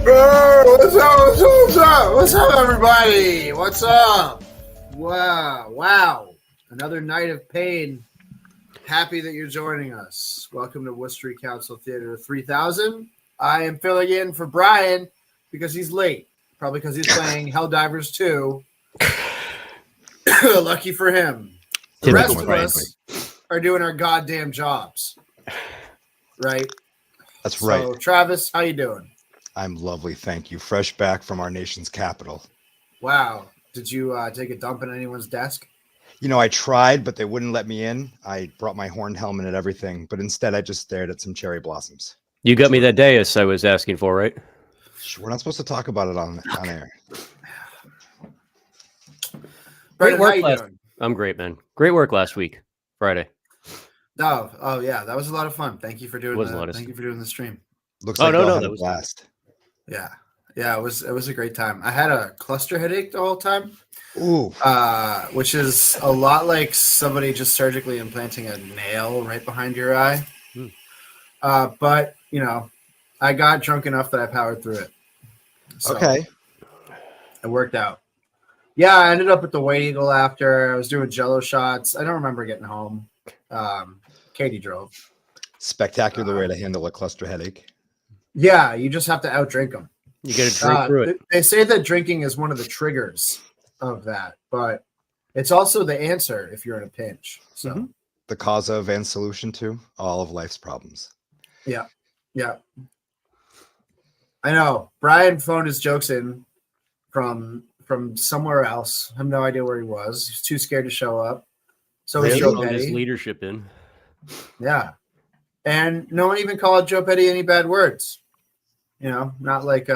Oh, what's up, everybody? What's up? Wow. Another night of pain. Happy that you're joining us. Welcome to Worcester Council Theater 3000. I am filling in for Bryan because he's late. Probably because he's playing Helldivers 2. Lucky for him. The rest of us are doing our goddamn jobs. Right? That's right. So, Travis, how you doing? I'm lovely, thank you. Fresh back from our nation's capital. Wow. Did you take a dump in anyone's desk? You know, I tried, but they wouldn't let me in. I brought my horn helmet and everything, but instead I just stared at some cherry blossoms. You got me that dais I was asking for, right? We're not supposed to talk about it on air. Great work. I'm great, man. Great work last week, Friday. Oh yeah, that was a lot of fun. Thank you for doing Thank you for doing the stream. Looks like that a was blast. Yeah, it was a great time. I had a cluster headache the whole time. Ooh. Which is a lot like somebody just surgically implanting a nail right behind your eye. But you know, I got drunk enough that I powered through it. So okay. It worked out. Yeah, I ended up at the White Eagle after. I was doing Jello shots. I don't remember getting home. Katie drove. Spectacular way to handle a cluster headache. Yeah, you just have to outdrink them. You got to drink through it. They say that drinking is one of the triggers of that, but it's also the answer if you're in a pinch. So the cause of and solution to all of life's problems. Yeah. I know. Bryan phoned his jokes in from somewhere else. I have no idea where he was. He's too scared to show up. So he's Joe Petty. His leadership in. Yeah. And no one even called Joe Petty any bad words. You know, not like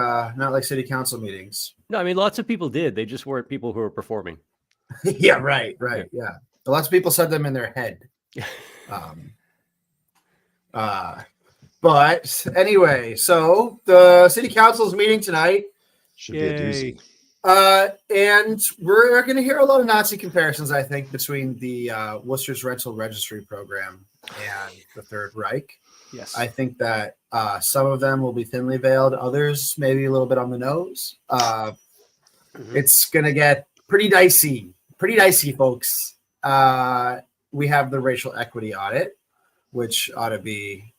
city council meetings. No, I mean lots of people did. They just weren't people who were performing. Yeah, right. Yeah. Lots of people said them in their head. But anyway, so the city council's meeting tonight. Should be a doozy. And we're going to hear a lot of Nazi comparisons, I think, between the Worcester's Rental Registry program and the Third Reich. Yes. I think that some of them will be thinly veiled, others maybe a little bit on the nose. It's going to get pretty dicey, folks. We have the racial equity audit, which ought to be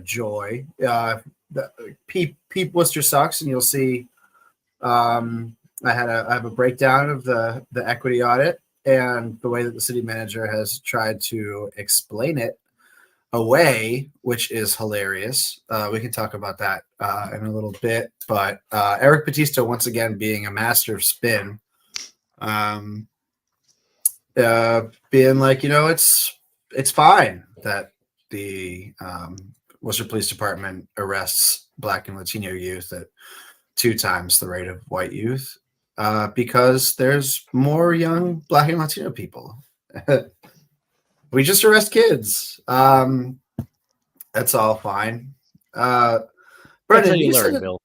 joy. Peep Worcester sucks, and you'll see. I have a breakdown of the equity audit and the way that the city manager has tried to explain it away, which is hilarious. We can talk about that in a little bit, but Eric Batista once again being a master of spin, being like, you know, it's fine that the Worcester Police Department arrests Black and Latino youth at 2 times the rate of white youth because there's more young Black and Latino people. We just arrest kids. That's all fine. Brendan, you said, Bill.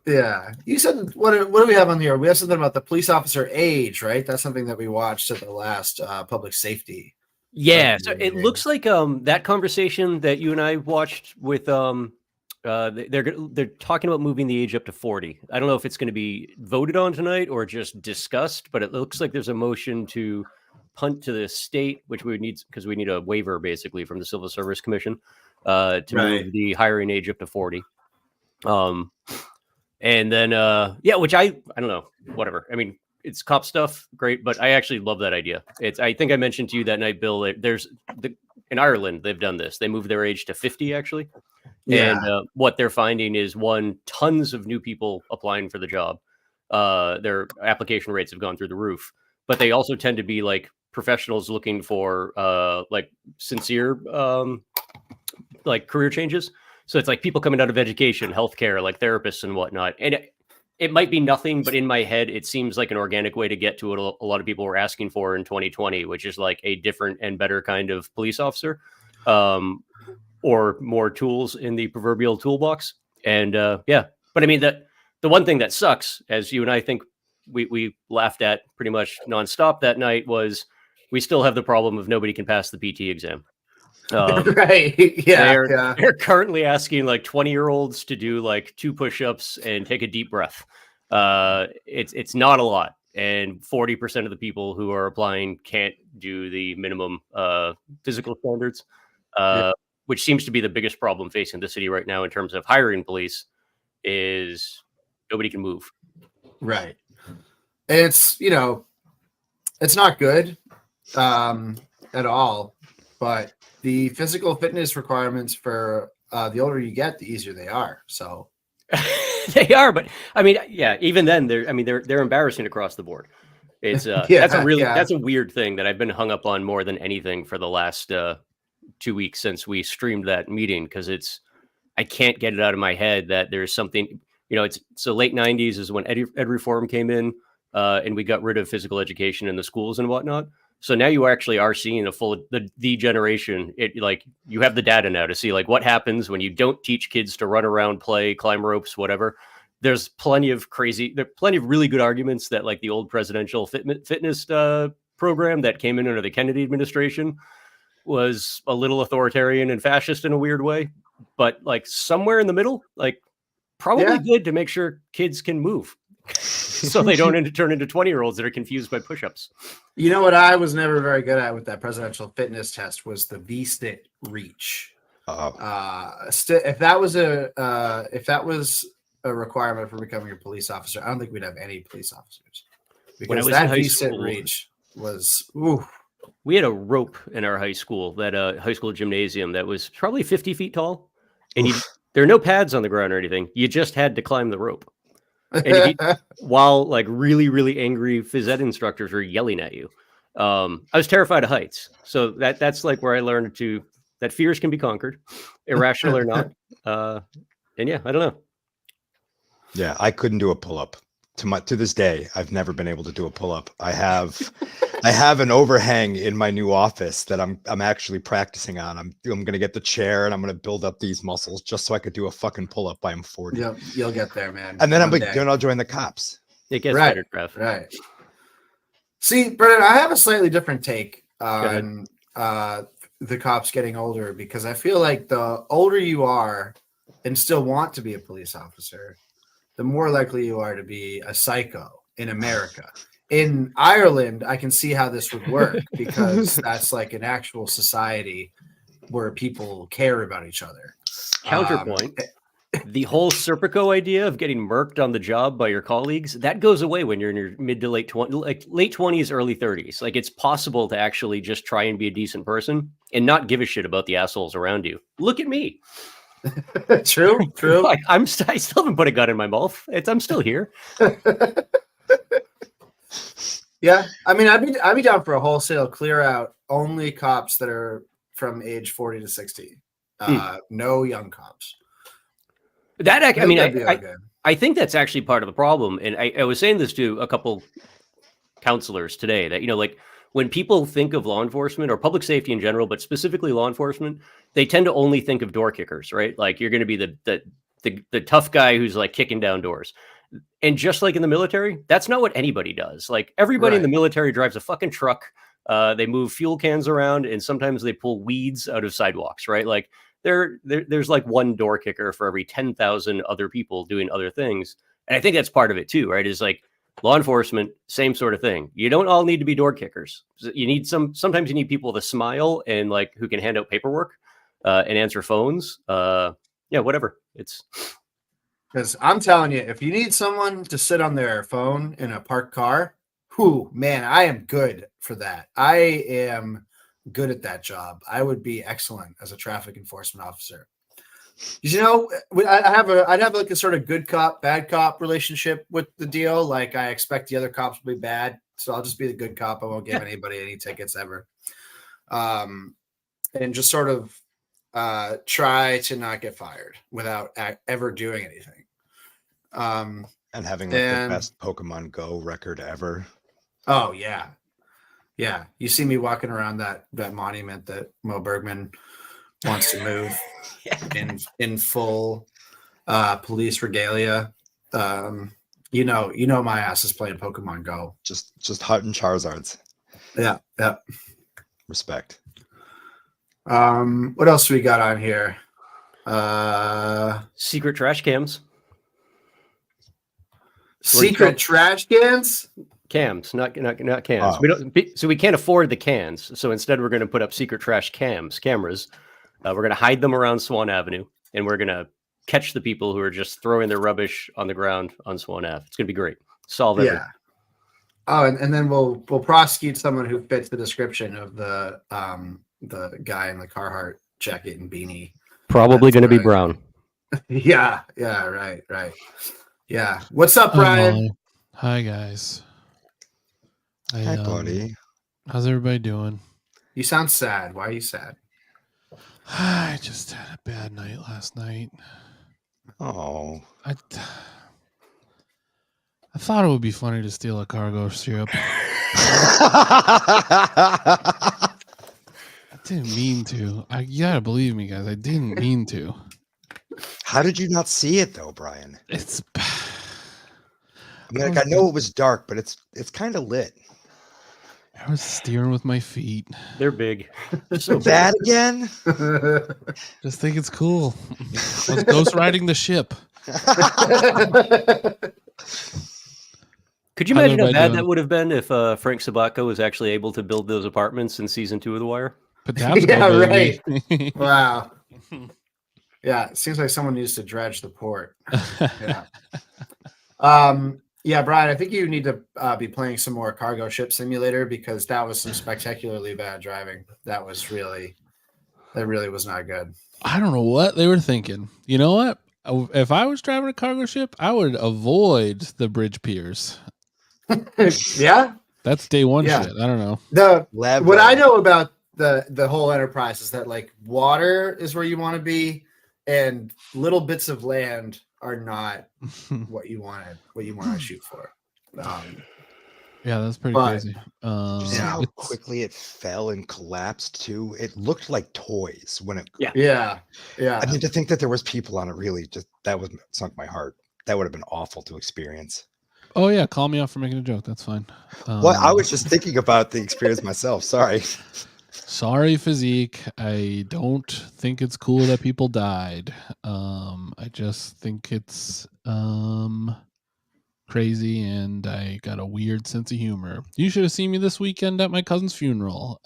Yeah, you said what do we have on here? We have something about the police officer age, right? That's something that we watched at the last public safety. Yeah, so it looks like that conversation that you and I watched with they're talking about moving the age up to 40. I don't know if it's going to be voted on tonight or just discussed, but it looks like there's a motion to punt to the state, which we would need because we need a waiver basically from the Civil Service Commission to move the hiring age up to 40. And then which I don't know, whatever. I mean, it's cop stuff, great, but I actually love that idea. I think I mentioned to you that night, Bill. In Ireland, they've done this. They moved their age to 50, actually. Yeah. And what they're finding is tons of new people applying for the job. Their application rates have gone through the roof, but they also tend to be like professionals looking for like sincere like career changes. So it's like people coming out of education, healthcare, like therapists and whatnot. And it might be nothing, but in my head, it seems like an organic way to get to what a lot of people were asking for in 2020, which is like a different and better kind of police officer, or more tools in the proverbial toolbox. And but I mean, the one thing that sucks, as you and I think we laughed at pretty much nonstop that night, was we still have the problem of nobody can pass the PT exam. Right. Yeah. Yeah. They're currently asking like 20-year-olds to do like 2 push-ups and take a deep breath. It's not a lot, and 40% of the people who are applying can't do the minimum physical standards, which seems to be the biggest problem facing the city right now in terms of hiring police. Is nobody can move. Right. It's it's not good at all, but the physical fitness requirements for the older you get, the easier they are. So They are, but I mean, yeah, even then they're embarrassing across the board. It's that's a weird thing that I've been hung up on more than anything for the last 2 weeks since we streamed that meeting, because I can't get it out of my head that there's something, it's so late 90s is when ed reform came in, and we got rid of physical education in the schools and whatnot. So now you actually are seeing the generation. You have the data now to see like what happens when you don't teach kids to run around, play, climb ropes, whatever. There's plenty of really good arguments that like the old presidential fitness program that came in under the Kennedy administration was a little authoritarian and fascist in a weird way, but like somewhere in the middle, like probably good to make sure kids can move. So they don't turn into 20-year-olds that are confused by push-ups. You know what I was never very good at with that presidential fitness test was the V-sit reach. If that was a requirement for becoming a police officer, I don't think we'd have any police officers, because that V-sit reach was ooh. We had a rope in our high school, that high school gymnasium that was probably 50 feet tall, and there are no pads on the ground or anything. You just had to climb the rope. And while like really, really angry phys ed instructors were yelling at you. I was terrified of heights. So that's like where I learned that fears can be conquered, irrational or not. And yeah, I don't know. Yeah, I couldn't do a pull-up. To this day, I've never been able to do a pull-up. I have an overhang in my new office that I'm actually practicing on. I'm gonna get the chair and I'm gonna build up these muscles just so I could do a fucking pull-up by I'm 40. Yep, you'll get there, man. And then then I'll join the cops. It gets better, Trev. Right. See, Brennan, I have a slightly different take on the cops getting older, because I feel like the older you are and still want to be a police officer, the more likely you are to be a psycho in America. In Ireland, I can see how this would work, because that's like an actual society where people care about each other. Counterpoint. The whole Serpico idea of getting murked on the job by your colleagues, that goes away when you're in your mid to late 20s, like late 20s, early 30s. Like it's possible to actually just try and be a decent person and not give a shit about the assholes around you. Look at me. True. Like, I still haven't put a gun in my mouth. I'm still here. Yeah, I mean, I'd be down for a wholesale clear out, only cops that are from age 40 to 60. No young cops. I think that's actually part of the problem. And I was saying this to a couple counselors today that, like when people think of law enforcement or public safety in general, but specifically law enforcement, they tend to only think of door kickers, right? Like you're going to be the tough guy who's like kicking down doors. And just like in the military, that's not what anybody does. Like everybody in the military drives a fucking truck. They move fuel cans around, and sometimes they pull weeds out of sidewalks, right? Like there's like one door kicker for every 10,000 other people doing other things. And I think that's part of it too, right? Is like law enforcement, same sort of thing. You don't all need to be door kickers. You need sometimes you need people with a smile and like who can hand out paperwork and answer phones. Whatever. It's because I'm telling you, if you need someone to sit on their phone in a parked car, man, I am good for that. I am good at that job. I would be excellent as a traffic enforcement officer. I'd have like a sort of good cop, bad cop relationship with the deal. Like I expect the other cops will be bad, so I'll just be the good cop. I won't give anybody any tickets ever. And just sort of try to not get fired without ever doing anything. And having the best Pokemon Go record ever. Oh yeah. Yeah. You see me walking around that monument that Mo Bergman wants to move in full police regalia. You know my ass is playing Pokemon Go. Just hunting Charizards. Yeah. Respect. What else we got on here? Secret trash cams. Secret trash cans? Cams, not cans. Oh. So we can't afford the cans. So instead, we're going to put up secret trash cameras. We're going to hide them around Swan Avenue, and we're going to catch the people who are just throwing their rubbish on the ground on Swan Ave. It's going to be great. Solve everything. Yeah. Oh, and then we'll prosecute someone who fits the description of the guy in the Carhartt jacket and beanie. Probably going to be Brown. Yeah, right. Yeah. What's up, Bryan? Hi, guys. Hi, buddy. How's everybody doing? You sound sad. Why are you sad? I just had a bad night last night. Oh. I thought it would be funny to steal a cargo ship. I didn't mean to. You gotta believe me, guys. I didn't mean to. How did you not see it though, Bryan? It's. I mean, like, I know it was dark, but it's kind of lit. I was steering with my feet. They're big. So That again? Just think it's cool. I was ghost riding the ship. Could you imagine how bad that would have been if Frank Sabatko was actually able to build those apartments in season 2 of The Wire? Yeah, right. Wow. Yeah, it seems like someone needs to dredge the port. Yeah. Yeah, Bryan, I think you need to be playing some more Cargo Ship Simulator because that was some spectacularly bad driving. That really was not good. I don't know what they were thinking. You know what? If I was driving a cargo ship, I would avoid the bridge piers. Yeah? That's day one Yeah. shit. I don't know. What I know about the whole enterprise is that like water is where you want to be and little bits of land are not what you want to shoot for. Yeah, that's pretty crazy. Did you see how quickly it fell and collapsed too? It looked like toys when it. Yeah. I mean, to think that there was people on it really that was sunk my heart. That would have been awful to experience. Oh yeah, call me out for making a joke. That's fine. Well, I was just thinking about the experience myself. Sorry. Sorry, Physique. I don't think it's cool that people died. I just think it's crazy, and I got a weird sense of humor. You should have seen me this weekend at my cousin's funeral.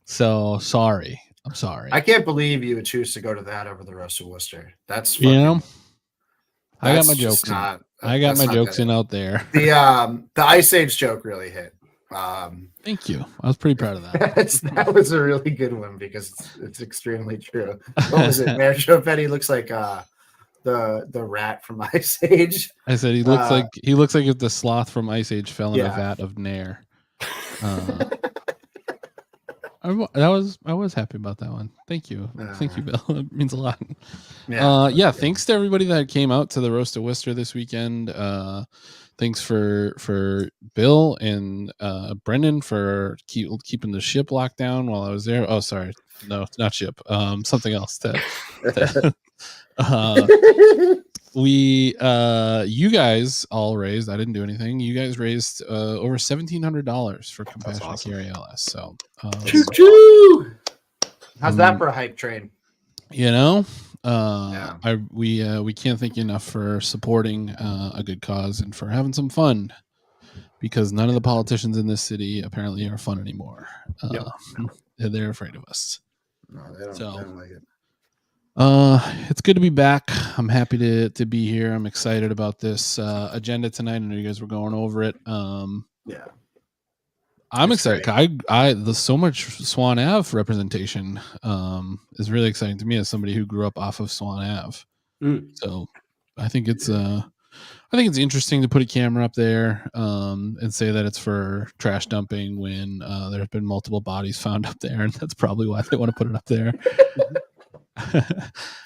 So sorry. I'm sorry. I can't believe you would choose to go to that over the roast of Worcester. That's I got my jokes in. I got my jokes in out there. The Ice Age joke really hit. Thank you. I was pretty proud of that. That was a really good one because it's extremely true. What was it? Mayor Chopetti looks like the rat from Ice Age. I said he looks like if the sloth from Ice Age fell in a vat of Nair. I was happy about that one. Thank you, Bill. It means a lot. Yeah. Thanks to everybody that came out to the Roast of Worcester this weekend. Thanks for Bill and Brendan for keeping the ship locked down while I was there. Oh, sorry, no, not ship. Something else. You guys all raised. I didn't do anything. You guys raised over $1,700 for Compassionate Carry LS. So, how's that for a hype train? You know, we can't thank you enough for supporting a good cause and for having some fun, because none of the politicians in this city apparently are fun anymore. They're afraid of us. No, they don't like it. It's good to be back. I'm happy to be here. I'm excited about this agenda tonight. I know you guys were going over it. I'm excited. There's so much Swan Ave representation is really exciting to me as somebody who grew up off of Swan Ave. So I think it's interesting to put a camera up there and say that it's for trash dumping when there have been multiple bodies found up there, and that's probably why they want to put it up there.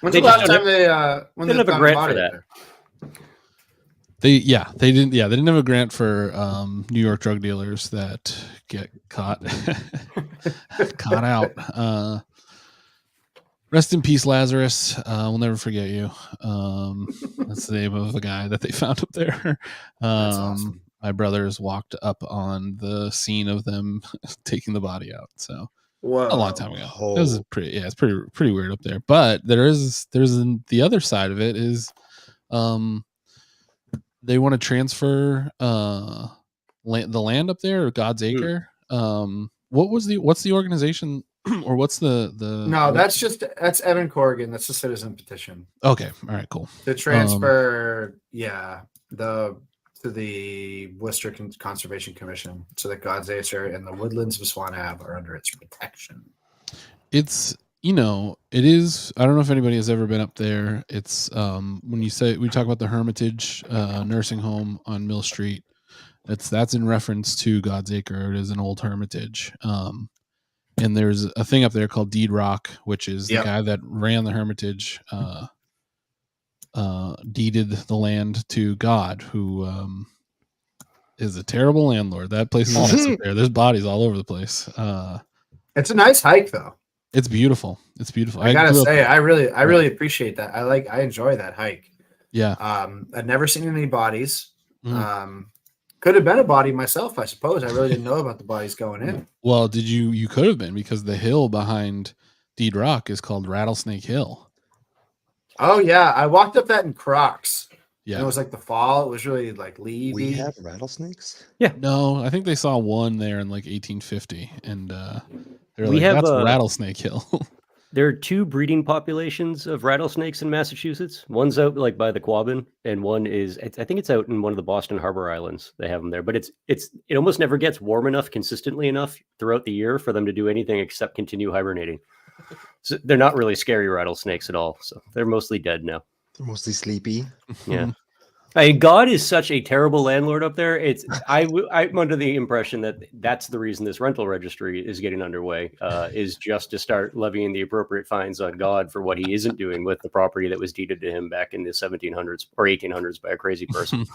When's the last time they didn't have a grant for that? They didn't have a grant for New York drug dealers that get caught out. Rest in peace, Lazarus. We'll never forget you. That's the name of a guy that they found up there. That's awesome. my brothers walked up on the scene of them taking the body out. So Whoa. a long time ago. Oh. It was it's pretty weird up there. But there's the other side of it is, they want to transfer the land up there, or God's Acre. What's the organization, or what's the No, that's Evan Corrigan. That's a citizen petition okay, all right, cool. to transfer to the Worcester Conservation Commission, so that God's Acre and the woodlands of Swan Ave are under its protection. It's it is, I don't know if anybody has ever been up there. It's when we talk about the Hermitage nursing home on Mill Street, that's in reference to God's Acre. It is an old hermitage. And there's a thing up there called Deed Rock, which is the guy that ran the hermitage deeded the land to God, who is a terrible landlord. That place is a mess up there. There's bodies all over the place. It's a nice hike, though. It's beautiful. It's beautiful. I gotta say, I really appreciate that. I enjoy that hike. Yeah. I've never seen any bodies. Could have been a body myself, I suppose. I really didn't know about the bodies going in. Well, you could have been, because the hill behind Deed Rock is called Rattlesnake Hill. Oh yeah, I walked up that in Crocs. Yeah, and it was like the fall. It was really like leafy. We have rattlesnakes? Yeah. No, I think they saw one there in like 1850, and they're We like, have, that's Rattlesnake Hill. There are two breeding populations of rattlesnakes in Massachusetts. One's out like by the Quabbin, and one is, I think it's out in one of the Boston Harbor Islands. They have them there, but it almost never gets warm enough consistently enough throughout the year for them to do anything except continue hibernating. So they're not really scary rattlesnakes at all. So they're mostly dead now. They're mostly sleepy. Yeah. I mean, God is such a terrible landlord up there. I'm under the impression that that's the reason this rental registry is getting underway, is just to start levying the appropriate fines on God for what he isn't doing with the property that was deeded to him back in the 1700s or 1800s by a crazy person.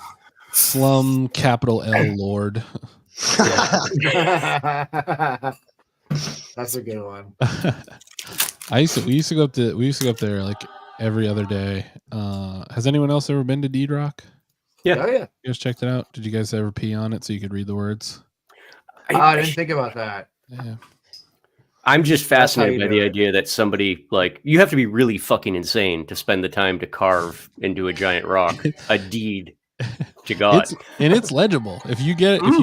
Slum capital L Lord. That's a good one. We used to go up there like every other day. Has anyone else ever been to Deed Rock? Yeah. Oh, yeah. You guys checked it out? Did you guys ever pee on it so you could read the words? I didn't think about that. Yeah. I'm just fascinated by do the it. idea that somebody, like, you have to be really fucking insane to spend the time to carve into a giant rock a deed to God. It's legible. If you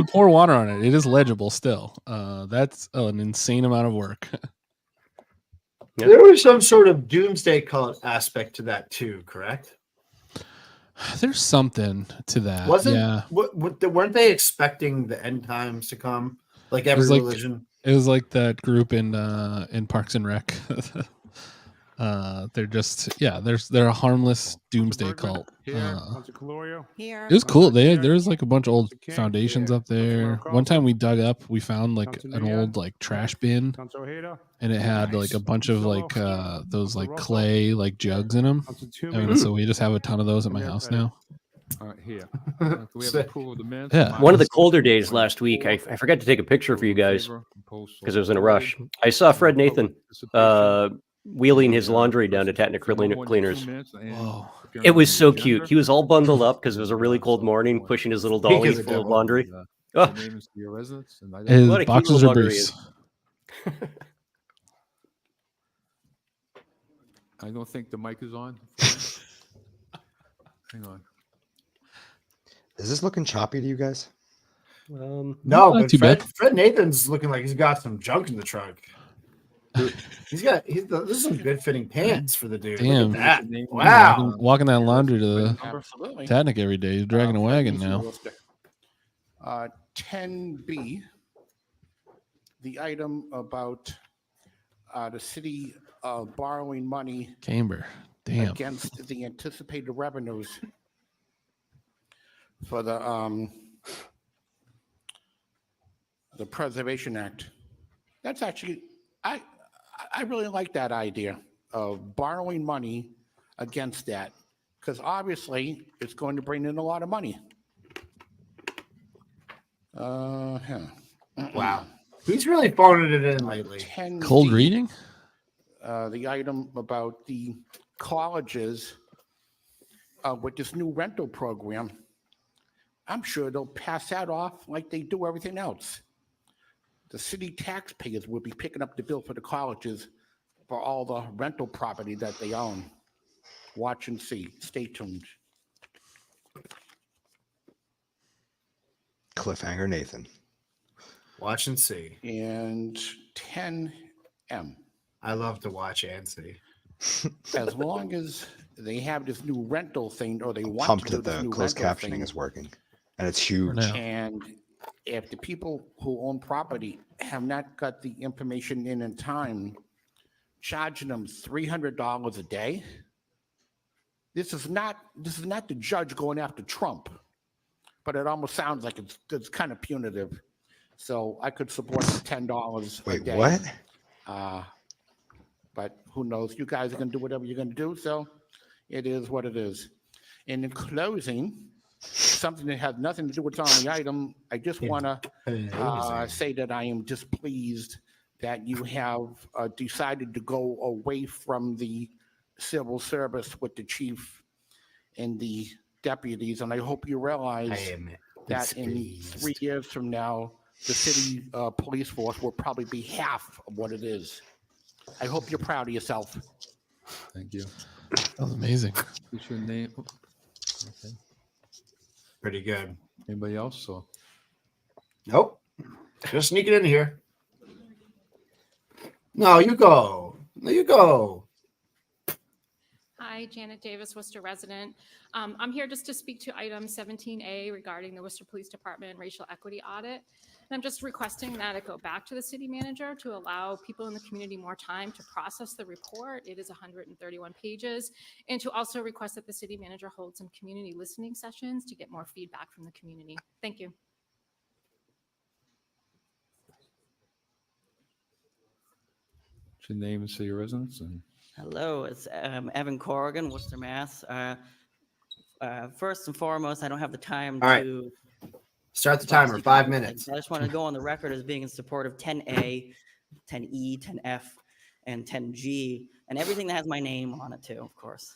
pour water on it, it is legible still. That's an insane amount of work. Yep. There was some sort of doomsday cult aspect to that too, correct? There's something to that. Weren't they expecting the end times to come? Like every religion. It was like that group in Parks and Rec. They're a harmless doomsday cult. It was cool. There's like a bunch of old foundations up there. One time we dug up, we found like an old like trash bin, and it had like a bunch of like those like clay like jugs in them. And so we just have a ton of those at my house now. Here. We have approval of the minutes. Yeah. One of the colder days last week, I forgot to take a picture for you guys because I was in a rush. I saw Fred Nathan wheeling his laundry down to Tatnick Cleaners. Whoa. It was so cute. He was all bundled up because it was a really cold morning, pushing his little dolly full of laundry. Oh. His What a cute boxes little are bugger he briefs. I don't think the mic is on. Hang on. Is this looking choppy to you guys? No, Not but too bad. Fred Nathan's looking like he's got some junk in the trunk. This is some good fitting pants for the dude. Damn. Look at that. Wow. Walking that laundry to the Absolutely. Tatnick every day. He's dragging a wagon now. 10B, the item about the city borrowing money Camber. Damn. against the anticipated revenues for the Preservation Act. That's actually, I really like that idea of borrowing money against that, because obviously it's going to bring in a lot of money. Wow. He's really phoning it in lately. 10D, Cold reading? the item about the colleges with this new rental program. I'm sure they'll pass that off like they do everything else. The city taxpayers will be picking up the bill for the colleges for all the rental property that they own. Watch and see. Stay tuned. Cliffhanger Nathan. Watch and see. And 10M. I love to watch and see. As long as they have this new rental thing, or they want Pumped to do that this the new closed rental captioning thing, is working. And it's huge. now. and if the people who own property have not got the information in time, charging them $300 a day. This is not the judge going after Trump, but it almost sounds like it's kind of punitive. So I could support the $10 a Wait, day. what? But who knows? You guys are going to do whatever you're going to do. So it is what it is. And in closing, something that has nothing to do with on the item, I just want to say that I am displeased that you have decided to go away from the civil service with the chief and the deputies. And I hope you realize that in 3 years from now, the city police force will probably be half of what it is. I hope you're proud of yourself. Thank you. That was amazing. What's your name? Okay. Pretty good. Anybody else? So Nope. Just sneaking in here. No, you go. No, you go. Hi, Janet Davis, Worcester resident. I'm here just to speak to item 17A regarding the Worcester Police Department racial equity audit. And I'm just requesting that it go back to the city manager to allow people in the community more time to process the report. It is 131 pages. And to also request that the city manager hold some community listening sessions to get more feedback from the community. Thank you. what's your name and city residence? And Hello, it's Evan Corrigan, Worcester, Mass. First and foremost, I don't have the time All right. to Start the timer. 5 minutes. I just want to go on the record as being in support of 10A, 10E, 10F, and 10G, and everything that has my name on it too, of course.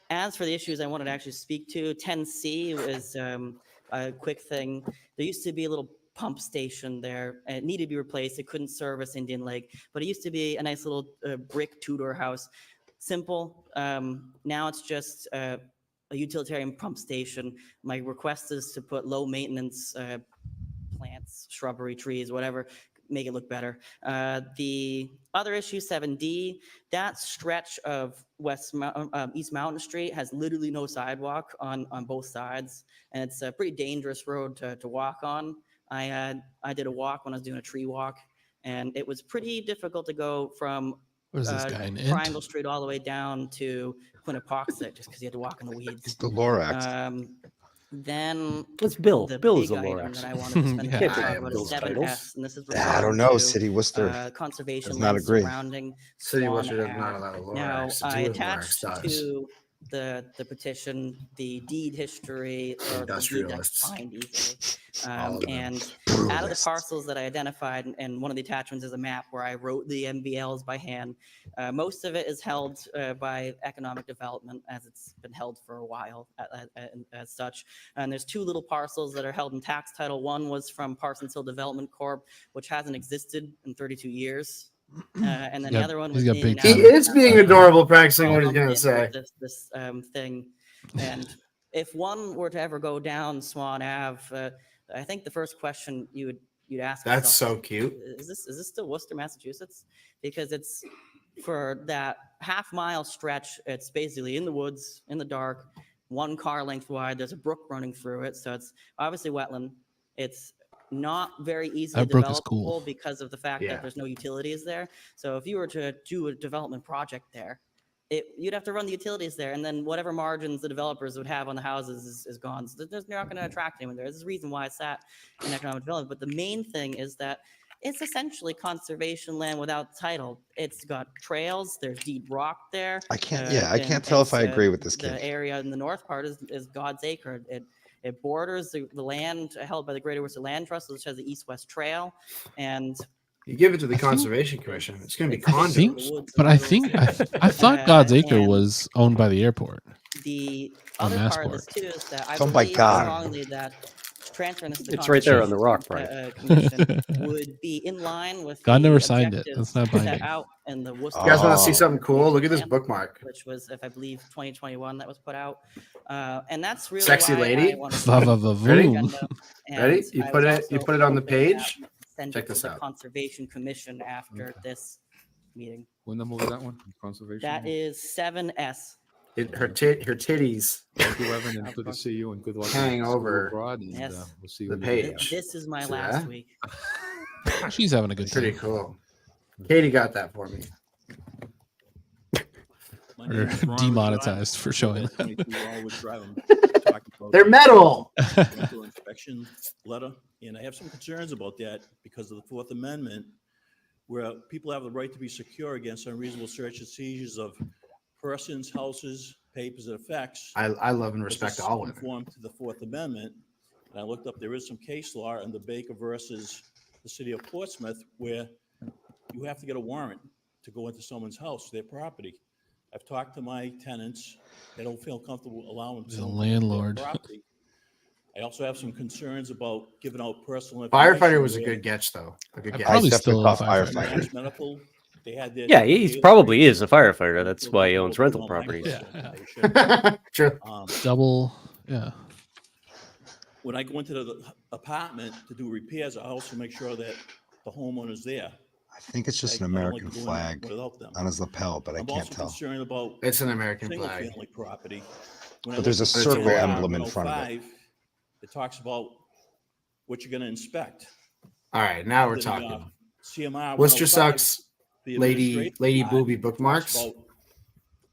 As for the issues I wanted to actually speak to, 10C is a quick thing. There used to be a little pump station there, and it needed to be replaced. It couldn't service Indian Lake, but it used to be a nice little brick two-door house. Simple. Now it's just a utilitarian pump station. My request is to put low maintenance plants, shrubbery, trees, whatever, make it look better. The other issue, 7D, that stretch of East Mountain Street has literally no sidewalk on both sides, and it's a pretty dangerous road to walk on. I did a walk when I was doing a tree walk, and it was pretty difficult to go from What is this guy? An int? Triangle Street all the way down to Quinnipoxet just because you had to walk in the It's weeds. the Lorax. Then It's Bill. the Bill is big a item Lorax. that I wanted to spend Yeah. the I time am on Bill's is 7S, titles. and this is I don't know. referring to, City Worcester conservation does not land agree. surrounding City Swan Worcester does Ave. not allow Lorax Now, to I do what attached Lorax does. to the petition the deed history or the deed that I could Industrialists. find easily. All of them. And Brutalists. out of the parcels that I identified, and one of the attachments is a map where I wrote the MBLs by hand. Most of it is held by economic development, as it's been held for a while as such. And there's two little parcels that are held in tax title. One was from Parsons Hill Development Corp., which hasn't existed in 32 years. And then the got- other one he's was got in, big He time. is being adorable, practicing what he's I'm going to in say. with This thing, and if one were to ever go down Swan Ave, I think the first question you'd ask That's yourself, so cute. is this still Worcester, Massachusetts? Because it's for that half-mile stretch. It's basically in the woods, in the dark, 1 car length wide. There's a brook running through it, so it's obviously wetland. It's not very easily That brook is developable cool. because of the fact Yeah. that there's no utilities there. So if you were to do a development project there, you'd have to run the utilities there, and then whatever margins the developers would have on the houses is gone. So they're not going to attract anyone there. There's a reason why it's that in economic development. But the main thing is that it's essentially conservation land without title. It's got trails. There's deed rock there. I can't. Yeah, I can't tell if I agree with this The kid. area in the north part is God's Acre. It borders the land held by the Greater Worcester Land Trust, which has the east-west trail, and You give it to the I think- Conservation Commission. It's going to be It's- I think, condos. the woods but and I the think woods. I thought God's Acre And- was owned by the airport. The On other part of this Massport. too is that I Oh my believe God. strongly that transferring this to the It's right there on the rock, Conservation, Brian. Commission would be in line with God the never signed it. objectives That's not set binding. out in the Worcester. You guys want to see Oh. something cool? Look at this Plan, bookmark. which was, if I believe, 2021 that was put out, and that's really Sexy why lady. I wanted to Va, va, put va, it on the Ready? voom. agenda. Ready? And You I put was it. You also put it on the hoping that page. we send Check it to this the out. Conservation Commission after this meeting. What number was that one? Conservation? That is 7S. Her titties Thank you, Evan, and good to see you, and good luck. hanging in school over abroad, and, Yes. we'll see you the when you get page. back. This is my See last that? week. She's having a good Pretty time. cool. Katie got that for me. My Or name is Ron demonetized O'Donnell. for showing. I live at 22 Wildwood Drive. I'm talking about They're the metal. rental inspection letter, and I have some concerns about that because of the Fourth Amendment, where people have the right to be secure against unreasonable search and seizures of persons, houses, papers, and effects. I love and This respect is all women. conform to the Fourth Amendment. And I looked up, there is some case law in the Baker versus the city of Portsmouth where you have to get a warrant to go into someone's house, their property. I've talked to my tenants. They don't feel comfortable allowing He's a someone into their landlord. property. I also have some concerns about giving out personal information. Firefighter was a where good catch, though. A good I catch. probably definitely still a thought firefighter. firefighter. Mass Medical, they had their. Yeah, he probably is a firefighter. That's why he owns rental properties. Yeah. True. Double. Yeah. When I go into the apartment to do repairs, I also make sure that the homeowner's there. I think it's just I an don't like American to go in flag without them. on his lapel, but I I'm can't also tell. concerned about It's an American flag. single-family property. When I But there's a look at circle CMR emblem in front of it. 105, It talks about what you're gonna inspect. All right, now we're The, talking. CMR Worcester 105, sucks. the Lady administrative booby side bookmarks. talks about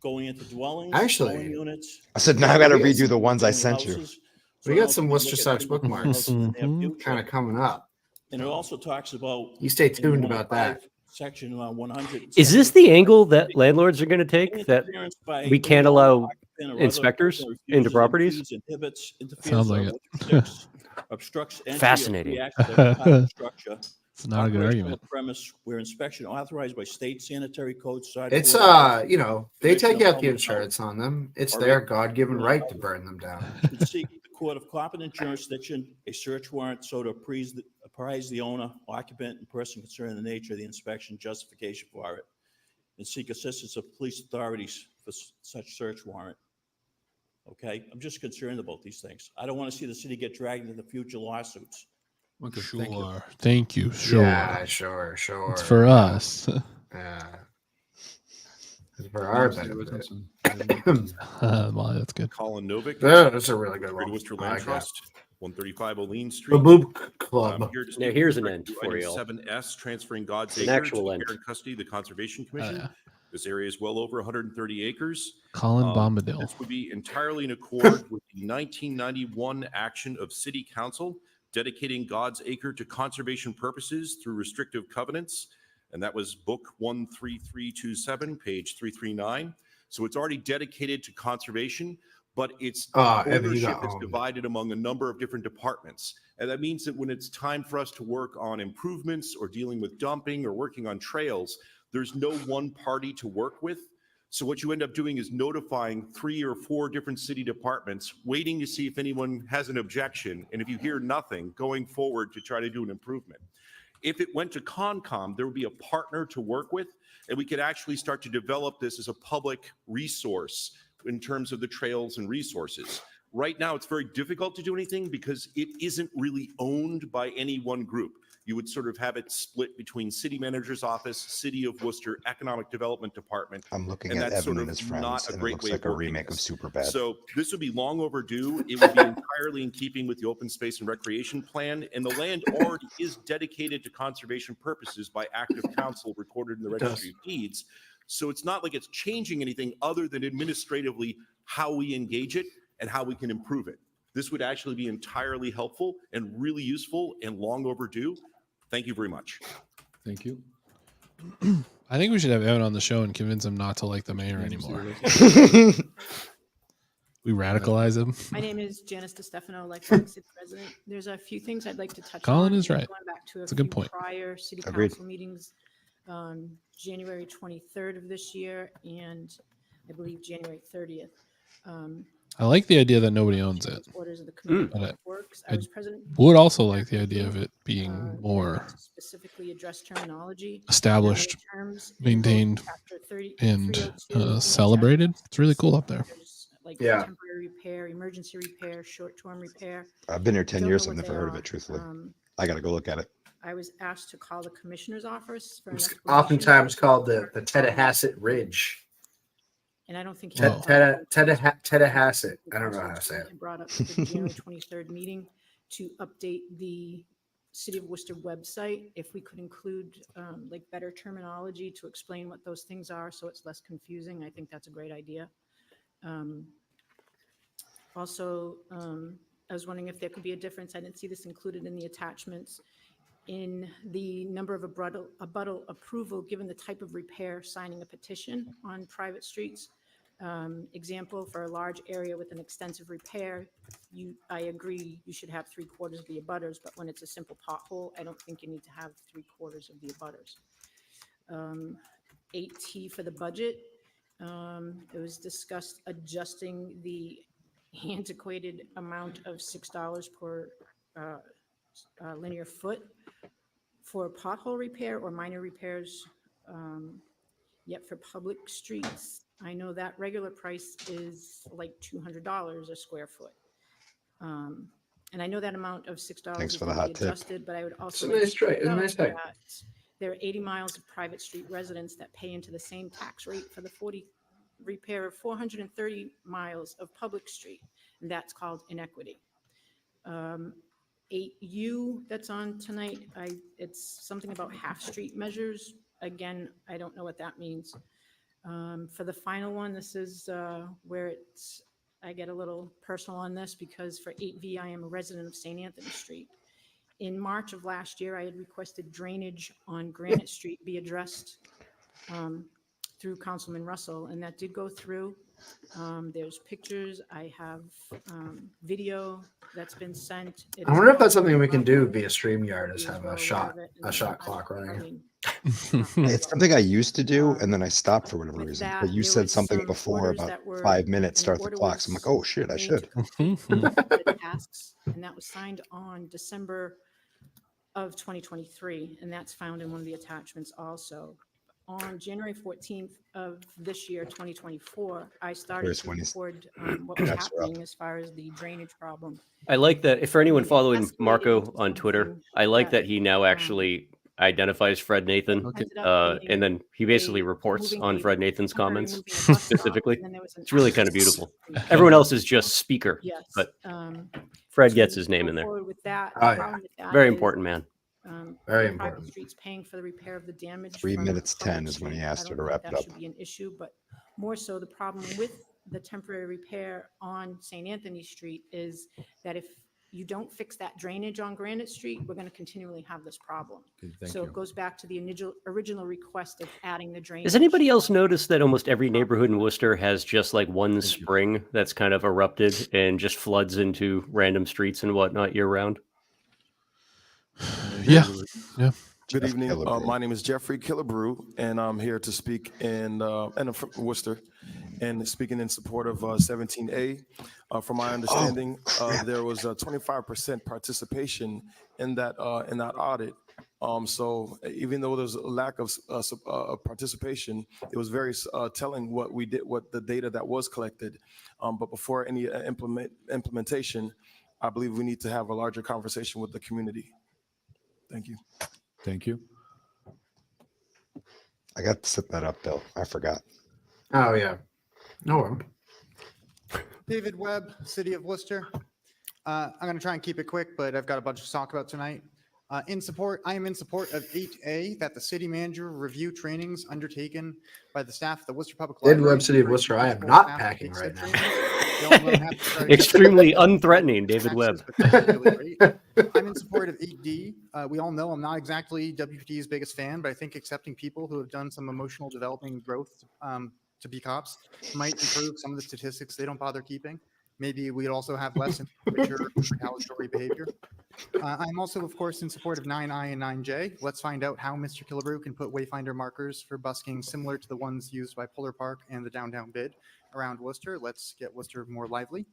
going into dwellings, Actually, dwelling units. I said, now I got to We got redo the ones I sent you. houses. We So got I don't some think Worcester look at sucks single-family bookmarks houses in their Mhm. future. kind of coming up. And it also talks about. You stay in tuned about that. 105, Section 100. Is this the angle that landlords are going to take? That Interference by we can't any allow occupant or other inspectors person into refuses, properties? impedes, inhibits, interferes, Sounds like or it. restricts, obstructs entry or Fascinating. free access to private structure. It's not a good Operation of argument. a premise where inspection authorized by state sanitary code. It's Sergeant you know, they take out the insurance on them. It's their God-given right to burn them down. should seek the court of competent jurisdiction a search warrant so to apprise the owner, occupant, and person concerned in the nature of the inspection, justification for it, and seek assistance of police authorities for such search warrant. Okay, I'm just concerned about these things. I don't want to see the city get dragged into future lawsuits. Okay, thank you. Sure. Thank you. Sure. Yeah, sure. It's for us. Yeah. It's for our Thanks, benefit. Everton. Well, that's good. Colin Novick, Yeah, that's a really good Greater one. Worcester I Land like that. Trust, 135 Olean The Street. Boop I'm Club. here to Now, speak here's with an respect end to for item y'all. 7S, transferring God's An acre actual to end. care and custody of the Conservation Oh, Commission. yeah. This area is well over 130 acres. Colin Bombadil. This would be entirely in accord with the 1991 action of City Council dedicating God's acre to conservation purposes through restrictive covenants. And that was book 13327, page 339. So it's already dedicated to conservation, but its Evan, you ownership got is owned. divided among a number of different departments. And that means that when it's time for us to work on improvements or dealing with dumping or working on trails, there's no one party to work with. So what you end up doing is notifying 3 or 4 different city departments, waiting to see if anyone has an objection. And if you hear nothing, going forward to try to do an improvement. If it went to Concom, there would be a partner to work with, and we could actually start to develop this as a public resource in terms of the trails and resources. Right now, it's very difficult to do anything because it isn't really owned by any one group. You would sort of have it split between city manager's office, city of Worcester, economic development department. I'm looking And at that's Evan sort and of his not friends, a and it great looks way like of a working remake of this. Superbad. So this would be long overdue. It would be entirely in keeping with the open space and recreation plan. And the land already is dedicated to conservation purposes by act of council recorded in the registry of deeds. So it's not like it's changing anything other than administratively how we engage it and how we can improve it. This would actually be entirely helpful and really useful and long overdue. Thank you very much. Thank you. I think we should have Evan on the show and convince him not to like the mayor Thanks, anymore. Everton. We radicalize him. My name is Janice DeStefano, Lake City President. There's a few things I'd like to touch on. Colin is right. Going back to It's a good few point. Prior city Agreed. council meetings, January 23rd of this year, and I believe January 30th. I like the idea that nobody owns it. Orders of the Committee of But Public Works. I I was president. would also like the idea of it being more Specifically address terminology. established, Terms in both maintained, Chapter 30 and 302 and celebrated. It's really cool up there. there's like Yeah. temporary repair, emergency repair, short-term repair. I've been here 10 Don't years. know I've what never they heard of are. it, truthfully. Um, I got to go look at it. I was asked to call the commissioner's office for an It's explanation. oftentimes called the Tedahasset Ridge. And I don't think. he- Tedahasset. I don't know how to say it. I brought up the January 23rd meeting to update the City of Worcester website. If we could include like better terminology to explain what those things are, so it's less confusing. I think that's a great idea. Also, I was wondering if there could be a difference. I didn't see this included in the attachments in the number of abuttal approval, given the type of repair, signing a petition on private streets. Example, for a large area with an extensive repair, I agree you should have 3/4 of the abutters, but when it's a simple pothole, I don't think you need to have 3/4 of the abutters. 8T for the budget. It was discussed adjusting the antiquated amount of $6 per linear foot for pothole repair or minor repairs. Yet for public streets, I know that regular price is like $200 a square foot. And I know that amount of $6 Thanks is for the going to hot be tip. adjusted, but I would also. It's a nice like to try- a note nice hike. that there are 80 miles of private street residents that pay into the same tax rate for the 40 repair of 430 miles of public street, and that's called inequity. 8U that's on tonight, it's something about half-street measures. Again, I don't know what that means. For the final one, this is where I get a little personal on this, because for 8V, I am a resident of St. Anthony Street. In March of last year, I had requested drainage on Granite Street be addressed through Councilman Russell, and that did go through. There's pictures, I have video that's been sent. It I is wonder if that's all something we can do public. via StreamYard, is He is have well a aware shot of it, and clock I running. mean, It's something I used to do, and then I stopped for whatever With reason. that, But you there said was something some before orders about that were- 5 minutes, an start the order clock. So I'm was like, oh shit, I made should. to complete the tasks, and that was signed on December of 2023, and that's found in one of the attachments also. On January 14th of this year, 2024, I started Where's to when he's- record what was That's rough. happening as far as the drainage problem. I like that. If for anyone It following escalated Marco into on Twitter, something I like that, that he now actually identifies Fred Nathan, ended up being and then he basically a reports moving on a Fred Nathan's temporary comments moving a bus stop, specifically. and then there was an It's really kind of accident. beautiful. Everyone else is just speaker, Yes. but um, Fred to gets his name go in there. forward with that. Oh, The yeah. problem with that Very is, important, man. Very private important. Streets paying for the repair of the damage. 3 from minutes public 10 is when he street. asked I her don't to think wrap it that up. should be an issue, but more so the problem with the temporary repair on St. Anthony Street is that if you don't fix that drainage on Granite Street, we're going to continually have this problem. Okay, thank So you. it goes back to the original request of adding the drainage. Does anybody else notice that almost every neighborhood in Worcester has just like one spring that's kind of erupted and just floods into random streets and whatnot year round? Yeah. Good Jeff evening. Killebrew. My name is Jeffrey Killebrew, and I'm here to speak and I'm from Worcester, and speaking in support of 17A. From my understanding, there was a 25% participation in that audit. So even though there's a lack of participation, it was very telling what we did, what the data that was collected. But before any implementation, I believe we need to have a larger conversation with the community. Thank you. Thank you. I got to set that up, Bill. I forgot. Oh yeah. No worries. David Webb, City of Worcester. I'm going to try and keep it quick, but I've got a bunch to talk about tonight. I am in support of 8A, that the city manager review trainings undertaken by the staff of the Worcester Public David Library. Webb, City of Worcester. I am not packing right now. Extremely unthreatening, David Webb. I'm in support of 8D. We all know I'm not exactly WPT's biggest fan, but I think accepting people who have done some emotional development and growth to be cops might improve some of the statistics they don't bother keeping. Maybe we'd also have less mature retaliatory behavior. I'm also, of course, in support of 9I and 9J. Let's find out how Mr. Killebrew can put wayfinder markers for busking similar to the ones used by Polar Park and the downtown bid around Worcester. Let's get Worcester more lively.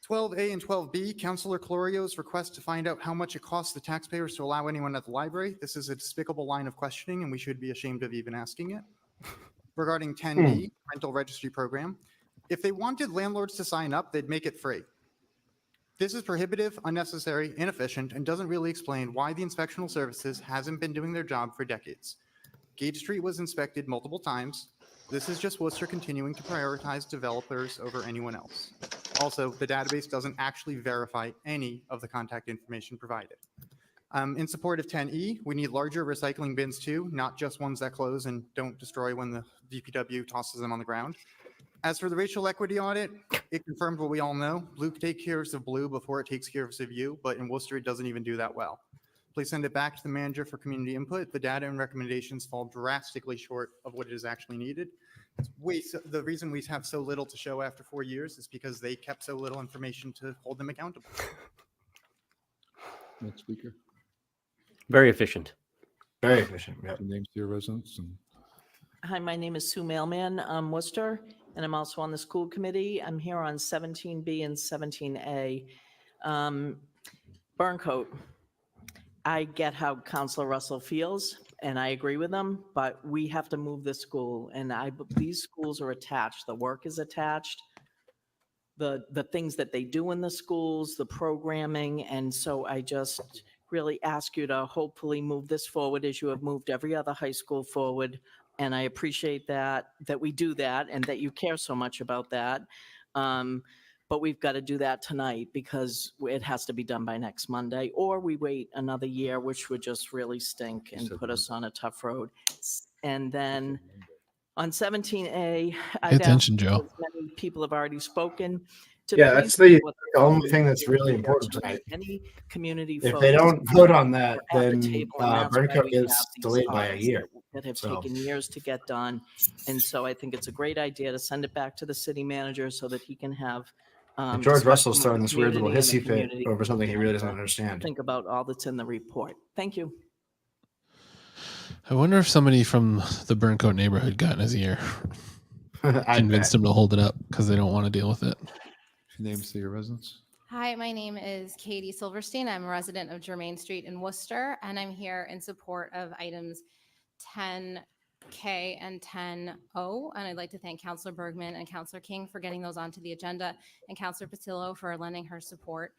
12A and 12B, Councilor Clario's request to find out how much it costs the taxpayers to allow anyone at the library. This is a despicable line of questioning, and we should be ashamed of even asking it. Regarding 10B, rental registry program, if they wanted landlords to sign up, they'd make it free. This is prohibitive, unnecessary, inefficient, and doesn't really explain why the inspectional services hasn't been doing their job for decades. Gage Street was inspected multiple times. This is just Worcester continuing to prioritize developers over anyone else. Also, the database doesn't actually verify any of the contact information provided. In support of 10E, we need larger recycling bins too, not just ones that close and don't destroy when the DPW tosses them on the ground. As for the racial equity audit, it confirmed what we all know. Blue takes care of blue before it takes care of you, but in Worcester, it doesn't even do that well. Please send it back to the manager for community input. The data and recommendations fall drastically short of what is actually needed. The reason we have so little to show after 4 years is because they kept so little information to hold them accountable. Next speaker. Very efficient. Very efficient. Yep. Your names to your residents and Hi, my name is Sue Mailman. I'm Worcester, and I'm also on the school committee. I'm here on 17B and 17A. Burncoat. I get how Councilor Russell feels, and I agree with him, but we have to move the school, and these schools are attached. The work is attached. The things that they do in the schools, the programming, and so I just really ask you to hopefully move this forward as you have moved every other high school forward. And I appreciate that we do that and that you care so much about that. But we've got to do that tonight because it has to be done by next Monday, or we wait another year, which would just really stink and put us on a tough road. And then on 17A, Pay I'd ask, attention, Joe. as many people have already spoken. To Yeah, please that's the support only thing that's really important tonight. Any community. If they don't vote on that, then Burncoat Burncoat is delayed by a year. That have So- taken years to get done. And so I think it's a great idea to send it back to the city manager so that he can have. And George Russell's discussion throwing with this the weird little community and hissy the fit community over something he really doesn't understand. Think about all that's in the report. Thank you. I wonder if somebody from the Burncoat neighborhood got in his ear, convinced him to hold it up because they don't want to deal with it. your names to your residents. Hi, my name is Katie Silverstein. I'm a resident of Germain Street in Worcester, and I'm here in support of items 10K and 10O. And I'd like to thank Councilor Bergman and Councilor King for getting those onto the agenda, and Councilor Patillo for lending her support.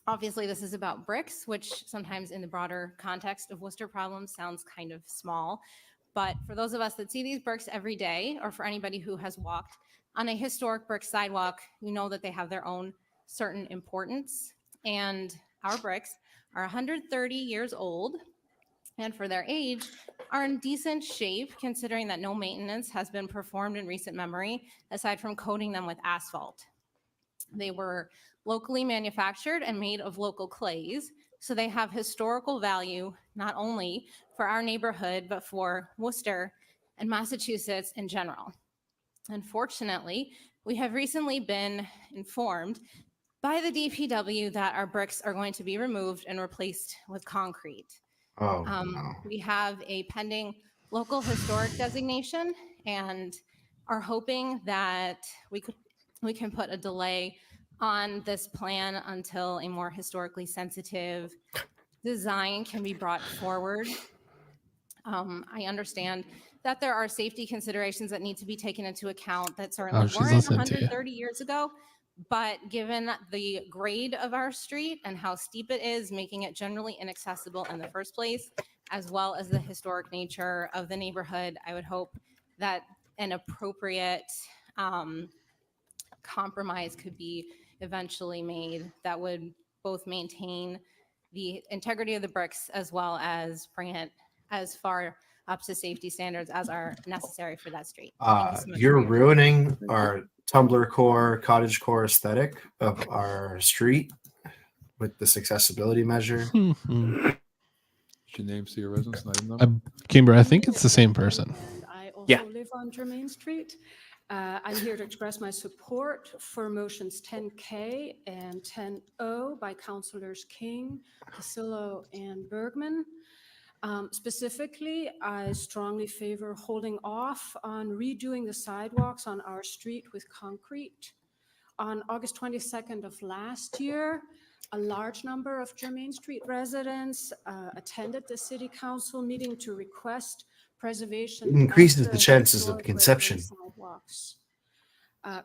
Obviously, this is about bricks, which sometimes in the broader context of Worcester problems sounds kind of small. But for those of us that see these bricks every day, or for anybody who has walked on a historic brick sidewalk, you know that they have their own certain importance. And our bricks are 130 years old, and for their age are in decent shape, considering that no maintenance has been performed in recent memory, aside from coating them with asphalt. They were locally manufactured and made of local clays, so they have historical value, not only for our neighborhood, but for Worcester and Massachusetts in general. Unfortunately, we have recently been informed by the DPW that our bricks are going to be removed and replaced with concrete. Oh, no. We have a pending local historic designation and are hoping that we can put a delay on this plan until a more historically sensitive design can be brought forward. I understand that there are safety considerations that need to be taken into account that certainly she's weren't listening to you. 130 years ago. But given the grade of our street and how steep it is, making it generally inaccessible in the first place, as well as the historic nature of the neighborhood, I would hope that an appropriate compromise could be eventually made that would both maintain the integrity of the bricks as well as bring it as far up to safety standards as are necessary for that street. Thank you so much You're for your time. ruining our Tumblr core, cottage core aesthetic of our street with this accessibility measure. Your names to your residents, name them. Kimber, I think it's the same person. I also Yeah. live on Germain Street, I'm here to express my support for motions 10K and 10O by Councilors King, Cassillo, and Bergman. Specifically, I strongly favor holding off on redoing the sidewalks on our street with concrete. On August 22nd of last year, a large number of Germain Street residents attended the city council meeting to request preservation. It increases of the chances of historic red brick conception. sidewalks.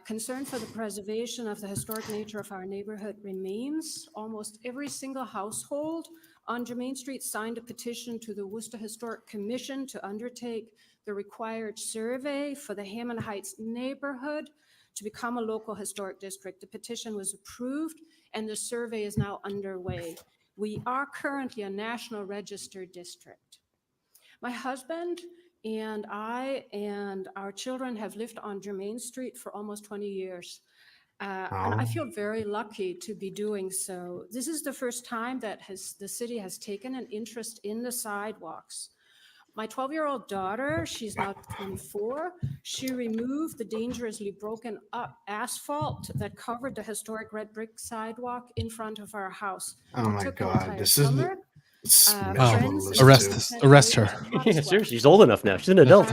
Concern for the preservation of the historic nature of our neighborhood remains. Almost every single household on Germain Street signed a petition to the Worcester Historic Commission to undertake the required survey for the Hammond Heights neighborhood to become a local historic district. The petition was approved and the survey is now underway. We are currently a National Register district. My husband and I and our children have lived on Germain Street for almost 20 years. And I feel very lucky to be doing so. This is the first time that the city has taken an interest in the sidewalks. My 12-year-old daughter, she's now 24, she removed the dangerously broken up asphalt that covered the historic red brick sidewalk in front of our house. Oh my God, this is arrest her. Yeah, seriously, she's old enough now. She's an adult.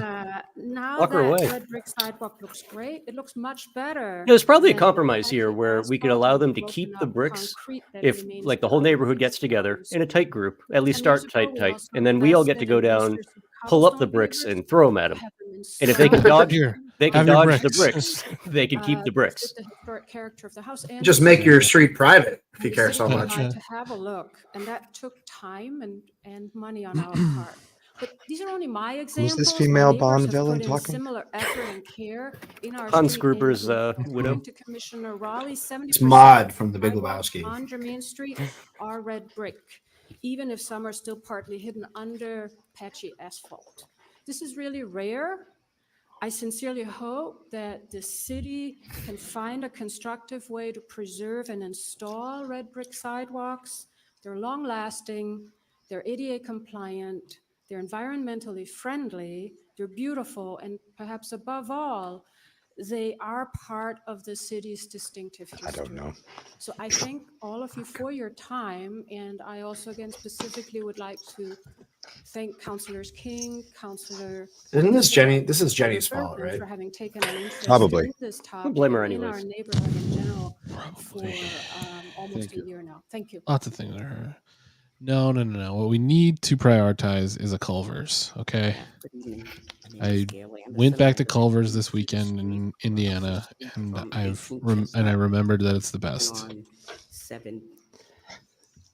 Now Walk her that away. red brick sidewalk looks great. It looks much better. There's probably a than compromise here patchy where we could asphalt allow and them to broken keep the up bricks concrete that if remains like the whole on neighborhood gets Germain together Street. in a tight group, at least 10 years start ago, we tight, also and then we all get to invested go in down, Worcester City pull up the cobblestone bricks pavers and throw them at them. to have them And if they can installed. dodge, Here, they can have your dodge the bricks. bricks. They can keep the This bricks. is the historic character of the house. And Just the make city your street private if you the care city so much. tried to have a look, and that took time and money on our part. But these are only my examples. this My female neighbors Bond have villain put in talking? similar effort and care in our Hans street Gruber's neighborhood. widow. According to Commissioner Raleigh, 70% It's Maud of from The Big sidewalks Lebowski. on Germain Street are red brick, even if some are still partly hidden under patchy asphalt. This is really rare. I sincerely hope that the city can find a constructive way to preserve and install red brick sidewalks. They're long-lasting, they're ADA compliant, they're environmentally friendly, they're beautiful, and perhaps above all, they are part of the city's distinctive history. I don't know. So I thank all of you for your time, and I also again specifically would like to thank Councilors King, Councilor. Isn't this Jenny? This is Councilor Jenny's fault, Bergman right? For having taken an interest Probably. in this I'll topic blame her and in our anyways. neighborhood in general for almost Thank a you. year now. Thank you. Lots of things are her. No. What we need to prioritize is a Culver's. Okay. I went back to Culver's this weekend in Indiana, and I remembered that it's the best.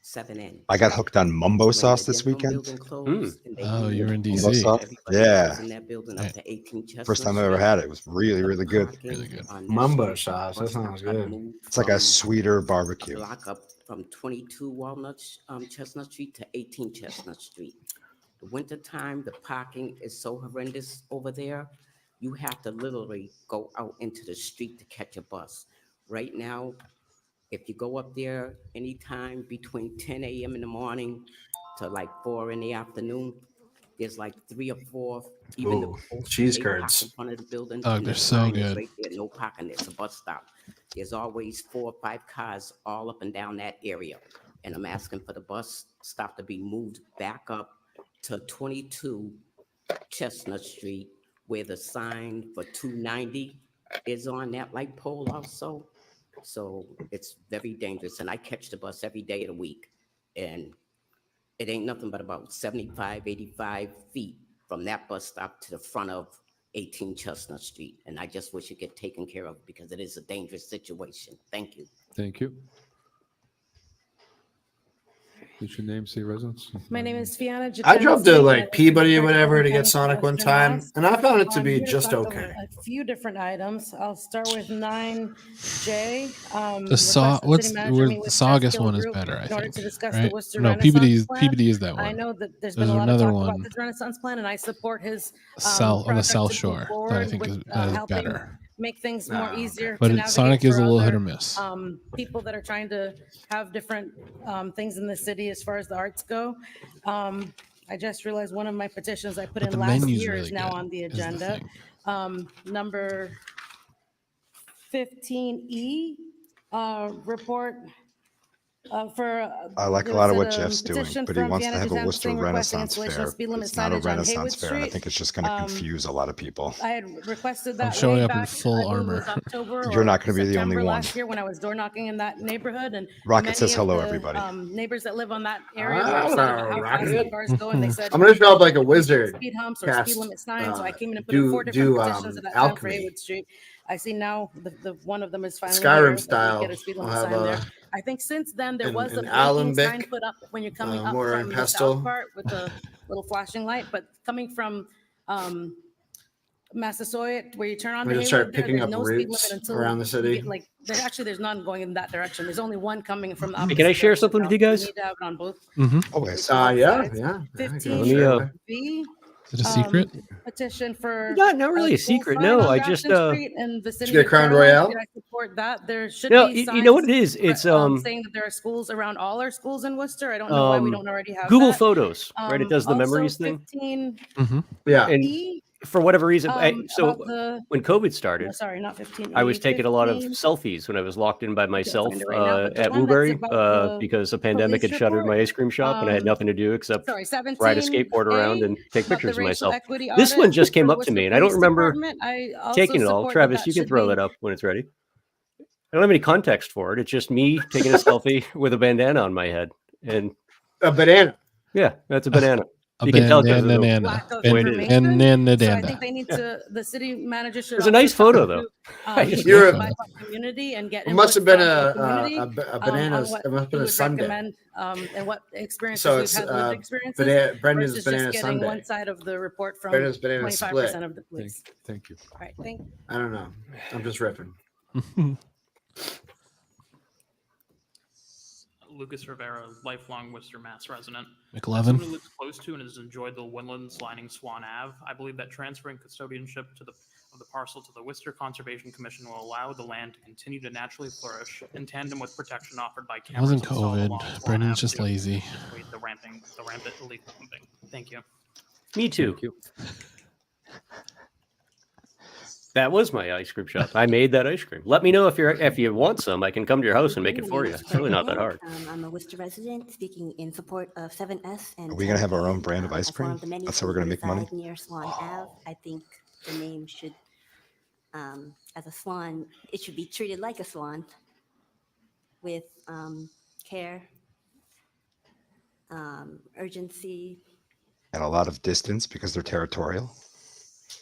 7N. I got hooked on mumbo sauce this weekend. Oh, you're in Mumbo DC. sauce? Yeah. Yeah. First time I ever had it. It was really, really good. Really good. Mumbo sauce. That sounds good. It's like a sweeter barbecue. Block up from 22 Walnut Chestnut Street to 18 Chestnut Street. The wintertime, the parking is so horrendous over there. You have to literally go out into the street to catch a bus. Right now, if you go up there anytime between 10 a.m. in the morning to like 4 in the afternoon, there's like 3 or 4, even Ooh, the cheese they park curds. in front of the building. Oh, and they're the so sign is good. right there, no parking, there's a bus stop. There's always 4 or 5 cars all up and down that area. And I'm asking for the bus stop to be moved back up to 22 Chestnut Street, where the sign for 290 is on that light pole also. So it's very dangerous. And I catch the bus every day of the week. And it ain't nothing but about 75, 85 feet from that bus stop to the front of 18 Chestnut Street. And I just wish it get taken care of because it is a dangerous situation. Thank you. Thank you. What's your name, say residence? My name is Fiona. I drove to Jatensi, like and I Peabody or live in whatever to County, get Sonic one Western time, Mass. and I found it to I'm be here just talk over okay. A few different items. I'll start with 9J. The saw. What's where the Saugus one is better, I in order think. to discuss Right? the Worcester No, Renaissance Plan. PBD is that one. I know that there's There's been a lot of another talk one about this Renaissance Plan, and I support his on the project South to move Shore that I forward think with, is helping better. make things more easier But to Sonic navigate is for a little hit other, or miss. people that are trying to have different things in the city as far as the arts go. I just realized one of my petitions I put But in the last menu's year really is now good, on the is the agenda. thing. Number 15E report for. I like a there lot was of what a Jeff's doing, petition but he from wants to Fianna have a Gazette Worcester saying requesting Renaissance installation of Fair. speed limit It's not a signage on Renaissance Haywood Fair, and I Street. think it's just going to confuse a lot of people. I had requested I'm that showing way up in back, full I believe it was armor. October You're or not gonna be the only September one. last year when I was door knocking in that neighborhood, and Rocket says many hello, of the everybody. Neighbors that live on that area were upset about how fast the Rocket. cars go, and they said I'm gonna show up like a "We need wizard. speed humps or Cast, speed limit signs. So I came in and put in do 4 different do petitions at that time for alchemy. Haywood Street. I see now the one of them is finally Skyrim here, that we style. get a speed I'll limit have sign there. a I think since then there was a an blinking sign alembic, put up when you're coming up mortar from and the pestle. south part with the little flashing light, but coming from Massasoit, where you turn on We the just Haywood start there, picking there's up no speed limit roots until around the you city. get like, there's none going in that direction. There's only one coming from the Hey, opposite can I share direction something now. with you We guys? need to have it on both. Always. Yeah. I can 15 share away. B. Is it a secret? Petition for. Not really a school secret. sign No, on I Grafton just Street in Did vicinity you get of Crown Caroline Royale? Street. I support that. There should No, be you know what signs, it is? It's saying that there are schools around all our schools in Worcester. I don't know why we don't already have Google that. Photos, right? It does the Also memories thing. 15 Yeah. And E, for whatever reason, so about the, when COVID no, started, sorry, not 15 I was E, taking a lot of 15. selfies when I was locked in by myself find it right now, but the at one that's Woburn about the because a pandemic had police shuttered my report, ice cream shop and I had nothing to do except sorry, ride a 17 skateboard around A, and take about the pictures of racial myself. equity This one audit just came for up to Worcester me, and I don't Police remember Department. I also taking it all. support Travis, that you can should throw be- that up when it's ready. I don't have any context for it. It's just me taking a selfie with a bandana on my head. And a banana. Yeah, that's a banana. A You can tell because of the bandana. lack of way it is. information. Banana. So I think they need to, the city manager should. There's a nice also photo, talk though. to, I just- You're the BIPOC community and get It must have input been from the a community, banana. on what It must have he been a would Sunday. recommend, and what experiences So we've it's had, lived experiences, Brendan's versus banana just getting Sunday. one side of the report from Brendan's banana 25% split. of the police. Thank you. All right, thank you. I don't know. I'm just ripping. Lucas Rivera, lifelong Worcester, Mass resident. McLevin. As someone who lives close to and has enjoyed the woodlands lining Swan Ave, I believe that transferring custodianship of the parcel to the Worcester Conservation Commission will allow the land to continue to naturally flourish in tandem with protection offered by It cameras wasn't installed COVID. along Swan Brendan's Ave just to lazy. avoid the rampant leaf pumping. Thank you. Me too. That was my ice cream shop. I made that ice cream. Let me know if you want some. I can come to your house and make it for you. It's really not that hard. I'm a Worcester resident speaking in support of 7S. And Are we going to have our own brand of ice as one cream? of the many That's how we're going to make who money? reside near Swan Ave, I think the name should, as a swan, it should be treated like a swan with care, urgency. And a lot of distance because they're territorial.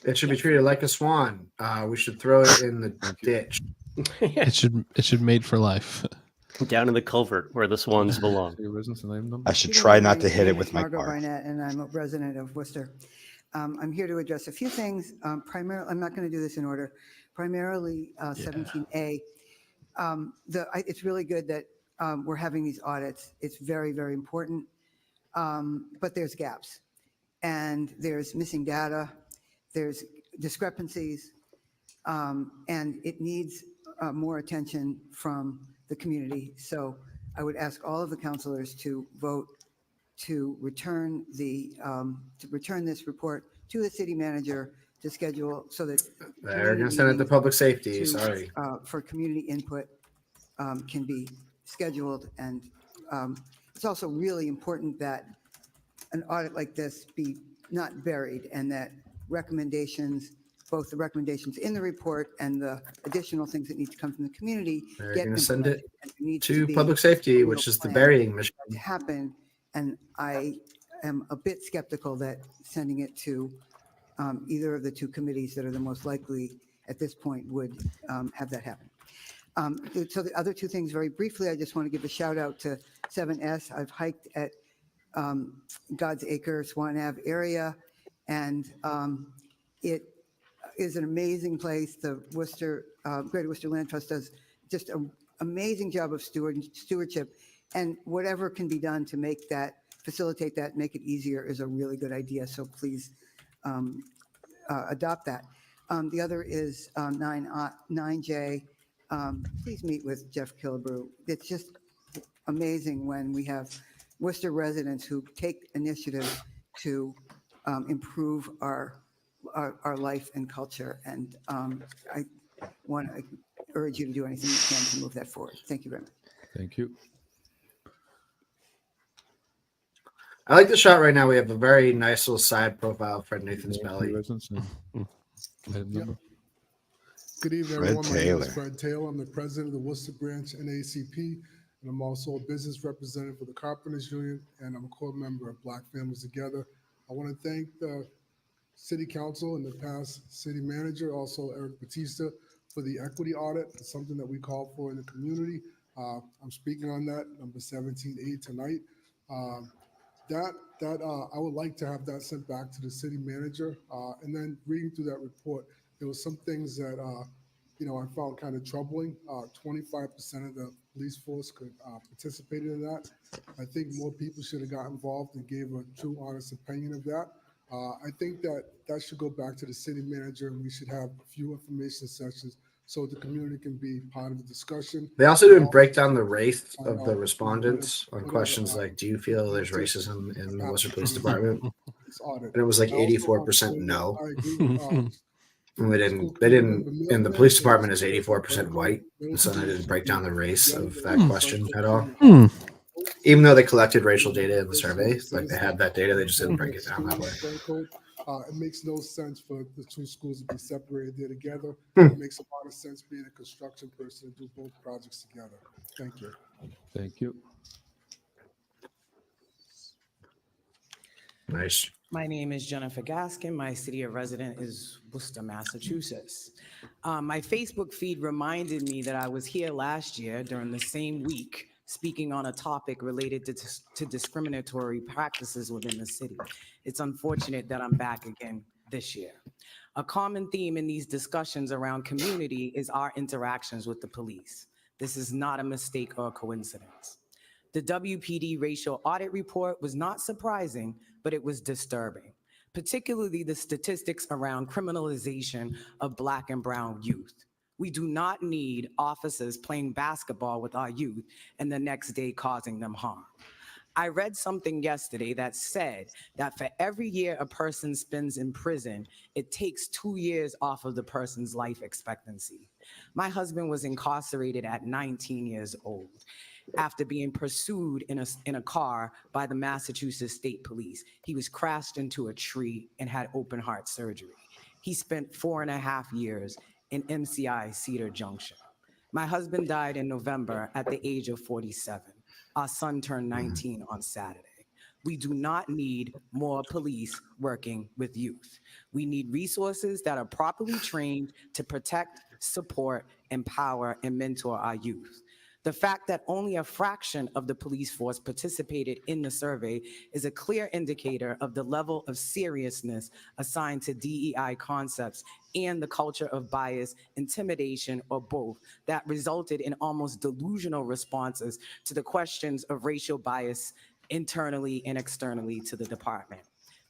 It should be treated like a swan. We should throw it in the ditch. It should mate for life. Down in the culvert where the swans belong. I should try not to hit it with my Margot car. Barnett, and I'm a resident of Worcester. I'm here to address a few things. Primarily, I'm not going to do this in order. Primarily, 17A. It's really good that we're having these audits. It's very, very important. But there's gaps, and there's missing data. There's discrepancies, and it needs more attention from the community. So I would ask all of the councilors to vote to return this report to the city manager to schedule so that They're going to send it to public safety. Sorry. for community input can be scheduled. And it's also really important that an audit like this be not buried, and that recommendations, both the recommendations in the report and the additional things that need to come from the community, They're get going to send it implemented. And there needs to be public safety, a which real is the plan burying machine. to happen. And I am a bit skeptical that sending it to either of the two committees that are the most likely at this point would have that happen. So the other two things, very briefly, I just want to give a shout out to 7S. I've hiked at God's Acre, Swan Ave area, and it is an amazing place. The Greater Worcester Land Trust does just an amazing job of stewardship, and whatever can be done to make that, facilitate that, make it easier is a really good idea. So please adopt that. The other is 9J. Please meet with Jeff Killebrew. It's just amazing when we have Worcester residents who take initiative to improve our life and culture. And I want to urge you to do anything you can to move that forward. Thank you very much. Thank you. I like the shot right now. We have a very nice little side profile of Fred Nathan's Name, belly. residence, and item number. Good evening, Fred everyone. My name is Taylor. Fred Taylor. I'm the president of the Worcester branch NAACP, and I'm also a business representative for the Carpenters Union, and I'm a core member of Black Families Together. I want to thank the City Council and the past City Manager, also Eric Batista, for the equity audit. It's something that we call for in the community. I'm speaking on that, number 17A tonight. I would like to have that sent back to the city manager. And then reading through that report, there were some things that, I found kind of troubling. 25% of the police force could participate in that. I think more people should have got involved and gave a true, honest opinion of that. I think that should go back to the city manager, and we should have a few information sessions so the community can be part of the discussion. They also didn't break down the race of the respondents on questions like, do you feel there's racism in the Worcester Police Department? And it was like 84% no. And they didn't, and the police department is 84% white. And so they didn't break down the race of that question at all. Even though they collected racial data in the survey, like they had that data, they just didn't break it down that way. It makes no sense for the two schools to be separated. They're together. Hmm. It makes a lot of sense being a construction person to do both projects together. Thank you. Thank you. Nice. My name is Jennifer Gaskin. My city of residence is Worcester, Massachusetts. My Facebook feed reminded me that I was here last year during the same week speaking on a topic related to discriminatory practices within the city. It's unfortunate that I'm back again this year. A common theme in these discussions around community is our interactions with the police. This is not a mistake or a coincidence. The WPD racial audit report was not surprising, but it was disturbing, particularly the statistics around criminalization of Black and brown youth. We do not need officers playing basketball with our youth and the next day causing them harm. I read something yesterday that said that for every year a person spends in prison, it takes 2 years off of the person's life expectancy. My husband was incarcerated at 19 years old after being pursued in a car by the Massachusetts State Police. He was crashed into a tree and had open heart surgery. He spent 4.5 years in MCI Cedar Junction. My husband died in November at the age of 47. Our son turned 19 on Saturday. We do not need more police working with youth. We need resources that are properly trained to protect, support, empower, and mentor our youth. The fact that only a fraction of the police force participated in the survey is a clear indicator of the level of seriousness assigned to DEI concepts and the culture of bias, intimidation, or both that resulted in almost delusional responses to the questions of racial bias internally and externally to the department.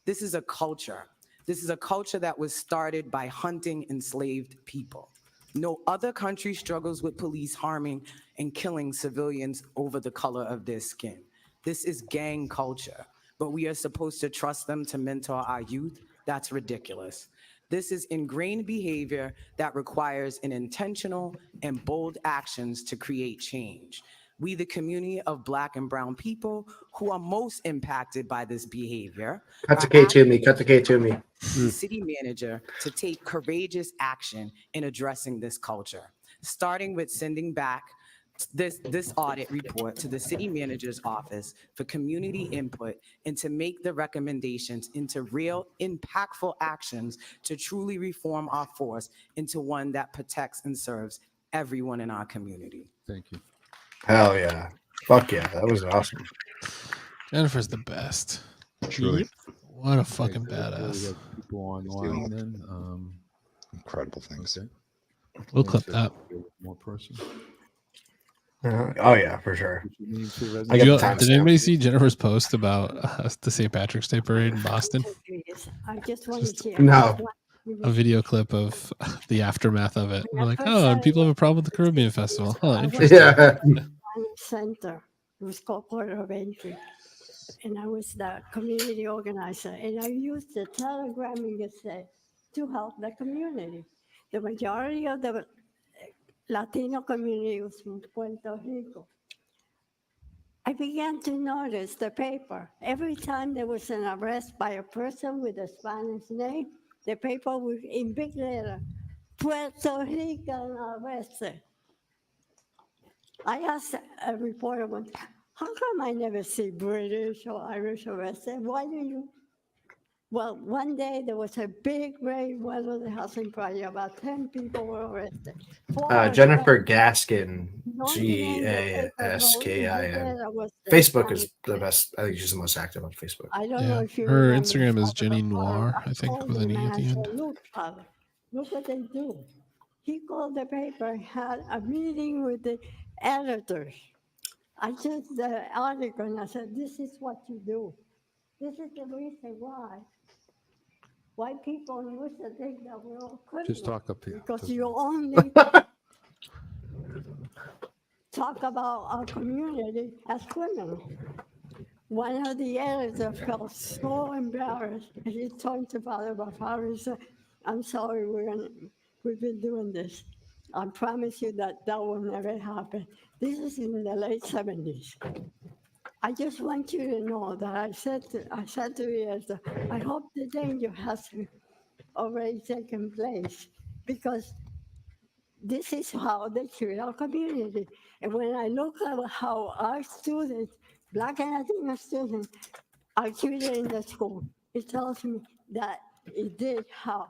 This is a culture. This is a culture that was started by hunting enslaved people. No other country struggles with police harming and killing civilians over the color of their skin. This is gang culture, but we are supposed to trust them to mentor our youth? That's ridiculous. This is ingrained behavior that requires an intentional and bold actions to create change. We, the community of Black and brown people who are most impacted by this behavior, Cut the K to me. Cut the K to me. the city manager to take courageous action in addressing this culture, starting with sending back this audit report to the city manager's office for community input and to make the recommendations into real impactful actions to truly reform our force into one that protects and serves everyone in our community. Thank you. Hell yeah. Fuck yeah. That was awesome. Jennifer's the best. Truly. What a fucking Okay, so we badass. have people online then. Incredible things. Okay. We'll Want clip to that. deal with More person. Oh yeah, for sure. Did anybody see Jennifer's post about the St. Patrick's Day parade in Boston? I just wanted to. No. A video clip of the aftermath of it. We're like, oh, and people have a problem with the Caribbean Festival. Oh, interesting. Yeah. Center. It was called Port of Entry. And I was the community organizer. And I used the telegramming to help the community. The majority of the Latino communities from Puerto Rico. I began to notice the paper. Every time there was an arrest by a person with a Spanish name, the paper would in big letter, Puerto Rican arrested. I asked a reporter once, how come I never see British or Irish arrested? Why do you? Well, one day there was a big raid, one of the housing project, about 10 people were arrested. Jennifer Gaskin, Don't name the paper, though, Gaskin. that was the Facebook Spanish is the best. I think she's the most active on Facebook. I don't know Yeah, if you her remember Instagram is Father Jenny Father. Noir, I think, Called with an him E and at I the said, end. look, Father, look what they do. He called the paper, had a meeting with the editors. I took the article and I said, this is what you do. This is the reason why people in Worcester think that we're all criminals. Just talk up here. Because Just- you only talk about our community as criminals. One of the editors felt so embarrassed. And he turned to Father Bafari and said, I'm sorry, we've been doing this. I promise you that will never happen. This is in the late 70s. I just want you to know that I said to the editor, I hope the danger has already taken place because this is how they treat our community. And when I look at how our students, Black and Latino students, are treated in the school, it tells me that it did how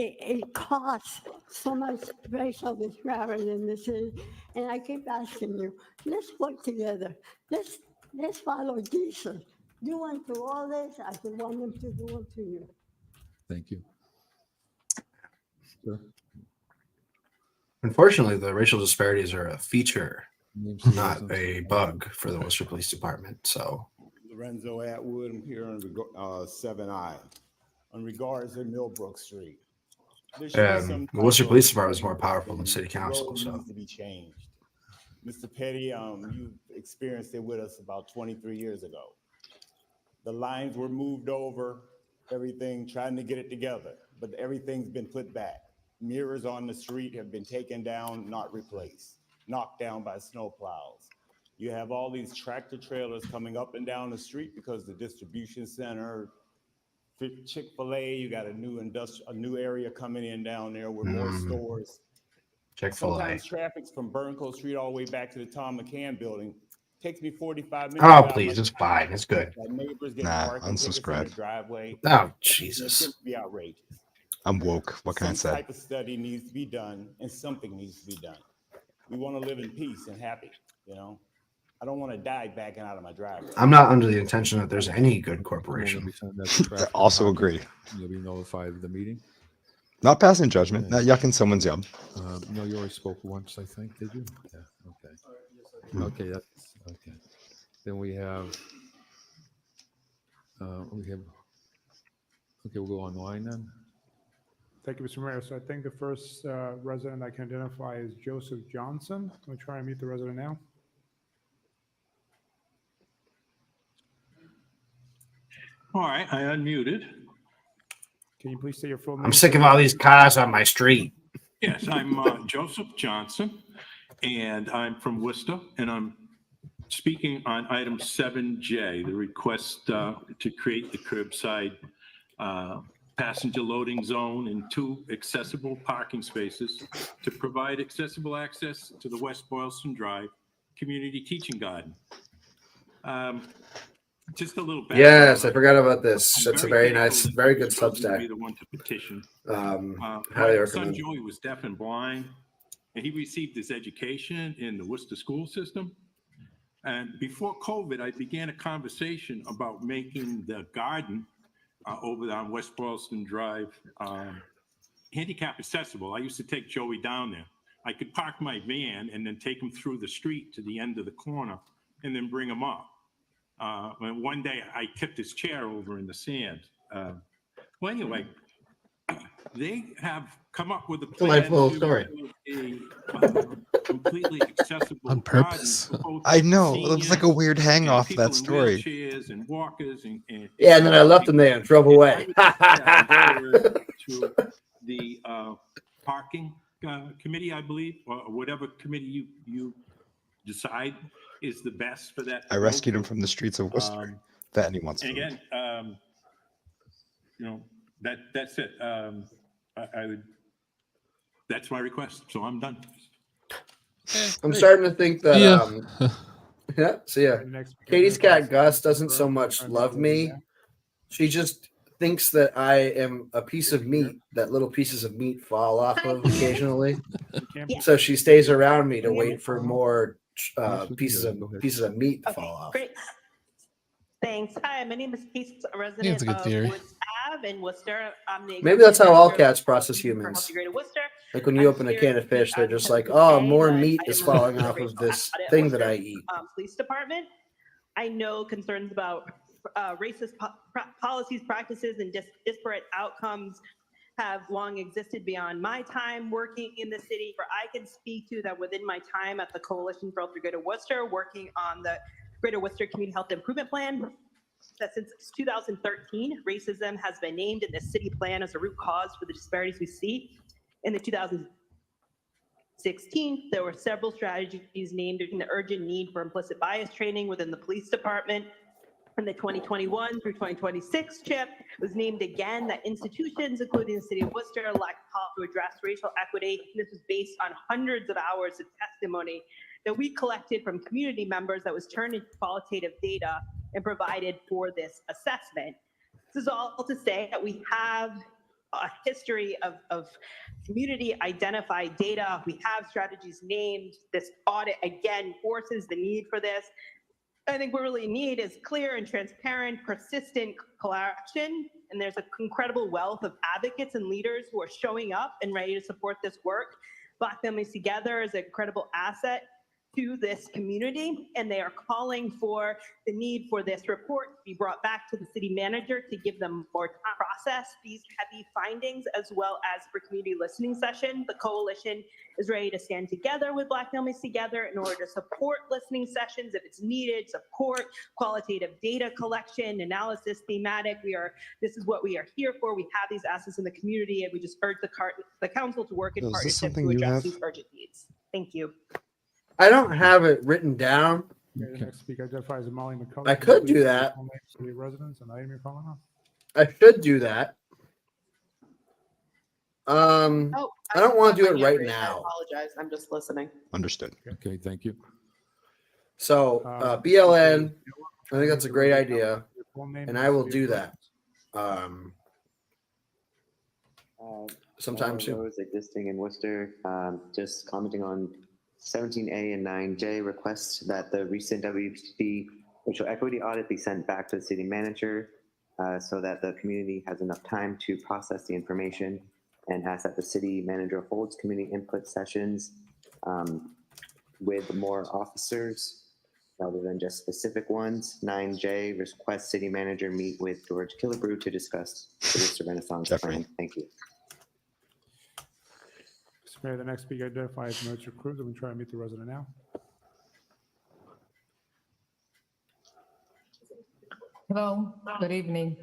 it caused so much racial disparity in the city. And I keep asking you, let's work together. Let's follow Jesus. Do unto others as you want them to do unto you. Thank you. Sir? Unfortunately, the racial disparities are a feature, Name, city, not residence. a bug for the Worcester Police Department. So, Lorenzo Atwood, I'm here on 7I. On regards to Millbrook Street. There should be some the Worcester type Police of Department is more powerful than the City Council. road So, needs to be changed. Mr. Petty, you experienced it with us about 23 years ago. The lines were moved over, everything, trying to get it together, but everything's been put back. Mirrors on the street have been taken down, not replaced, knocked down by snow plows. You have all these tractor trailers coming up and down the street because the distribution center, Chick-fil-A, you got a new area coming in down there with more stores. Chick-fil-A. Sometimes traffic's from Burncoat Street all the way back to the Tom McCann building. Takes me 45 minutes. oh please, it's fine. It's good. My neighbors getting Nah, parking tickets in their unsubscribe. driveway. Oh It's Jesus. just be outrageous. I'm woke. What can I Some say? type of study needs to be done, and something needs to be done. We want to live in peace and happy, you know? I don't want to die backing out of my driveway. I'm not under the intention that there's any good corporation. Also agree. You'll be notified of the meeting. Not passing judgment. Not yucking someone's yum. No, you already spoke once, I think. Did you? Yeah. Okay. Okay. That's okay. Then we have. Okay, we'll go online then. Thank you, Mr. Mayor. So I think the first resident I can identify is Joseph Johnson. I'm going to try and meet the resident now. All right, I unmuted. Can you please say your full name? I'm sick of all these cars on my street. Yes, I'm Joseph Johnson, and I'm from Worcester, and I'm speaking on item 7J, the request to create the curbside passenger loading zone and 2 accessible parking spaces to provide accessible access to the West Boylston Drive Community Teaching Garden. Just a little background. Yes, I forgot about this. I'm That's a very thankful nice, that very I good was chosen to Substack. be the one to petition. Highly My son recommend. Joey was deaf and blind, and he received his education in the Worcester school system. And before COVID, I began a conversation about making the garden over on West Boylston Drive handicap accessible. I used to take Joey down there. I could park my van and then take him through the street to the end of the corner and then bring him up. And one day I tipped his chair over in the sand. Well, anyway, they have come up with a plan Delightful to story. build a completely accessible On purpose. I know. It looks like a weird hang off that story. Chairs and walkers and Yeah, and then I left him there and drove away. to the parking committee, I believe, or whatever committee you decide is the best for that. I rescued him from the streets of Worcester. That and he wants And food. again, that's it. I would. That's my request. So I'm done. I'm starting to think that yeah. So yeah, Next, Katie's cat Gus doesn't so much love me. She just thinks that I am a piece of meat that little pieces of meat fall off of occasionally. So she stays around me to wait for more pieces of meat to fall off. Great. Thanks. Hi, my name is Casey, a it's resident a good of theory. Woods Ave in Worcester. I'm the Maybe that's how all executive cats process director for humans. Greater Worcester. Like when you open a can of fish, they're just like, "Oh, more meat is falling off of this thing that I eat." Police department. I know concerns about racist policies, practices, and disparate outcomes have long existed beyond my time working in the city. Where I can speak to that within my time at the Coalition for Greater Worcester, working on the Greater Worcester Community Health Improvement Plan, that since 2013, racism has been named in the city plan as a root cause for the disparities we see. In the 2016, there were several strategies named in the urgent need for implicit bias training within the police department. In the 2021 through 2026 CHIP was named again that institutions, including the city of Worcester, lack policy to address racial equity. This was based on hundreds of hours of testimony that we collected from community members that was turned into qualitative data and provided for this assessment. This is all to say that we have a history of community identified data. We have strategies named. This audit again forces the need for this. I think what we really need is clear and transparent, persistent collaboration. And there's an incredible wealth of advocates and leaders who are showing up and ready to support this work. Black Families Together is an incredible asset to this community, and they are calling for the need for this report to be brought back to the city manager to give them more time to process these heavy findings, as well as for community listening session. The coalition is ready to stand together with Black Families Together in order to support listening sessions if it's needed, support qualitative data collection, analysis, thematic. This is what we are here for. We have these assets in the community, and we just urge the council to work in Is this partnership something to you address have? these urgent needs. Thank you. I don't have it written down. Okay, the next speaker identifies as Molly McCullough. I could do Please that. state your full name, city of residence, and item you're calling on. I should do that. I don't want to do it right I now. apologize. I'm just listening. Understood. Okay, thank you. So BLN, I think that's a great idea, and I will do that sometime soon. Roads existing in Worcester. Just commenting on 17A and 9J request that the recent WPC racial equity audit be sent back to the city manager so that the community has enough time to process the information, and ask that the city manager holds community input sessions with more officers rather than just specific ones. 9J request city manager meet with George Killebrew to discuss the Worcester Renaissance plan. Thank you. Mr. Mayor, the next speaker identifies Mercer Cruz. I'm going to try to meet the resident now. Hello, good evening.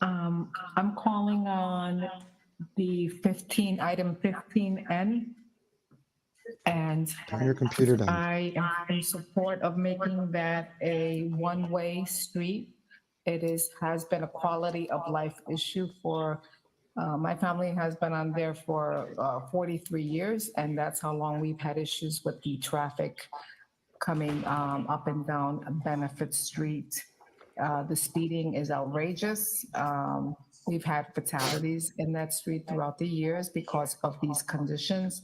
I'm calling on the item 15N. And Turn your computer down. I am in support of making that a one-way street. It has been a quality of life issue for, my family has been on there for 43 years, and that's how long we've had issues with the traffic coming up and down Benefit Street. The speeding is outrageous. We've had fatalities in that street throughout the years because of these conditions.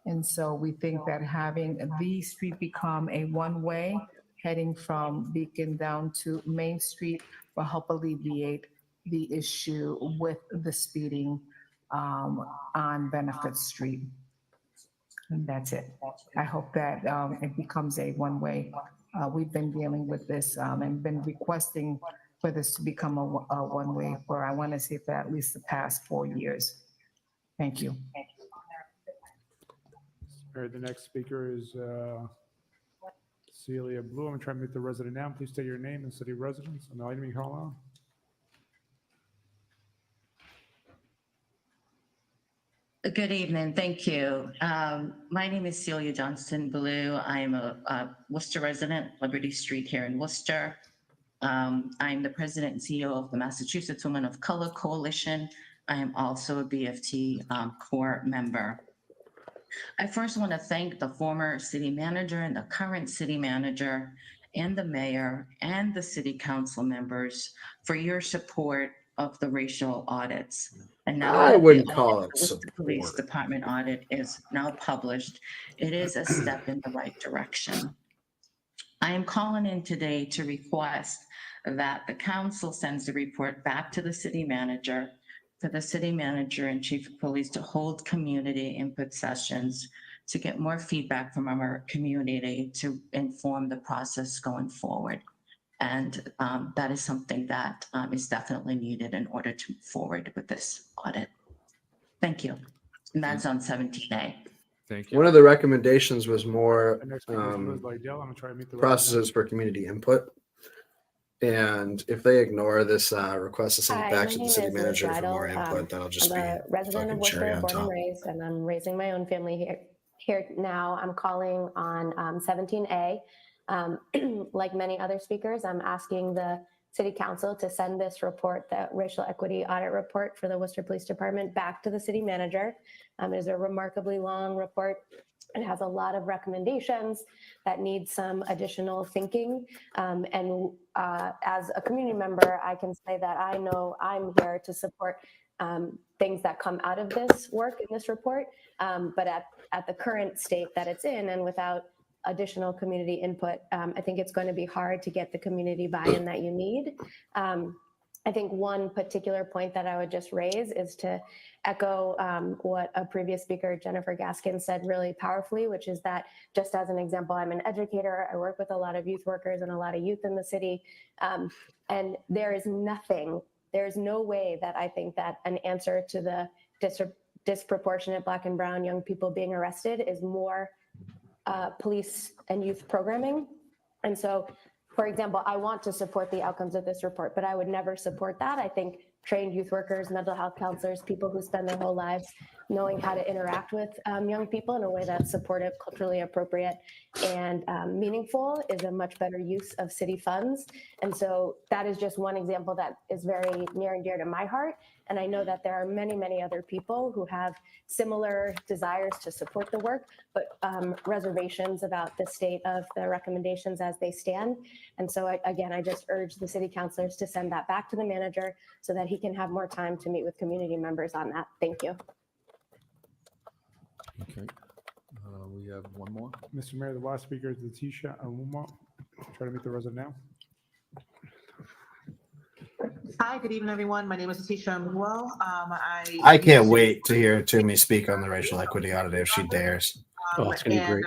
And so we think that having the street become a one-way heading from Beacon down to Main Street will help alleviate the issue with the speeding on Benefit Street. And that's it. I hope that it becomes a one-way. We've been dealing with this and been requesting for this to become a one-way for, I want to say, for at least the past 4 years. Thank you. All right, the next speaker is Celia Blue. I'm trying to meet the resident now. Please state your name and city of residence and the item you call on. Good evening. Thank you. My name is Celia Johnston Ballou. I'm a Worcester resident, Liberty Street here in Worcester. I'm the president and CEO of the Massachusetts Women of Color Coalition. I am also a BFT core member. I first want to thank the former city manager and the current city manager and the mayor and the city council members for your support of the racial audits. And now I that wouldn't the call it Worcester Police support. Department audit is now published, it is a step in the right direction. I am calling in today to request that the council sends the report back to the city manager, for the city manager and chief of police to hold community input sessions to get more feedback from our community to inform the process going forward. And that is something that is definitely needed in order to move forward with this audit. Thank you. And that's on 17A. Thank you. One of the recommendations was more The next speaker is Liz Lydell. I'm gonna try to meet the processes for community input. And if they ignore this request to send it Hi, back my to the name city is Liz manager for more Lytle. input, that'll just I'm be a resident of fucking cherry Worcester, on born and top. raised, and I'm raising my own family here now. I'm calling on 17A. Like many other speakers, I'm asking the city council to send this report, the racial equity audit report for the Worcester Police Department, back to the city manager. It is a remarkably long report. It has a lot of recommendations that need some additional thinking. As a community member, I can say that I know I'm here to support things that come out of this work in this report. But at the current state that it's in, and without additional community input, I think it's going to be hard to get the community buy-in that you need. I think one particular point that I would just raise is to echo what a previous speaker, Jennifer Gaskin, said really powerfully, which is that, just as an example, I'm an educator. I work with a lot of youth workers and a lot of youth in the city. And there's no way that I think that an answer to the disproportionate Black and brown young people being arrested is more police and youth programming. And so, for example, I want to support the outcomes of this report, but I would never support that. I think trained youth workers, mental health counselors, people who spend their whole lives knowing how to interact with young people in a way that's supportive, culturally appropriate, and meaningful is a much better use of city funds. And so that is just one example that is very near and dear to my heart. And I know that there are many, many other people who have similar desires to support the work, but reservations about the state of the recommendations as they stand. And so I just urge the city councilors to send that back to the manager so that he can have more time to meet with community members on that. Thank you. Okay. We have one more. Mr. Mayor, the last speaker is Letitia Aluma. Try to meet the resident now. Hi, good evening, everyone. My name is Letitia Amuo. I can't wait to hear Toomey speak on the racial equity audit if she dares. Oh, it's gonna be great.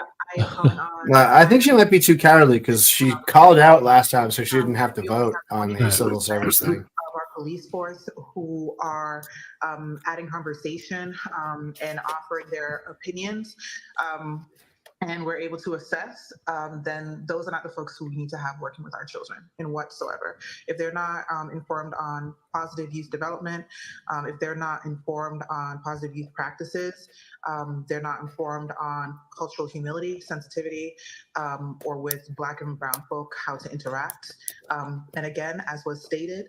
I think she might be too cowardly because she called out last time, so she didn't have to vote on the civil service thing. Of our police force who are adding conversation and offering their opinions. And we're able to assess, then those are not the folks who we need to have working with our children in whatsoever. If they're not informed on positive youth development, if they're not informed on positive youth practices, they're not informed on cultural humility, sensitivity, or with Black and brown folk, how to interact. And again, as was stated,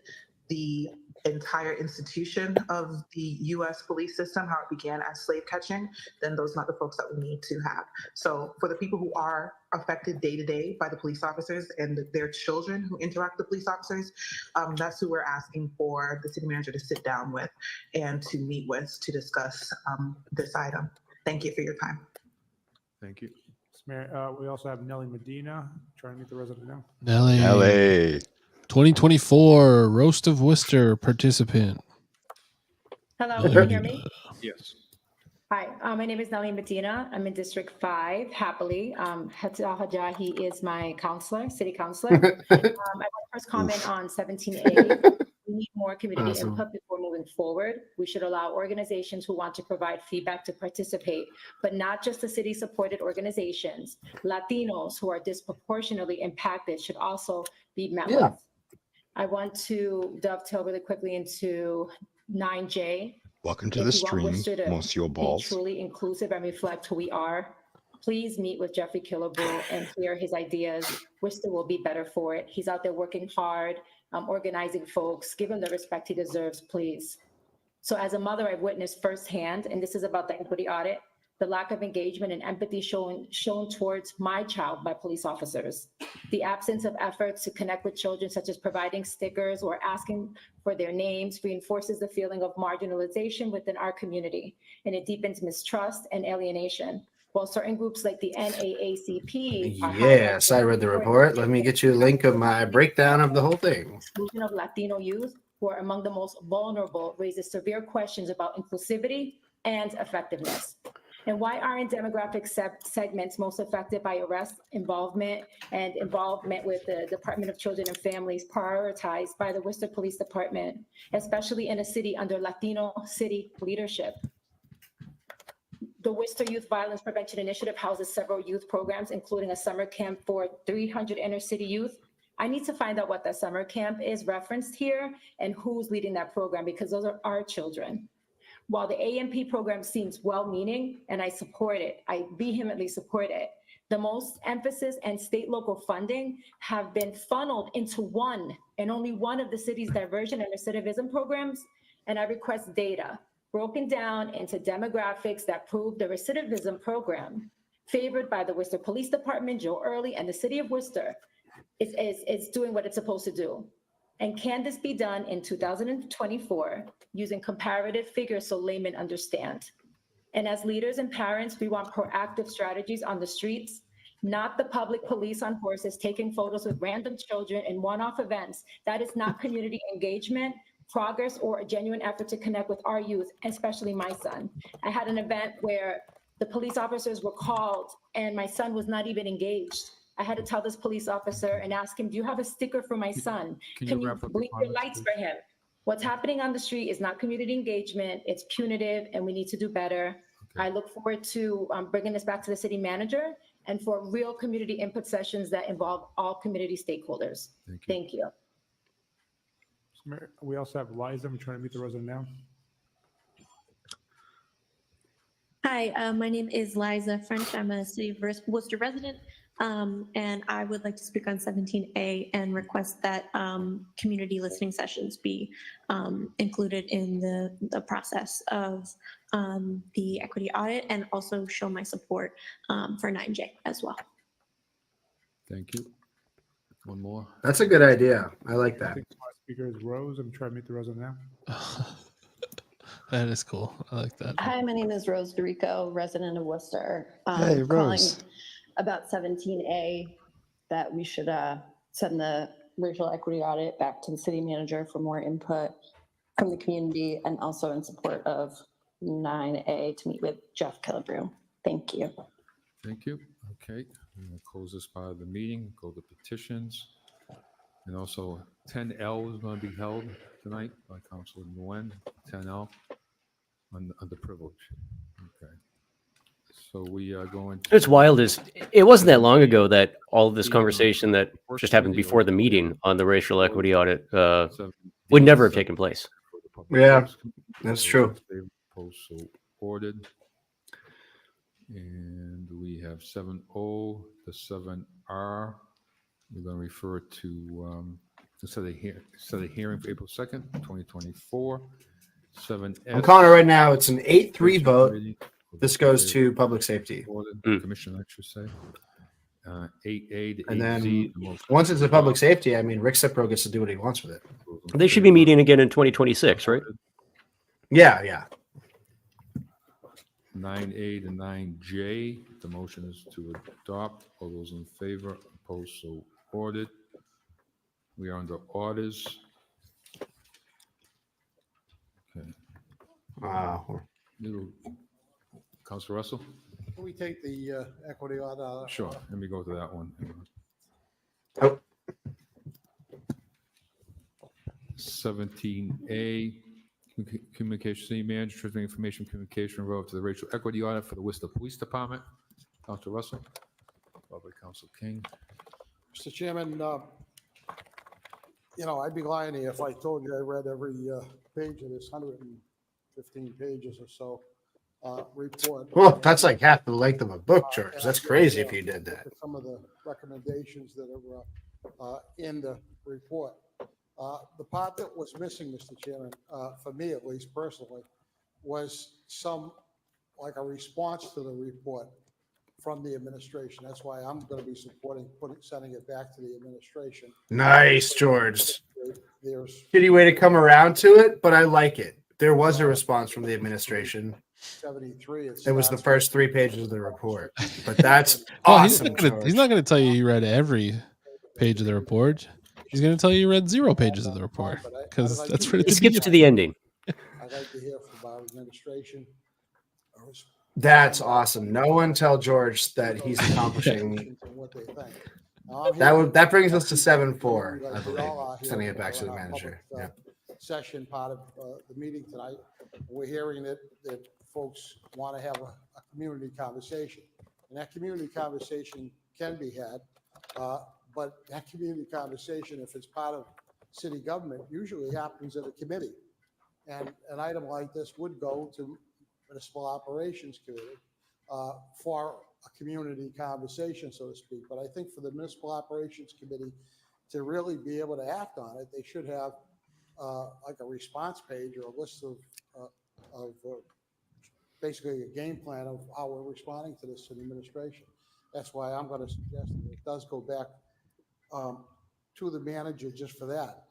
the entire institution of the U.S. police system, how it began as slave catching, then those are not the folks that we need to have. So for the people who are affected day to day by the police officers and their children who interact with police officers, that's who we're asking for the city manager to sit down with and to meet with to discuss this item. Thank you for your time. Thank you. Mr. Mayor, we also have Nellie Medina. Trying to meet the resident now. Nelly. 2024 Roast of Worcester participant. Hello, can you hear me? Yes. Hi, my name is Nelly Medina. I'm in District 5, happily. Hatahaja, he is my counselor, city counselor. I want to first comment on 17A. We need more community input before moving forward. We should allow organizations who want to provide feedback to participate, but not just the city-supported organizations. Latinos who are disproportionately impacted should also be met with. I want to dovetail really quickly into 9J. Welcome to If the you want stream, Worcester to Monsieur be Balls. truly inclusive and reflect who we are, please meet with Jeffrey Killebrew and hear his ideas. Worcester will be better for it. He's out there working hard, organizing folks. Give him the respect he deserves, please. So as a mother, I've witnessed firsthand, and this is about the equity audit, the lack of engagement and empathy shown towards my child by police officers. The absence of efforts to connect with children, such as providing stickers or asking for their names, reinforces the feeling of marginalization within our community, and it deepens mistrust and alienation. While certain groups like the NAACP are Yes, I read the highlighted- report. Let me get you a link of my breakdown of the whole thing. Exclusion of Latino youth, who are among the most vulnerable, raises severe questions about inclusivity and effectiveness. And why aren't demographic segments most affected by arrest, involvement with the Department of Children and Families prioritized by the Worcester Police Department, especially in a city under Latino city leadership? The Worcester Youth Violence Prevention Initiative houses several youth programs, including a summer camp for 300 inner city youth. I need to find out what that summer camp is referenced here and who's leading that program, because those are our children. While the AMP program seems well-meaning, and I support it, I vehemently support it, the most emphasis and state local funding have been funneled into one and only one of the city's diversion and recidivism programs. And I request data broken down into demographics that prove the recidivism program favored by the Worcester Police Department, Joe Early, and the city of Worcester is doing what it's supposed to do. And can this be done in 2024 using comparative figures so laymen understand? And as leaders and parents, we want proactive strategies on the streets, not the public police on horses taking photos with random children in one-off events. That is not community engagement, progress, or a genuine effort to connect with our youth, especially my son. I had an event where the police officers were called and my son was not even engaged. I had to tell this police officer and ask him, do you have a sticker for my son? Can you blink your lights for him? What's happening on the street is not community engagement, it's punitive, and we need to do better. Okay. I look forward to bringing this back to the city manager and for real community input sessions that involve all community stakeholders. Thank you. We also have Liza. I'm trying to meet the resident now. Hi, my name is Liza French. I'm a City of Worcester resident, and I would like to speak on 17A and request that community listening sessions be included in the process of the equity audit, and also show my support for 9J as well. Thank you. One more. That's a good idea. I like that. I think my speaker is Rose. I'm trying to meet the resident now. That is cool. I like that. Hi, my name is Rose DeRico, resident of Worcester. Hey, Calling Rose. about 17A, that we should send the racial equity audit back to the city manager for more input from the community, and also in support of 9A to meet with Jeff Killebrew. Thank you. Thank you. Okay, I'm going to close this part of the meeting, go to petitions. And also 10L is going to be held tonight by Councilor Nguyen, 10L on the privilege. Okay. So we are going to... It's wild. It wasn't that long ago that all of this conversation that just happened before the meeting on the racial equity audit would never have taken place. Yeah, that's true. So ordered. And we have 7O to 7R. We're going to refer to set a hearing for April 2nd, 2024. 7S. I'm calling it right now. It's an 8-3 vote. This goes to public safety. Commission, I should say. 8A to 8Z. And then once it's a public safety, I mean, Rick Cipro gets to do what he wants with it. They should be meeting again in 2026, right? Yeah, yeah. 9A to 9J. The motion is to adopt. All those in favor, opposed, so ordered. We are under orders. Okay. Wow. Councilor Russell? Can we take the equity audit? Sure. Let me go to that one. Oh. 17A. Communication City Manager, transmitting information communication relative to the racial equity audit for the Worcester Police Department. Councilor Russell, followed by Councilor King. Mr. Chairman, I'd be lying to you if I told you I read every page of this 150 15 pages or so report. Well, that's like half the length of a book, George. And That's I did, crazy if you look did that. at some of the recommendations that are in the report. The part that was missing, Mr. Chairman, for me at least personally, was like a response to the report from the administration. That's why I'm going to be supporting sending it back to the administration. Nice, George. There's Shitty way to come around to it, but I like it. There was a response from the administration. 73. It was the first 3 pages of the report, but that's Oh, awesome, he's George. not going to tell you he read every page of the report. He's going to tell you he read 0 pages of the report because that's right at He the skips to the ending. I'd like to hear from our administration. That's awesome. No one tell George that he's accomplishing. What they think. That brings us to 7-4, I believe. Sending it back to the manager. Yeah. Session part of the meeting tonight. We're hearing that folks want to have a community conversation, and that community conversation can be had. But that community conversation, if it's part of city government, usually happens at a committee. And an item like this would go to Municipal Operations Committee for a community conversation, so to speak. But I think for the Municipal Operations Committee to really be able to act on it, they should have like a response page or a list of basically a game plan of how we're responding to this in the administration. That's why I'm going to suggest that it does go back to the manager just for that.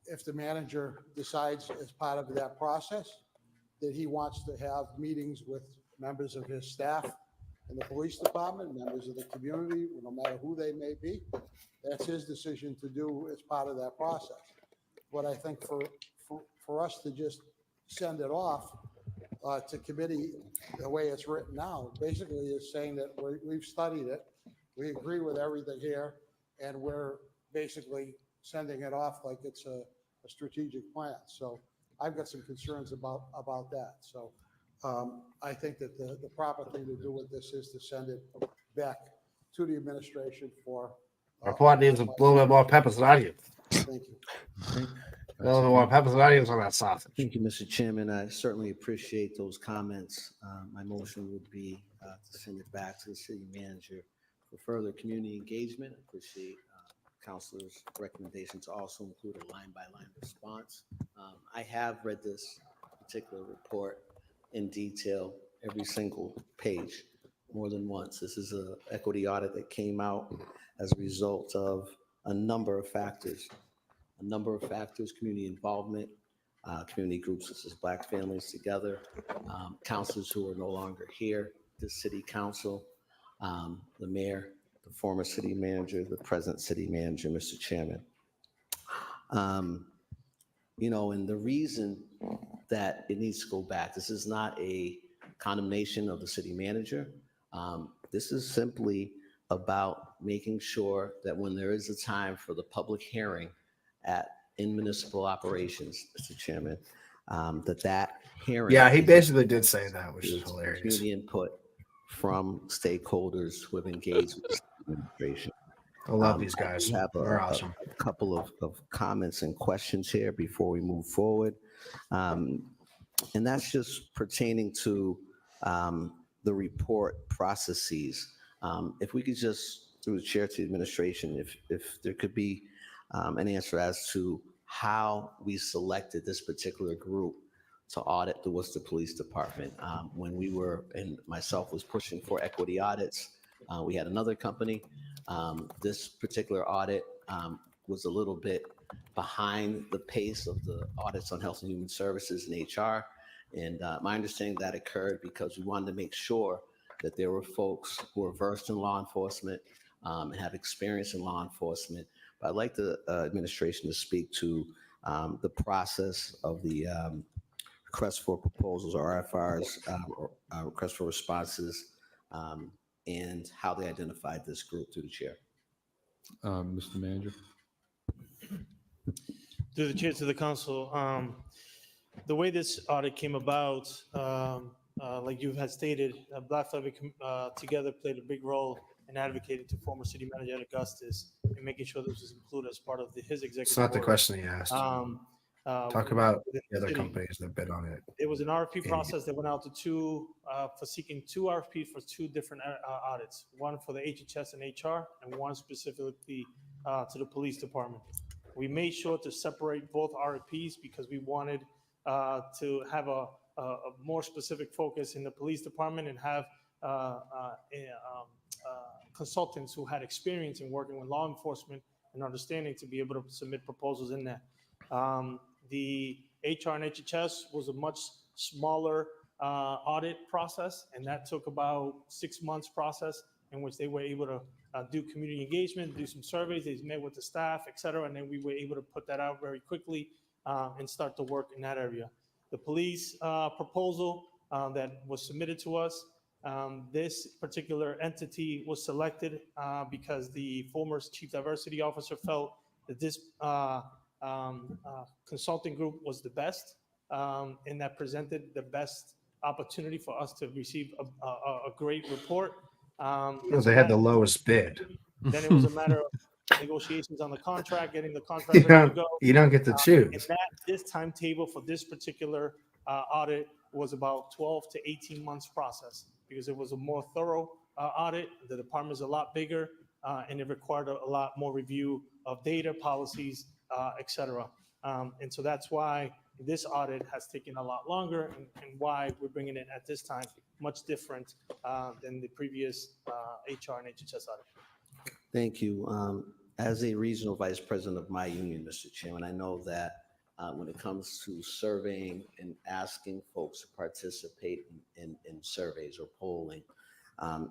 If the manager decides as part of that process that he wants to have meetings with members of his staff in the police department, members of the community, no matter who they may be, that's his decision to do as part of that process. But I think for us to just send it off to committee the way it's written now, basically is saying that we've studied it, we agree with everything here, and we're basically sending it off like it's a strategic plan. So I've got some concerns about that. So I think that the proper thing to do with this is to send it back to the administration for. Our plot needs a little bit more peppers and onions. Thank you. A little bit more peppers and onions on that sausage. Thank you, Mr. Chairman. I certainly appreciate those comments. My motion would be to send it back to the city manager for further community engagement. I appreciate councilors' recommendation to also include a line-by-line response. I have read this particular report in detail, every single page, more than once. This is an equity audit that came out as a result of a number of factors. Community involvement, community groups such as Black Families Together, councilors who are no longer here, the city council, the mayor, the former city manager, the present city manager, Mr. Chairman. And the reason that it needs to go back, this is not a condemnation of the city manager. This is simply about making sure that when there is a time for the public hearing in municipal operations, Mr. Chairman, that hearing. Yeah, he basically did say that, which is hilarious. Community input from stakeholders who have engaged with the administration. I love these guys. We have They're awesome. A couple of comments and questions here before we move forward. And that's just pertaining to the report processes. If we could just, through the chair to the administration, if there could be an answer as to how we selected this particular group to audit the Worcester Police Department. When we were, and myself was pushing for equity audits, we had another company. This particular audit was a little bit behind the pace of the audits on health and human services and HR. And my understanding that occurred because we wanted to make sure that there were folks who were versed in law enforcement and have experience in law enforcement. But I'd like the administration to speak to the process of the request for proposals or RFRs, request for responses, and how they identified this group through the chair. Mr. Manager. Through the chair to the council, the way this audit came about, like you had stated, Black Family Together played a big role in advocating to former city manager Ed Augustus and making sure this was included as part of his executive. It's not the order. question he asked. Talk about within the other city. companies that bid on it. It was an RFP process that went out to for seeking 2 RFPs for 2 different audits, one for the HHS and HR, and one specifically to the police department. We made sure to separate both RFPs because we wanted to have a more specific focus in the police department and have consultants who had experience in working with law enforcement and understanding to be able to submit proposals in that. The HR and HHS was a much smaller audit process, and that took about 6 months process in which they were able to do community engagement, do some surveys, they met with the staff, et cetera, and then we were able to put that out very quickly and start to work in that area. The police proposal that was submitted to us, this particular entity was selected because the former chief diversity officer felt that this consulting group was the best and that presented the best opportunity for us to receive a great report. They had the lowest bid. Then it was a matter of negotiations on the contract, getting the contract ready to go. You don't get to choose. And this timetable for this particular audit was about 12 to 18 months process because it was a more thorough audit. The department is a lot bigger and it required a lot more review of data, policies, et cetera. And so that's why this audit has taken a lot longer and why we're bringing it at this time, much different than the previous HR and HHS audit. Thank you. As a regional vice president of my union, Mr. Chairman, I know that when it comes to surveying and asking folks to participate in surveys or polling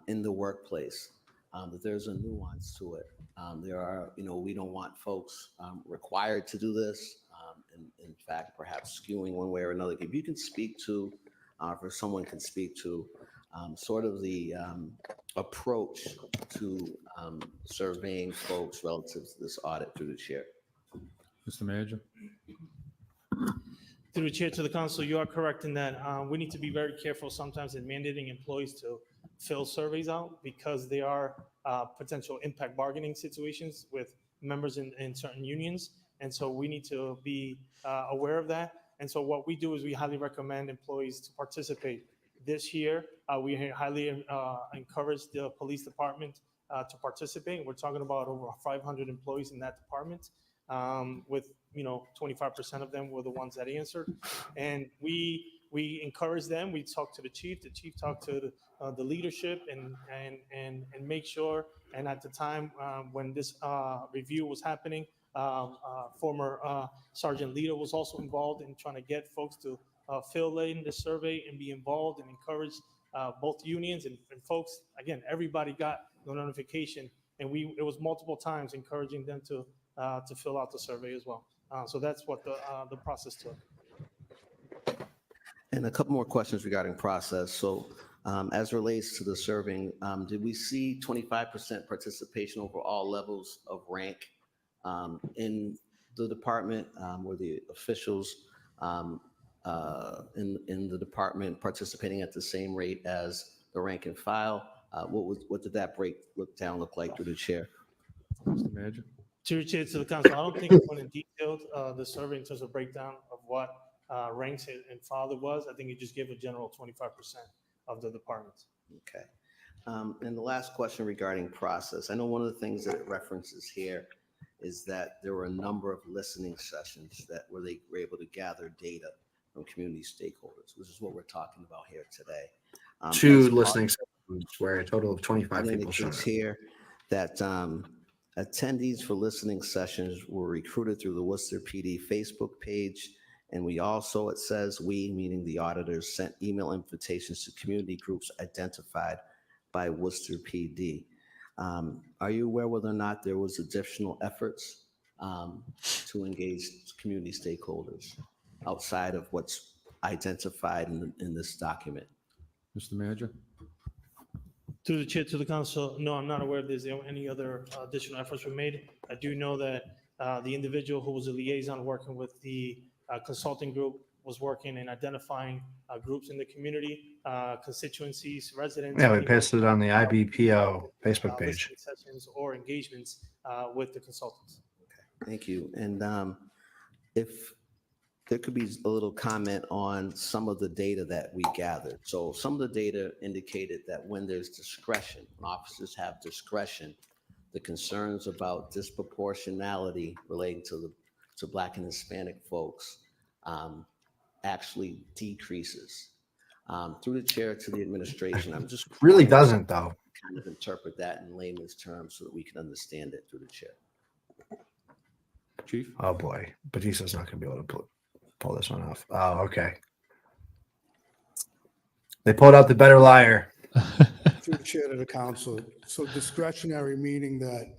in the workplace, that there's a nuance to it. There are, we don't want folks required to do this. In fact, perhaps skewing one way or another. If you can speak to, or someone can speak to, sort of the approach to surveying folks relative to this audit through the chair. Mr. Manager. Through the chair to the council, you are correct in that we need to be very careful sometimes in mandating employees to fill surveys out because they are potential impact bargaining situations with members in certain unions. And so we need to be aware of that. And so what we do is we highly recommend employees to participate. This year, we highly encourage the police department to participate. We're talking about over 500 employees in that department with 25% of them were the ones that answered. And we encourage them. We talk to the chief talked to the leadership and make sure. And at the time when this review was happening, former Sergeant Lito was also involved in trying to get folks to fill in the survey and be involved and encourage both unions and folks. Again, everybody got the notification, and it was multiple times encouraging them to fill out the survey as well. So that's what the process took. And a couple more questions regarding process. So as relates to the surveying, did we see 25% participation over all levels of rank in the department? Were the officials in the department participating at the same rate as the rank and file? What did that breakdown look like through the chair? Mr. Manager. To the chair to the council, I don't think it went in detail the survey in terms of breakdown of what ranks and file there was. I think it just gave a general 25% of the departments. Okay. And the last question regarding process. I know one of the things that it references here is that there were a number of listening sessions where they were able to gather data from community stakeholders, which is what we're talking about here today. 2 listening sessions where a total of 25 people showed up. Here that attendees for listening sessions were recruited through the Worcester PD Facebook page. And we also, it says we, meaning the auditors, sent email invitations to community groups identified by Worcester PD. Are you aware whether or not there was additional efforts to engage community stakeholders outside of what's identified in this document? Mr. Manager. Through the chair to the council, no, I'm not aware if there's any other additional efforts were made. I do know that the individual who was a liaison working with the consulting group was working and identifying groups in the community, constituencies, residents. Yeah, we posted it on the IBPO Facebook page. Sessions or engagements with the consultants. Okay, thank you. And if there could be a little comment on some of the data that we gathered. So some of the data indicated that when there's discretion, when officers have discretion, the concerns about disproportionality relating to Black and Hispanic folks actually decreases. Through the chair to the administration, I'm just Really trying to doesn't though. kind of interpret that in layman's terms so that we can understand it through the chair. Chief? Oh boy, Batista's not going to be able to pull this one off. Oh, okay. They pulled out the better liar. Through the chair to the council. So discretionary meaning that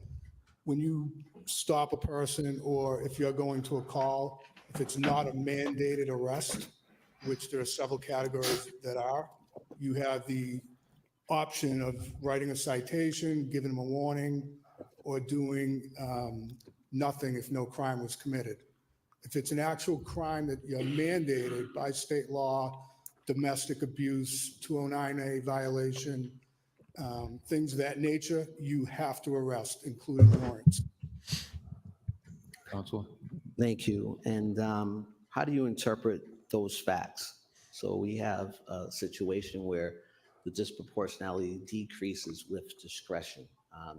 when you stop a person or if you're going to a call, if it's not a mandated arrest, which there are several categories that are, you have the option of writing a citation, giving them a warning, or doing nothing if no crime was committed. If it's an actual crime that you're mandated by state law, domestic abuse, 209A violation, things of that nature, you have to arrest, including warrants. Council? Thank you. And how do you interpret those facts? So we have a situation where the disproportionality decreases with discretion.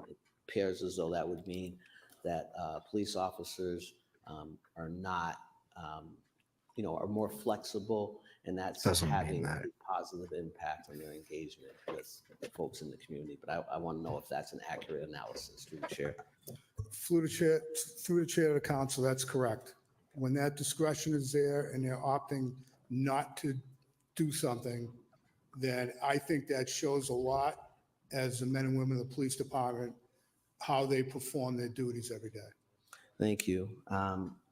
It appears as though that would mean that police officers are not, are more flexible, and that's Doesn't mean having that. a positive impact on their engagement with the folks in the community. But I want to know if that's an accurate analysis through the chair. Through the chair of the council, that's correct. When that discretion is there and they're opting not to do something, then I think that shows a lot as the men and women of the police department, how they perform their duties every day. Thank you.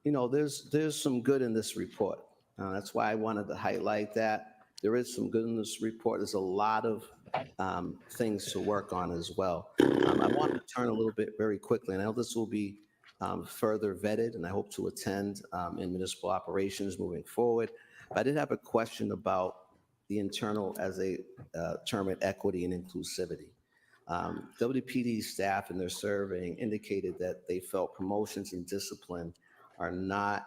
There's some good in this report. That's why I wanted to highlight that. There is some good in this report. There's a lot of things to work on as well. I want to turn a little bit very quickly, and I know this will be further vetted, and I hope to attend in municipal operations moving forward. But I did have a question about the internal as a term at equity and inclusivity. WPD staff in their surveying indicated that they felt promotions and discipline are not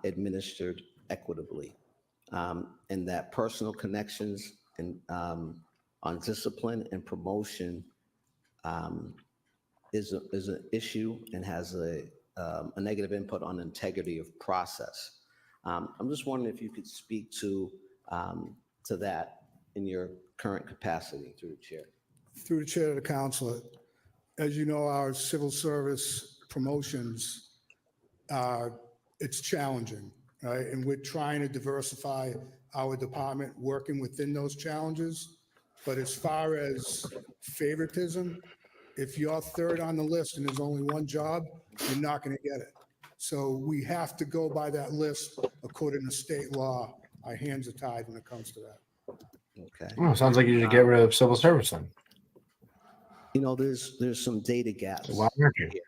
administered equitably, and that personal connections and on discipline and promotion is an issue and has a negative input on integrity of process. I'm just wondering if you could speak to that in your current capacity through the chair. Through the chair of the council, as you know, our civil service promotions it's challenging, right? And we're trying to diversify our department, working within those challenges. But as far as favoritism, if you're third on the list and there's only one job, you're not going to get it. So we have to go by that list according to state law. Our hands are tied when it comes to that. Okay. Well, sounds like you should get rid of civil service then. There's some data gaps Why aren't you? here,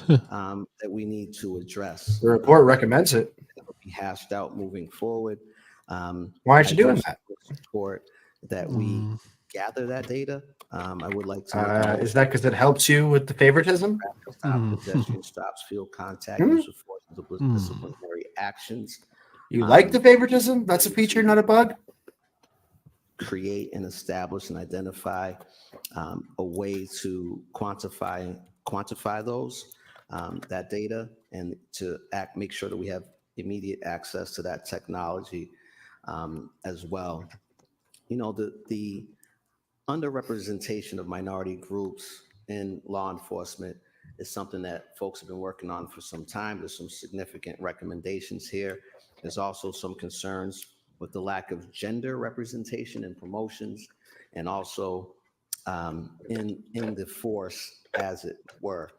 that we need to address. The report recommends it. That'll be hashed out moving forward. Why aren't you doing that? Support that we gather that data. I would like to. Is that because it helps you with the favoritism? Pedestrian stops, field contact, use of force, disciplinary actions. You like the favoritism? That's a feature, not a bug. Create and establish and identify a way to quantify those that data, and to make sure that we have immediate access to that technology as well. The underrepresentation of minority groups in law enforcement is something that folks have been working on for some time. There's some significant recommendations here. There's also some concerns with the lack of gender representation in promotions, and also in the force, as it were.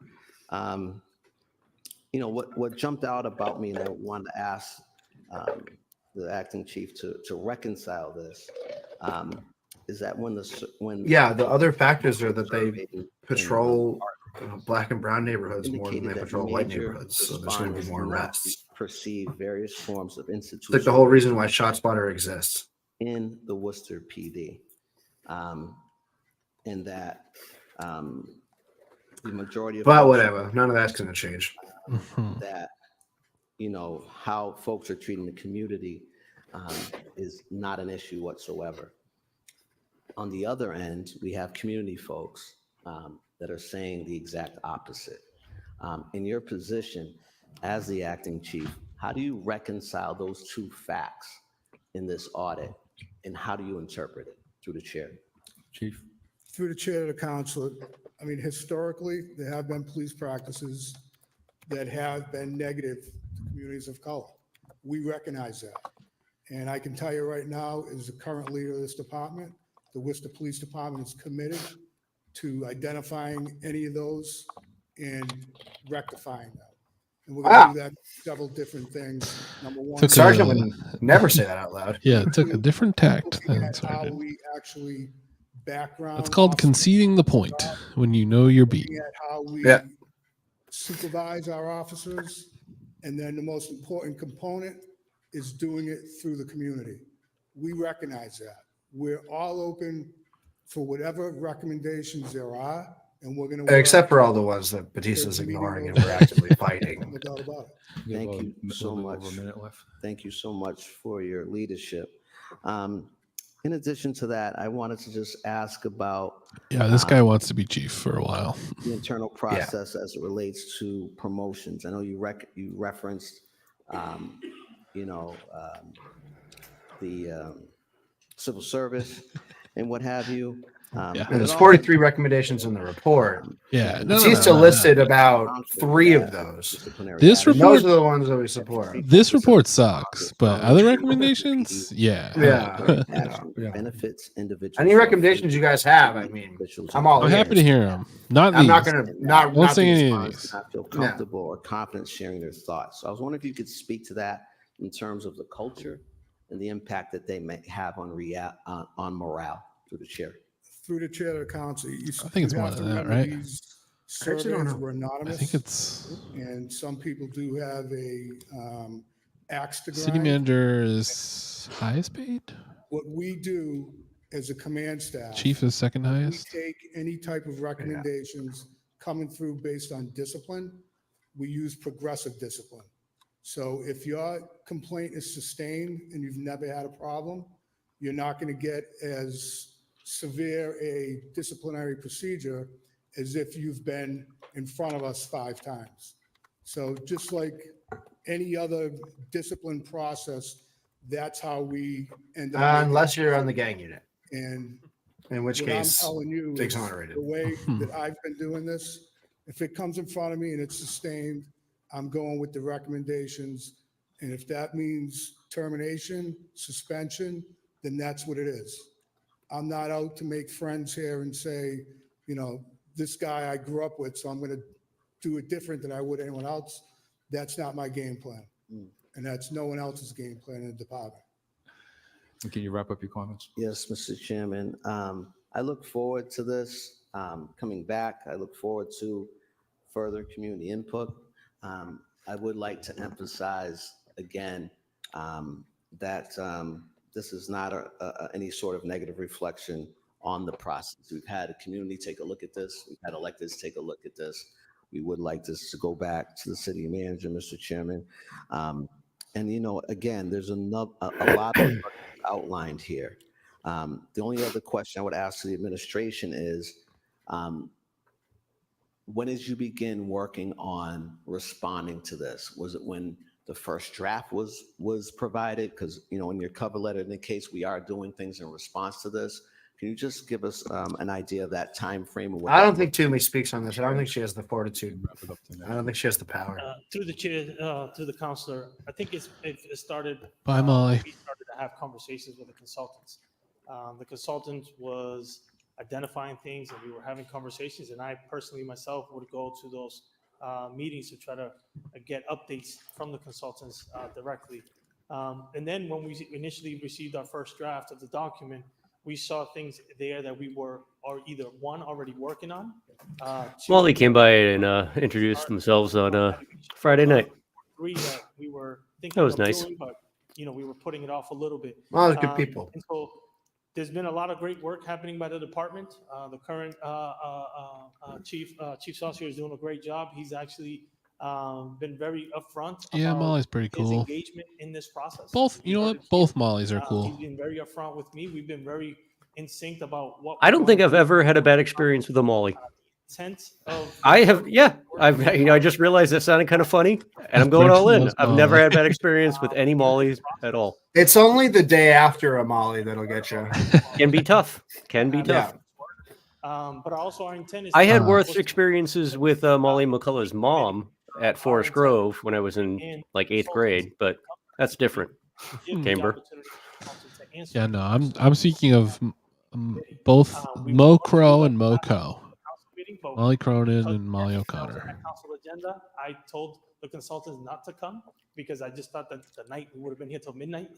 What jumped out about me, and I wanted to ask the acting chief to reconcile this, is that when the other factors are that they patrol black and brown neighborhoods more than they patrol white neighborhoods, so there's going to be more arrests. Perceive various forms of institutional. It's like the whole reason why ShotSpotter exists in the Worcester PD, and that the majority of. But whatever, none of that's going to change. That how folks are treating the community is not an issue whatsoever. On the other end, we have community folks that are saying the exact opposite. In your position as the acting chief, how do you reconcile those two facts in this audit, and how do you interpret it through the chair? Chief. Through the chair of the council, I mean, historically, there have been police practices that have been negative to communities of color. We recognize that. And I can tell you right now, as the current leader of this department, the Worcester Police Department is committed to identifying any of those and rectifying them. And we're going to do that several different things. Number one, Sergeant would never say that out loud. Yeah, it took a different tact than at how Sergeant. we actually background. It's called conceding the point when you know you're beat. Looking at how we supervise our officers, and then the most important component is doing it through the community. We recognize that. We're all open for whatever recommendations there are, and we're going to Except for all the ones that Batista's ignoring and we're actively fighting. No doubt about it. Thank you so much. Over a minute left. Thank you so much for your leadership. In addition to that, I wanted to just ask about This guy wants to be chief for a while. the internal process as it relates to promotions. I know you referenced, the civil service and what have you. There's 43 recommendations in the report. Yeah, Batista listed about 3 of those. This And report, those are the ones that we support. this report sucks, but other recommendations, benefits individuals. Any recommendations you guys have, I mean, I'm all I'm happy to hear them. Not I'm these. not going to Won't say any of these. Not feel comfortable or confident sharing their thoughts. So I was wondering if you could speak to that in terms of the culture and the impact that they may have on morale through the chair. Through the chair of the council, I think it's more than that, right? These surveys were anonymous. I think it's and some people do have a axe to grind. city manager is highest paid. What we do as a command staff, Chief is second highest. we take any type of recommendations coming through based on discipline. We use progressive discipline. So if your complaint is sustained and you've never had a problem, you're not going to get as severe a disciplinary procedure as if you've been in front of us 5 times. So just like any other discipline process, that's how we end up. unless you're on the gang unit. And in which what case, I'm telling you is exonerated. the way that I've been doing this, if it comes in front of me and it's sustained, I'm going with the recommendations. And if that means termination, suspension, then that's what it is. I'm not out to make friends here and say, this guy I grew up with, so I'm going to do it different than I would anyone else. That's not my game plan. And that's no one else's game plan in the department. Can you wrap up your comments? Yes, Mr. Chairman. I look forward to this coming back. I look forward to further community input. I would like to emphasize again that this is not any sort of negative reflection on the process. We've had a community take a look at this. We've had electeds take a look at this. We would like this to go back to the city manager, Mr. Chairman. And, again, there's a lot of work outlined here. The only other question I would ask the administration is, when did you begin working on responding to this? Was it when the first draft was provided? Because, in your cover letter indicates we are doing things in response to this. Can you just give us an idea of that time frame? Of what I don't think Toomey speaks on this. I don't think she has the fortitude. I don't think she has the power. Through the chair, through the counselor, I think it started. Bye, Molly. We started to have conversations with the consultants. The consultant was identifying things, and we were having conversations. And I personally myself would go to those meetings to try to get updates from the consultants directly. And then when we initially received our first draft of the document, we saw things there that we were either already working on. Molly came by and introduced themselves on Friday night. 3 that we were thinking That was of nice. doing, but we were putting it off a little bit. Well, those good people. And so there's been a lot of great work happening by the department. The current chief Saucier is doing a great job. He's actually been very upfront. Yeah, about Molly's pretty his cool. engagement in this process. Both, We you know heard what? it Both here. Mollies are cool. He's been very upfront with me. We've been very in sync about what I we're don't going think to I've do. ever had a bad experience with a Molly. Intent of I have, yeah. I've, I just realized that sounded kind of funny, and I'm going all in. I've never had bad experience with any Mollies at all. It's only the day after a Molly that'll get you. Can be tough. Can be tough. but also our intent is I had to- worse experiences with Molly McCullough's mom at Forest Grove when I was in like 8th grade, but that's different. Chamber. Yeah, no, I'm speaking of both Mo Crow and Mo Co. Molly Cronin and Molly O'Connor. council agenda. I told the consultants not to come because I just thought that the night we would have been here till midnight.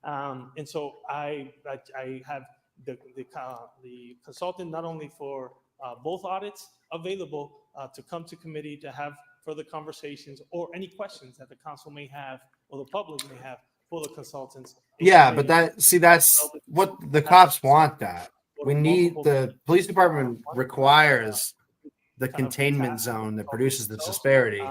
And so I have the consultant not only for both audits available to come to committee to have further conversations or any questions that the council may have or the public may have for the consultants. Yeah, but that's what the cops want. That we need, the police department requires the containment zone that produces the disparity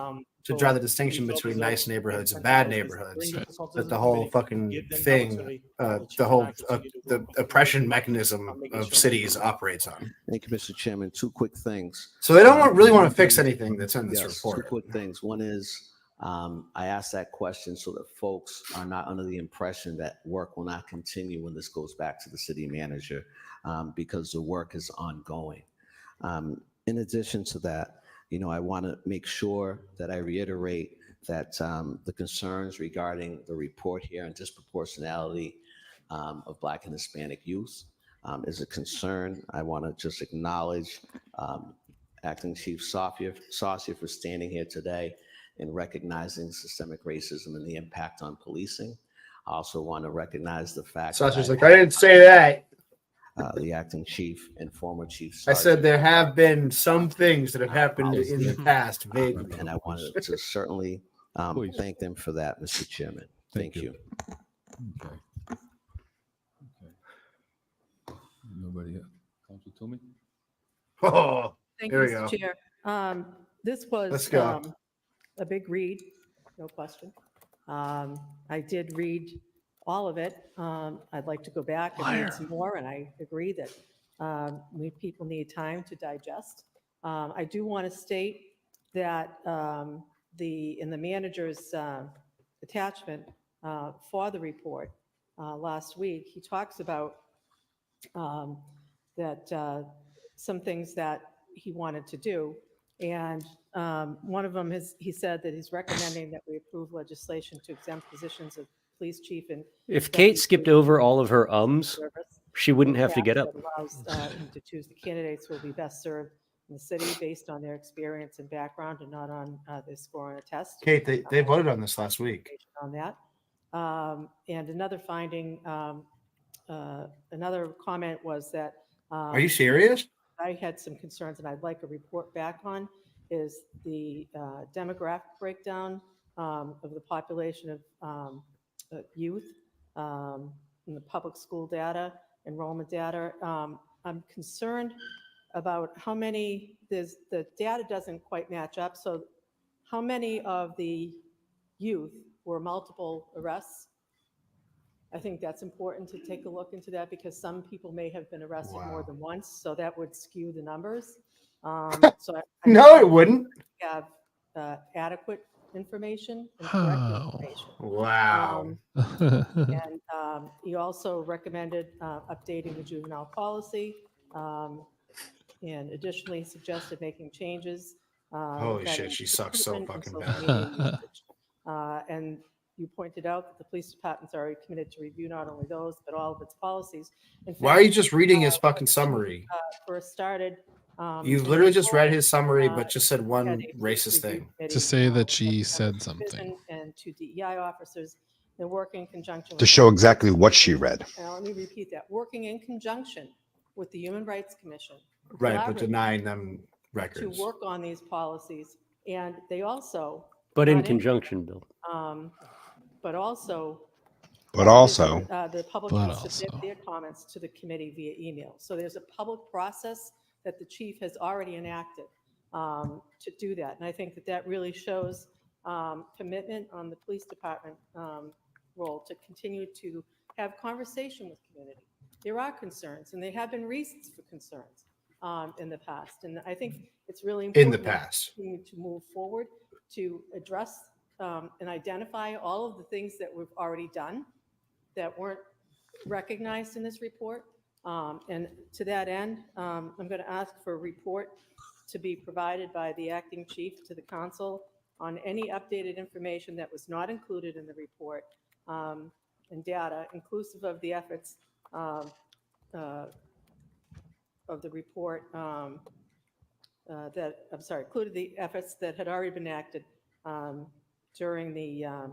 to draw the distinction between nice neighborhoods and bad neighborhoods. That the whole fucking thing, the oppression mechanism of cities operates on. Thank you, Mr. Chairman. Two quick things. So they don't really want to fix anything that's in this report. Two quick things. One is I asked that question so that folks are not under the impression that work will not continue when this goes back to the city manager, because the work is ongoing. In addition to that, I want to make sure that I reiterate that the concerns regarding the report here and disproportionality of Black and Hispanic youth is a concern. I want to just acknowledge Acting Chief Saucier for standing here today and recognizing systemic racism and the impact on policing. I also want to recognize the fact Saucier's like, I didn't say that. The acting chief and former chief. I said there have been some things that have happened in the past, vaguely. And I wanted to certainly thank them for that, Mr. Chairman. Thank you. Okay. Nobody else? Council Toomey? Oh, Thank here you, we go. Mr. Chair. This was Let's go. A big read, no question. I did read all of it. I'd like to go back and read some more, and I agree that people need time to digest. I do want to state that in the manager's attachment for the report last week, he talks about that some things that he wanted to do. And one of them is, he said that he's recommending that we approve legislation to exempt positions of police chief and If Kate skipped over all of her she wouldn't have to get up. that allows him to choose the candidates who will be best served in the city based on their experience and background and not on their score on a test. Kate, they voted on this last week. On that. And another finding, another comment was that. Are you serious? I had some concerns and I'd like a report back on is the demographic breakdown of the population of youth in the public school data, enrollment data. I'm concerned about how many, the data doesn't quite match up. So how many of the youth were multiple arrests? I think that's important to take a look into that because some people may have been arrested more than once. So that would skew the numbers. So No, it wouldn't. Have adequate information and correct information. Wow. And he also recommended updating the juvenile policy, and additionally suggested making changes. Holy that shit, she sucks so include fucking social bad. media usage. And you pointed out that the police department's already committed to review not only those, but all of its policies. In Why are fact, you just reading his fucking summary? First started. You've literally just read his summary, but just said one racist thing. To say that she said something. And to DEI officers, they're working in conjunction To with show exactly what she read. let me repeat that. Working in conjunction with the Human Rights Commission. Right, but collaboratively denying them records. To work on these policies. And they also. But in not conjunction, Bill. But also. The public can submit their comments to the committee via email. So there's a public process that the chief has already enacted. to do that. And I think that that really shows commitment on the police department role to continue to have conversation with community. There are concerns, and there have been reasons for concerns in the past. And I think it's really important In the past. to move forward to address and identify all of the things that we've already done that weren't recognized in this report. And to that end, I'm going to ask for a report to be provided by the acting chief to the council on any updated information that was not included in the report and data inclusive of the efforts of the report included the efforts that had already been acted during the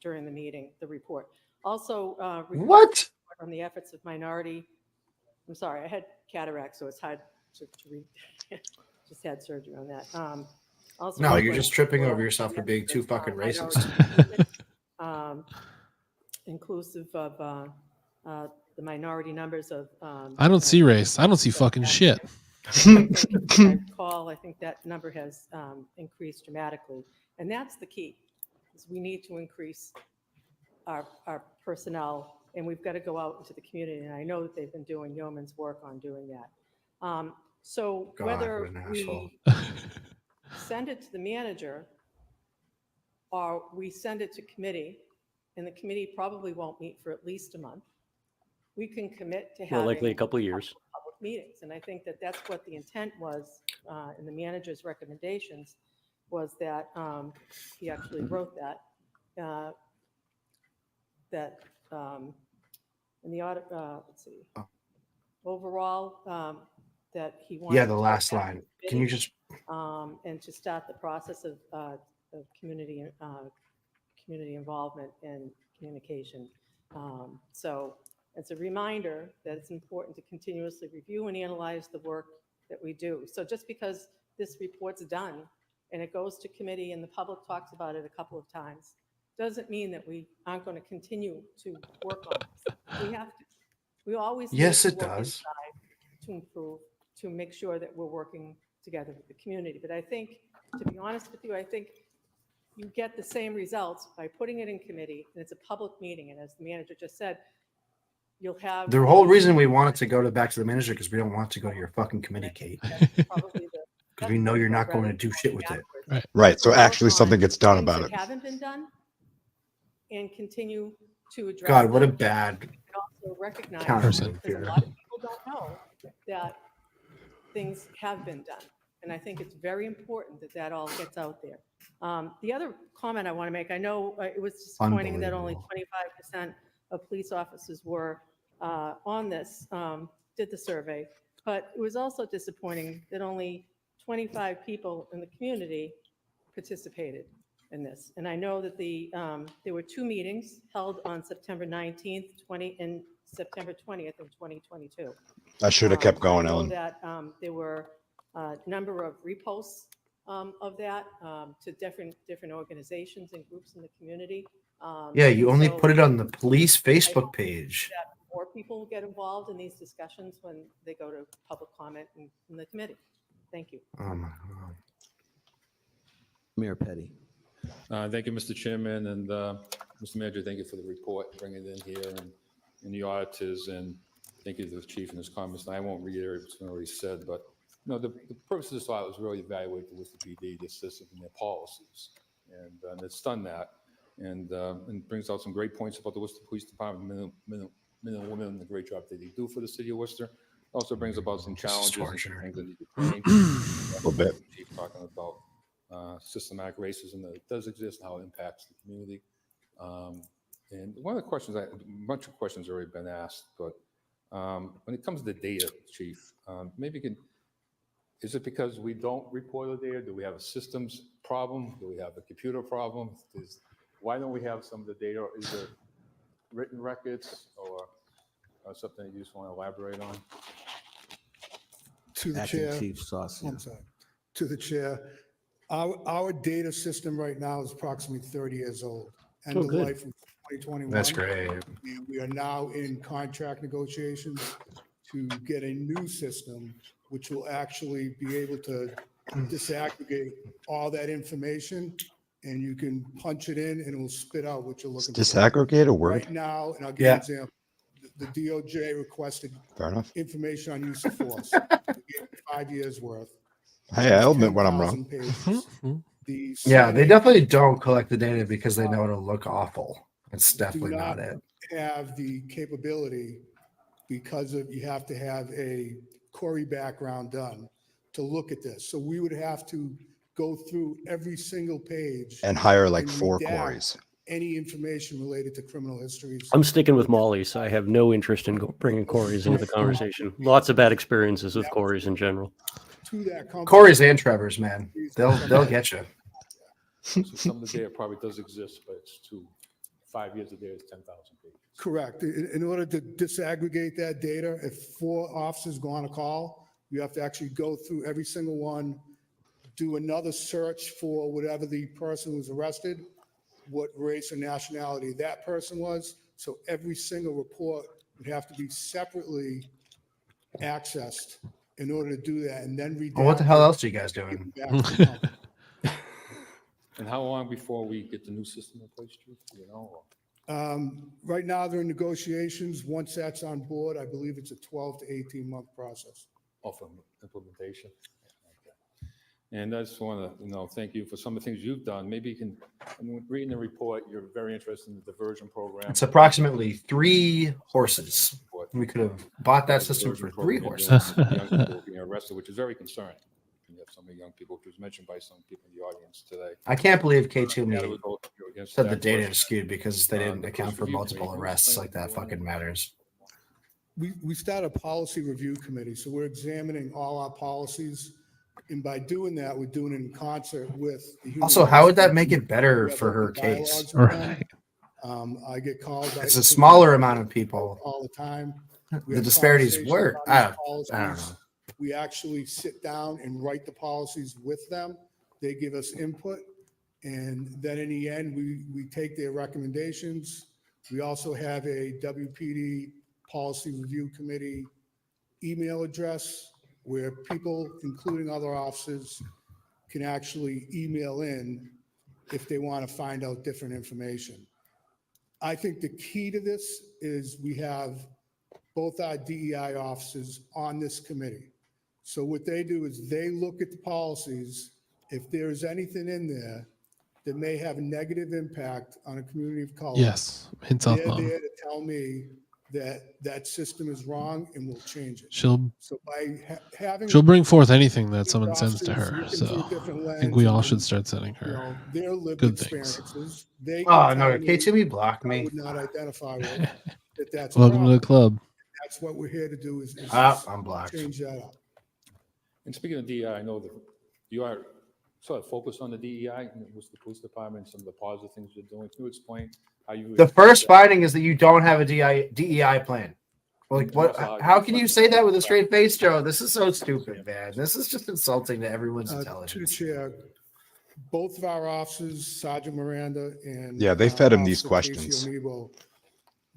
meeting, the report. Also, what on the efforts of minority? I'm sorry, I had cataract, so it's hard to read. Just had surgery on that. Also, no, you're just tripping over yourself for being too fucking racist. Inclusive of the minority numbers of. I don't see race. I don't see fucking shit. I think that number has increased dramatically, and that's the key. Is we need to increase our personnel, and we've got to go out into the community. And I know that they've been doing yeoman's work on doing that. So God, whether we send it to the manager or we send it to committee, and the committee probably won't meet for at least a month, we can commit to having more likely a couple of years public meetings. And I think that that's what the intent was in the manager's recommendations, was that he actually wrote that in the audit, let's see, overall, that he wanted. Yeah, the last line. Can you just and to start the process of community involvement and communication. So it's a reminder that it's important to continuously review and analyze the work that we do. So just because this report's done and it goes to committee and the public talks about it a couple of times, doesn't mean that we aren't going to continue to work on this. We have to. We always yes, need it to work does inside to improve, to make sure that we're working together with the community. But I think, to be honest with you, I think you get the same results by putting it in committee, and it's a public meeting. And as the manager just said, you'll have the whole reason we want it to go back to the manager because we don't want it to go to your fucking committee, Kate. Because we know you're not going to do shit with it. Right. So actually something gets done about it. Haven't been done, and continue to address. God, what a them. bad And also recognize counterpoint because here. a lot of people don't know that things have been done. And I think it's very important that that all gets out there. The other comment I want to make, I know it was disappointing that only 25% of police officers were on this, did the survey, but it was also disappointing that only 25 people in the community participated in this. And I know that there were 2 meetings held on September 19th, and September 20th of 2022. I should have kept going, I know Ellen. that there were a number of reposts of that to different organizations and groups in the community. Yeah, you only so put it on the police I Facebook hope page. that more people get involved in these discussions when they go to public comment in the committee. Thank you. Oh my God. Mayor Petty. Thank you, Mr. Chairman, and Mr. Manager, thank you for the report, bringing it in here, and the auditors, and thank you to the chief and his comments. And I won't reiterate what's been already said, but the purpose of this audit was really evaluate the Worcester PD, the system, and their policies, and it's done that, and brings out some great points about the Worcester Police Department, men and women, and the great job that they do for the city of Worcester. Also brings about some challenges and some things that need to change. A little bit. Chief talking about systematic racism that does exist and how it impacts the community. And one of the questions, a bunch of questions have already been asked, but when it comes to data, Chief, maybe you can, is it because we don't report the data? Do we have a systems problem? Do we have a computer problem? Why don't we have some of the data? Is it written records or something you just want to elaborate on? To the Acting chair. Chief Saucy. I'm sorry. To the chair. Our data system right now is approximately 30 years old. End of life in 2021. That's great. And we are now in contract negotiations to get a new system which will actually be able to disaggregate all that information, and you can punch it in and it will spit out what you're looking for. Disaggregate a word? Right now, and I'll give you an example. The DOJ requested Fair enough. information on use of force. We gave it 5 years worth. Hey, I'll admit when I'm 10,000 wrong. pages. The Yeah, they Senate definitely don't collect the data because they know it'll look awful. It's definitely do not it. have the capability, because of you have to have a Corey background done to look at this. So we would have to go through every single page And hire like and 4 redact Corys. any information related to criminal histories. I'm sticking with Molly's. I have no interest in bringing Corey's into the conversation. Lots of bad experiences with Corey's in general. To that company, Corey's and Trevor's, man. They'll get you. So some of the data probably does exist, but it's 5 years of data is 10,000 pages. Correct. In order to disaggregate that data, if 4 officers go on a call, you have to actually go through every single one, do another search for whatever the person was arrested, what race or nationality that person was. So every single report would have to be separately accessed in order to do that, and then redact. Well, what the hell else are you guys doing? And how long before we get the new system in place, Chief? Do you know? Right now, they're in negotiations. Once that's on board, I believe it's a 12 to 18-month process. From implementation. Okay. And I just want to, thank you for some of the things you've done. Maybe you can, reading the report, you're very interested in the diversion program. It's approximately 3 horses. We could have bought that system for 3 horses. Young people being arrested, which is very concerning. You have so many young people, which was mentioned by some people in the audience today. I can't believe K2 said the data is skewed because they didn't account for multiple arrests. Like that fucking matters. We started a policy review committee, so we're examining all our policies. And by doing that, we're doing it in concert with the human Also, how would that rights make it committee. better We have for her open dialogues case? with them. I get called. It's a smaller amount of people. All the time. We The have disparities conversations were. about I these don't policies. know. We actually sit down and write the policies with them. They give us input. And then in the end, we take their recommendations. We also have a WPD Policy Review Committee email address where people, including other officers, can actually email in if they want to find out different information. I think the key to this is we have both our DEI officers on this committee. So what they do is they look at the policies. If there's anything in there that may have a negative impact on a community of color, Yes, in South they're Mountain. there to tell me that system is wrong and we'll change it. She'll Having bring forth anything that someone sends to her. looking So through a different I think we lens all and, should start sending her their lived good things. experiences. They Oh, can no, tell me K2 blocked I me. would not identify with that's a Welcome to problem. the club. That's what we're here to do is I'm blocked. change that up. And speaking of DEI, I know that you are sort of focused on the DEI with the police department and some of the positive things you're doing. Can you explain how you? The first finding is that you don't have a DEI plan. Like what? How can you say that with a straight face, Joe? This is so stupid, man. This is just insulting to everyone's To the intelligence. chair, both of our officers, Sergeant Miranda and Yeah, they fed him these Officer Casey questions. O'Neill,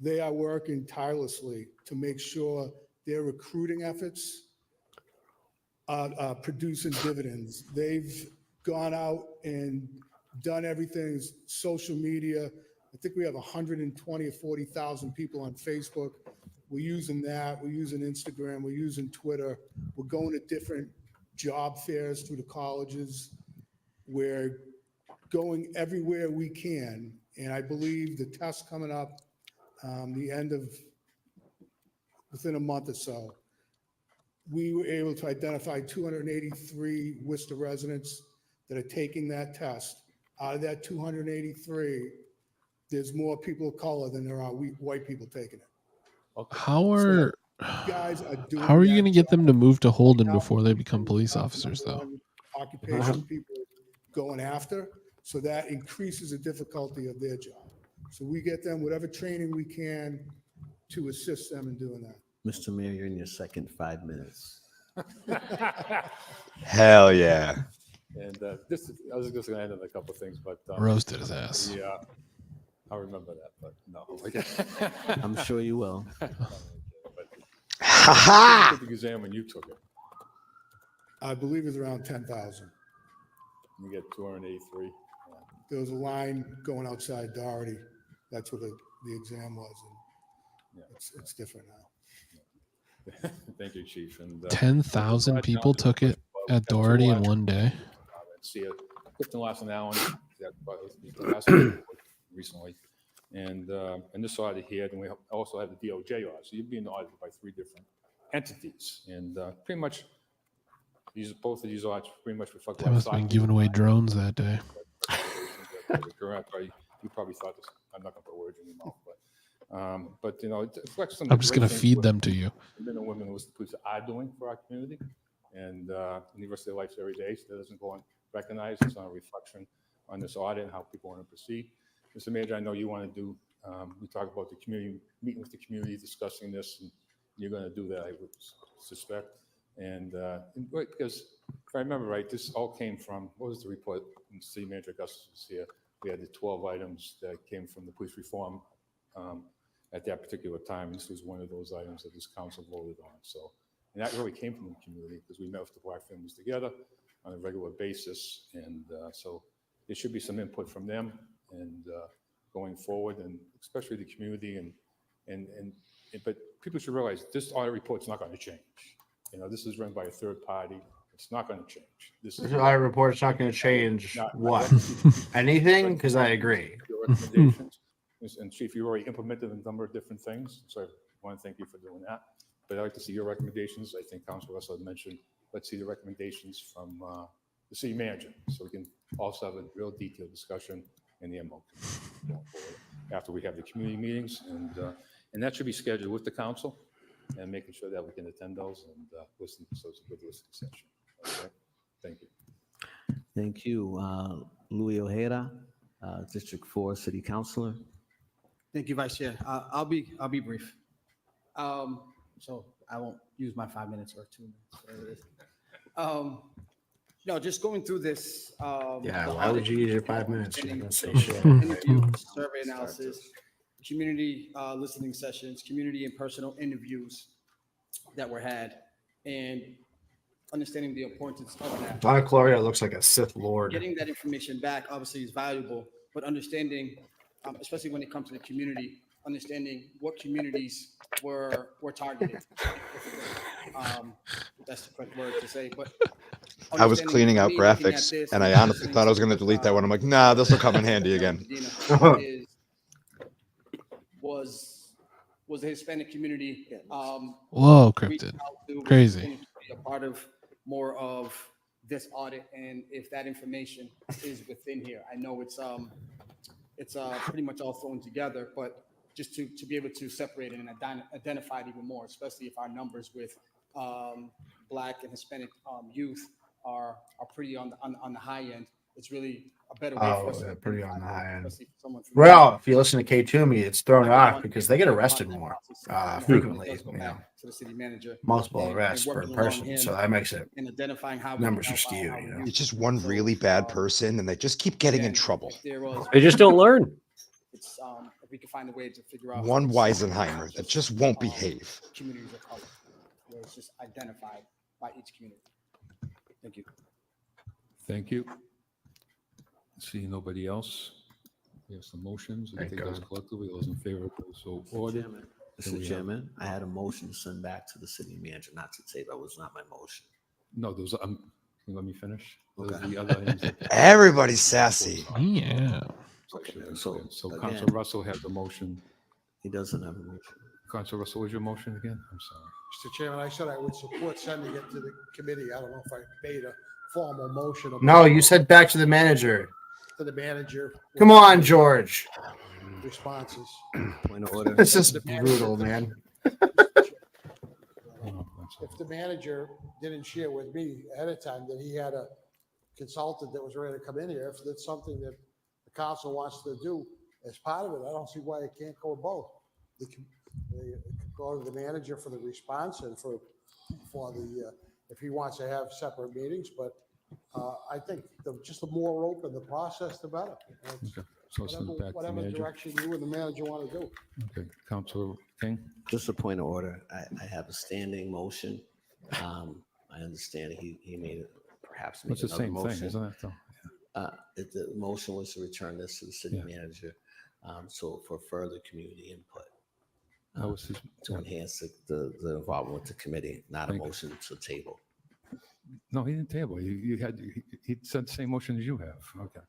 they are working tirelessly to make sure their recruiting efforts are producing dividends. They've gone out and done everything, social media. I think we have 120 or 40,000 people on Facebook. We're using that. We're using Instagram. We're using Twitter. We're going to different job fairs through the colleges. We're going everywhere we can. And I believe the test coming up within a month or so, we were able to identify 283 Worcester residents that are taking that test. Out of that 283, there's more people of color than there are white people taking it. How are Guys are doing how are you that going to get them to move to Holden now. before they become police officers, though? Occupation people going after, so that increases the difficulty of their job. So we get them whatever training we can to assist them in doing that. Mr. Mayor, you're in your second 5 minutes. Hell yeah. And I was just going to end on a couple of things, but Roasted his ass. Yeah, I remember that, but no. I'm sure you will. Ha ha! The exam when you took it. I believe it's around 10,000. You get 283. There was a line going outside Doherty. That's what the exam was. And it's different now. Thank you, Chief. And 10,000 people took it at Doherty in one day. See it. Clifton Larson Allen, recently. And this audit here, and we also have the DOJ audit. So you're being audited by 3 different entities. And pretty much, both of these audits pretty much reflect. They must have been giving away drones that day. Correct. You probably thought this. I'm not going to put words in your mouth, but it reflects some. I'm just going to feed them to you. Men and women who the police are doing for our community, and University of Life every day. So that doesn't go unrecognized. It's not a reflection on this audit and how people want to proceed. Mr. Manager, I know you want to do. We talk about the community, meeting with the community, discussing this, and you're going to do that, I would suspect. And because if I remember right, this all came from, what was the report? And City Manager Augustus was here. We had the 12 items that came from the police reform at that particular time. This was one of those items that this council voted on. So, and that really came from the community because we met with the Black families together on a regular basis. And so there should be some input from them and going forward, and especially the community. But people should realize this audit report's not going to change. This is run by a third party. It's not going to change. This audit report's not going to change what? Anything? Because I agree. Your recommendations. And Chief, you already implemented a number of different things. So I want to thank you for doing that. But I'd like to see your recommendations. I think Councilor Russell had mentioned, let's see the recommendations from the city manager. So we can also have a real detailed discussion in the MO going forward after we have the community meetings. And that should be scheduled with the council and making sure that we can attend those and listen. So it's a good listening session. Okay. Thank you. Thank you. Louis Ojeda, District 4 City Councilor. Thank you, Vice Chair. I'll be brief. So I won't use my 5 minutes or 2 minutes, whatever it is. No, just going through this. Why would you use your 5 minutes? You're gonna say shit. Interview, survey analysis, community listening sessions, community and personal interviews that were had, and understanding the importance of that. Donna Gloria looks like a Sith Lord. Getting that information back obviously is valuable, but understanding, especially when it comes to the community, understanding what communities were targeted. That's the correct word to say, but I was cleaning out graphics and I honestly thought I was going to delete that one. I'm like, nah, this will come in handy again. Was the Hispanic community. Whoa, cryptid. Crazy. Be a part of more of this audit, and if that information is within here. I know it's pretty much all thrown together, but just to be able to separate it and identify it even more, especially if our numbers with Black and Hispanic youth are pretty on the high end. It's really a better way for us. Pretty on the high end. Well, if you listen to K2Me, it's thrown off because they get arrested more frequently. To the city manager, multiple arrests per person, so that makes it. And identifying how numbers are skewed. It's just one really bad person, and they just keep getting in trouble. They just don't learn. It's if we can find a way to figure out one Weisenheimer that just won't behave. Communities of color, where it's just identified by each community. Thank you. Thank you. See nobody else. We have some motions. I think those collectively, those in favor of so ordered. Mr. Chairman, I had a motion to send back to the city manager, not to say that was not my motion. No, those. Let me finish. Those Okay. are the other items that- Everybody's sassy. Yeah. Okay, so again, Councilor Russell has a motion. He doesn't have a motion. Councilor Russell, was your motion again? I'm sorry. Mr. Chairman, I said I would support sending it to the committee. I don't know if I made a formal motion. No, you said back to the manager. To the manager. Come on, George. Responses. Point of order. This is brutal, man. If the manager didn't share with me ahead of time that he had a consultant that was ready to come in here, if that's something that the council wants to do as part of it, I don't see why it can't go both. It could go to the manager for the response and for the if he wants to have separate meetings, but I think just the more open the process, the better. Okay. So send it back to the Whatever manager. direction you and the manager want to do. Okay, Councilor King. Just a point of order. I have a standing motion I understand he made it, perhaps It's make the another same motion. thing, isn't it, though? The motion was to return this to the city Yeah. manager, so for further community input. That was his- To enhance the involvement with the committee, not a Thank you. motion to table. No, he didn't table. He said the same motion as you have. Okay.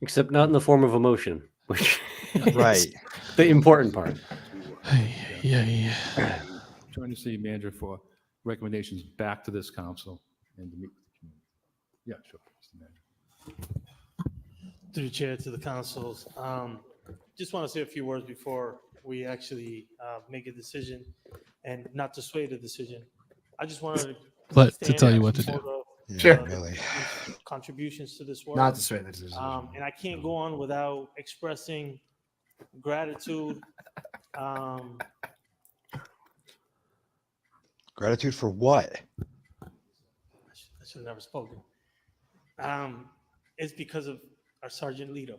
Except not in the form of a motion, which Right. is the important part. Yeah. Join the city manager for recommendations back to this council and to meet with the community. Yeah, sure. Mr. Manager. Through the chair to the councils. Just want to say a few words before we actually make a decision and not to sway the decision. I just wanted to tell you what to do. Sure. Really. Contributions to this work. Not to sway the decision. And I can't go on without expressing gratitude. Gratitude for what? I should have never spoken. It's because of our Sergeant Lito.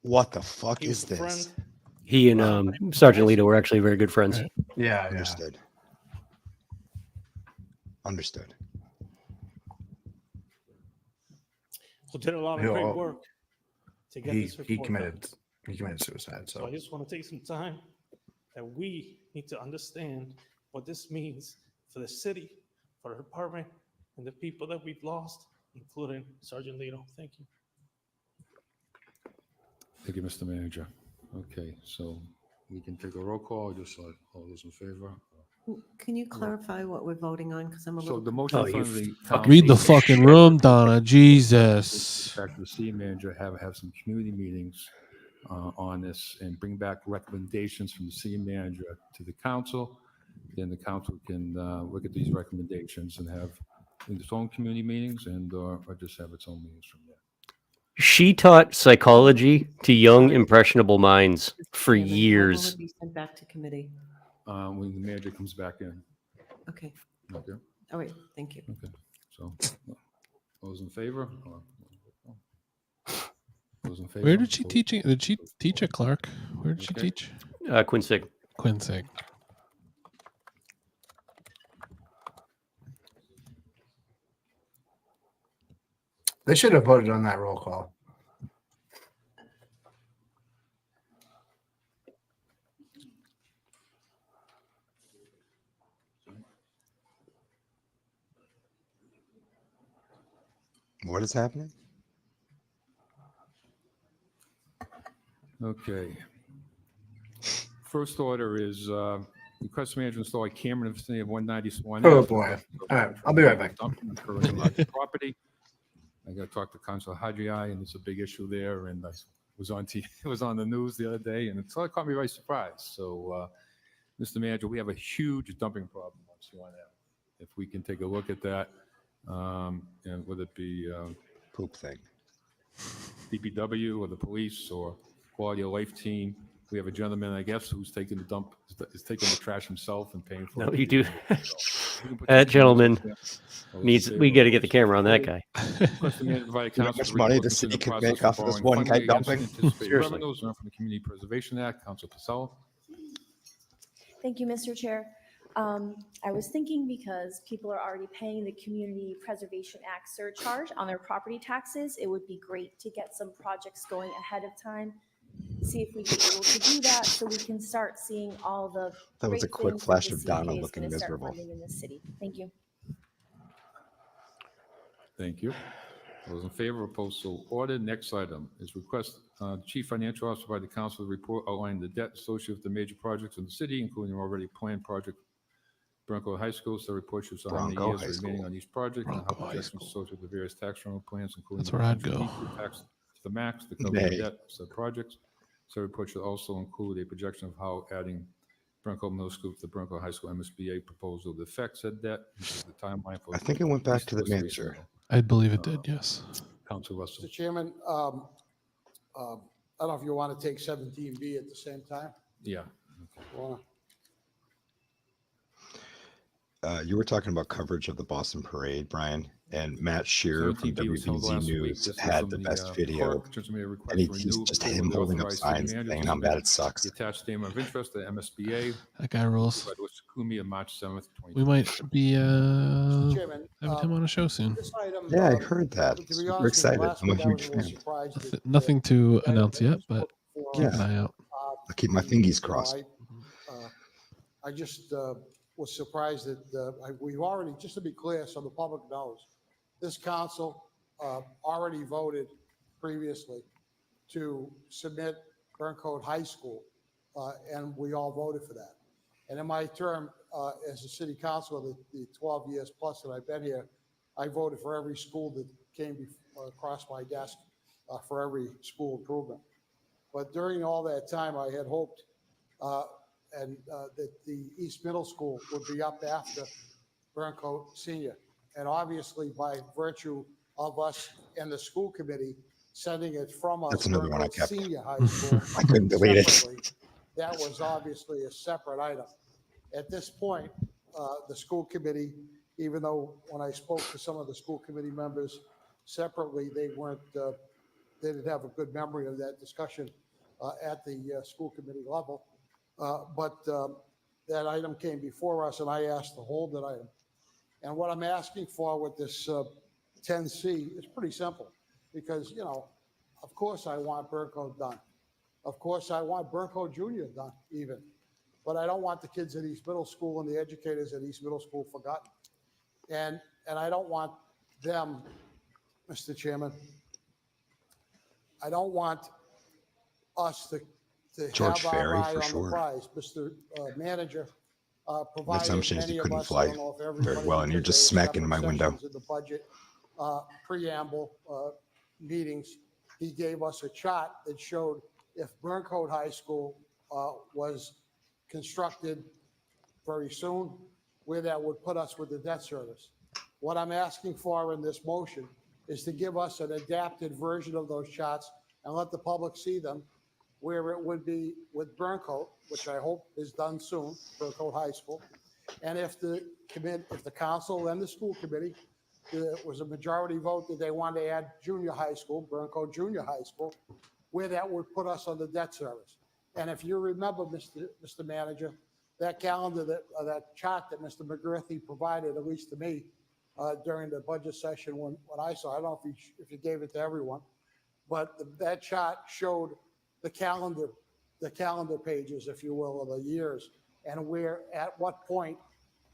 What the fuck He is was a this? friend. He and Sergeant Lito were actually very good friends. Yeah. Understood. Understood. Who did a lot of Who- great work to get this He report committed done. suicide. So So I just want to take some time that we need to understand what this means for the city, for the department, and the people that we've lost, including Sergeant Lito. Thank you. Thank you, Mr. Manager. Okay, so we can take a roll call, just like all those in favor. Can you clarify what we're voting on? Because I'm a So little. the motion in front of the Read the council- fucking room, Donna. Jesus. Back to the city manager, have some community meetings on this and bring back recommendations from the city manager to the council. Then the council can look at these recommendations and have its own community meetings and or just have its own meetings from there. She taught psychology to young, impressionable minds for Chairman, when will years. it be sent back to committee? When the manager comes back in. Okay. Okay. All right. Thank you. Okay. So those in favor? Those in favor? Where did she teach? Did she teach at Clark? Where did she Okay. teach? Quincy. Quincy. they should have voted on that roll call. What is happening? Okay. First order is request manager install a camera in the vicinity of 190 Swan. Oh, Ave. boy. All right, I'll be right back. Dumping occurring on my property. I got to talk to Councilor Hadjiai, and it's a big issue there. And I was on it was on the news the other day, and it sort of caught me by surprise. So, Mr. Manager, we have a huge dumping problem on Swan Ave. If we can take a look at that, and whether it be poop thing, DPW or the police or quality of life team. We have a gentleman, I guess, who's taking the dump, is taking the trash himself and paying for it. No, you do. So, we can put That some gentleman cameras there. needs. We got to get the camera on that guy. Request the manager provide You know how council much money the resources in city could process make of off of this borrowing one guy funding against dumping? anticipated Seriously. revenues earned from the Community Preservation Act. Council Pasella. Thank you, Mr. Chair. I was thinking because people are already paying the Community Preservation Act surcharge on their property taxes, it would be great to get some projects going ahead of time. See if we'd be able to do that so we can start seeing all the That was a great quick things that flash the of Donna CPA is looking gonna start miserable. funding in this city. Thank you. Thank you. Those in favor, opposed, so ordered. Next item is request Chief Financial Officer by the council to report outlining the debt associated with the major projects in the city, including already planned project Bronco High School. So the report shows how many Bronco years High are remaining School. on each project and how Bronco High projections associated with the various tax rental plans, including That's where I'd potential go. need for tax to the max to cover Nay. the debt of said projects. So the report should also include a projection of how adding Bronco Middle School to the Bronco High School MSBA proposal would affect said debt. This is the timeline for. I think it went back to the manager. I believe it did. Yes. Council Russell. Mr. Chairman, I don't know if you want to take 17B at the same time. Yeah. Wanna- you were talking about coverage of the Boston Parade, Brian, and Matt Shearer from 17B was held WBZ last week. News This was had from the the best video, clerk, which made a request and for he's new just approval him to holding up authorize city signs manager saying to how submit bad it sucks. the attached statement of interest to MSBA. That guy rules. By Louis Kumi on March 7th, We might be Chairman, having him on a show soon. this item, Yeah, I heard that. to be Super honest with you, excited. last I'm a week I was huge a little fan. surprised that Nothing to the item announce that yet, was but put before keep us, an eye out. I'll keep my fingies crossed. I just was surprised that we've already, just to be clear, so the public knows, this council already voted previously to submit Burncoat High School, and we all voted for that. And in my term as a city councilor, the 12 years plus that I've been here, I voted for every school that came across my desk for every school improvement. But during all that time, I had hoped that the East Middle School would be up after Burncoat Senior. And obviously, by virtue of us and the school committee sending it from us, That's another one I Burncoat kept. Senior High School, I couldn't delete it. separately, that was obviously a separate item. At this point, the school committee, even though when I spoke to some of the school committee members separately, they didn't have a good memory of that discussion at the school committee level. But that item came before us, and I asked to hold that item. And what I'm asking for with this 10C is pretty simple, because, of course I want Burncoat done. Of course I want Burncoat Junior done even. But I don't want the kids at East Middle School and the educators at East Middle School forgotten. And I don't want them, Mr. Chairman, I don't want us to George have our Ferry, eye for on sure. the prize. Mr. Manager provided assumption is many he of couldn't us, fly I don't know if very everybody, well, and you're because just there were smacking my separate window. sections in the budget preamble meetings. He gave us a chart that showed if Burncoat High School was constructed very soon, where that would put us with the debt service. What I'm asking for in this motion is to give us an adapted version of those charts and let the public see them, where it would be with Burncoat, which I hope is done soon, Burncoat High School. And if the council and the school committee, there was a majority vote that they wanted to add junior high school, Burncoat Junior High School, where that would put us on the debt service. And if you remember, Mr. Manager, that calendar, that chart that Mr. McGirthy provided, at least to me, during the budget session when I saw, I don't know if you gave it to everyone, but that chart showed the calendar pages, if you will, of the years, and where, at what point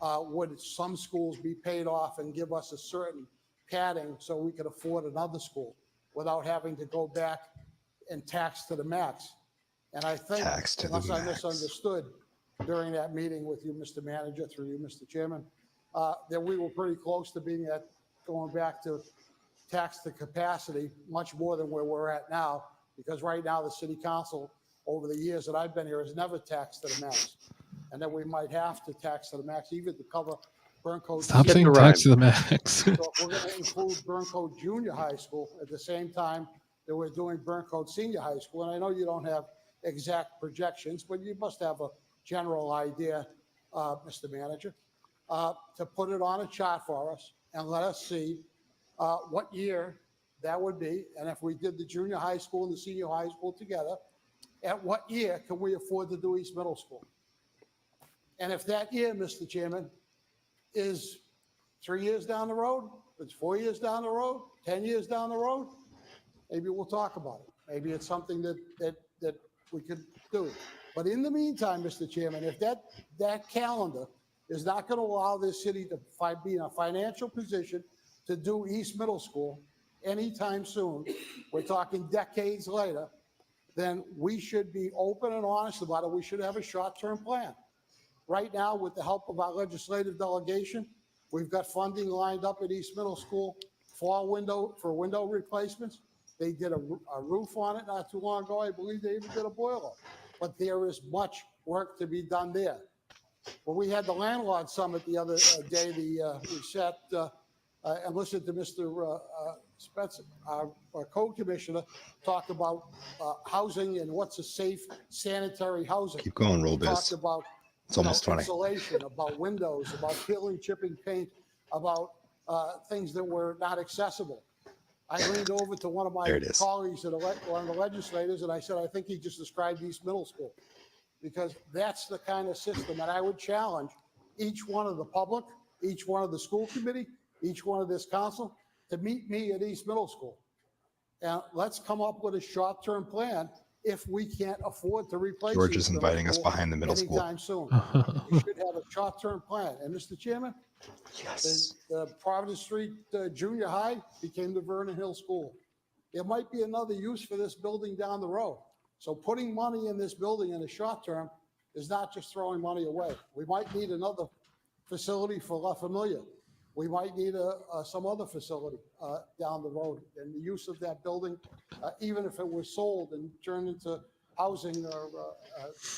would some schools be paid off and give us a certain padding so we could afford another school without having to go back and tax to the max. And I think, unless I misunderstood during that meeting with you, Mr. Manager, through you, Mr. Chairman, that we were pretty close to being at going back to tax the capacity much more than where we're at now, because right now the city council over the years that I've been here has never taxed to the max, and that we might have to tax to the max even to cover Burncoat. Stop saying tax to the max. So if we're going to include Burncoat Junior High School at the same time that we're doing Burncoat Senior High School, and I know you don't have exact projections, but you must have a general idea, Mr. Manager, to put it on a chart for us and let us see what year that would be. And if we did the junior high school and the senior high school together, at what year can we afford to do East Middle School? And if that year, Mr. Chairman, is 3 years down the road, it's 4 years down the road, 10 years down the road, maybe we'll talk about it. Maybe it's something that we could do. But in the meantime, Mr. Chairman, if that calendar is not going to allow this city to be in a financial position to do East Middle School anytime soon, we're talking decades later, then we should be open and honest about it. We should have a short-term plan. Right now, with the help of our legislative delegation, we've got funding lined up at East Middle School for window replacements. They did a roof on it not too long ago. I believe they even did a boiler. But there is much work to be done there. When we had the landlord summit the other day, we sat and listened to Mr. Spencer, our code commissioner, talk about housing and what's a safe sanitary housing. Keep going, roll He biz. talked about It's almost about 20. insulation, about windows, about peeling, chipping paint, about things that were not accessible. I leaned over to one of my There it is. colleagues, one of the legislators, and I said, I think he just described East Middle School. Because that's the kind of system that I would challenge each one of the public, each one of the school committee, each one of this council to meet me at East Middle School. And let's come up with a short-term plan if we can't afford to replace George East is Middle inviting us School behind the middle school. anytime soon. We should have a short-term plan. And Mr. Chairman, the Providence Street Junior High became the Vernon Hill School. There might be another use for this building down the road. So putting money in this building in the short term is not just throwing money away. We might need another facility for La Familia. We might need some other facility down the road. And the use of that building, even if it was sold and turned into housing or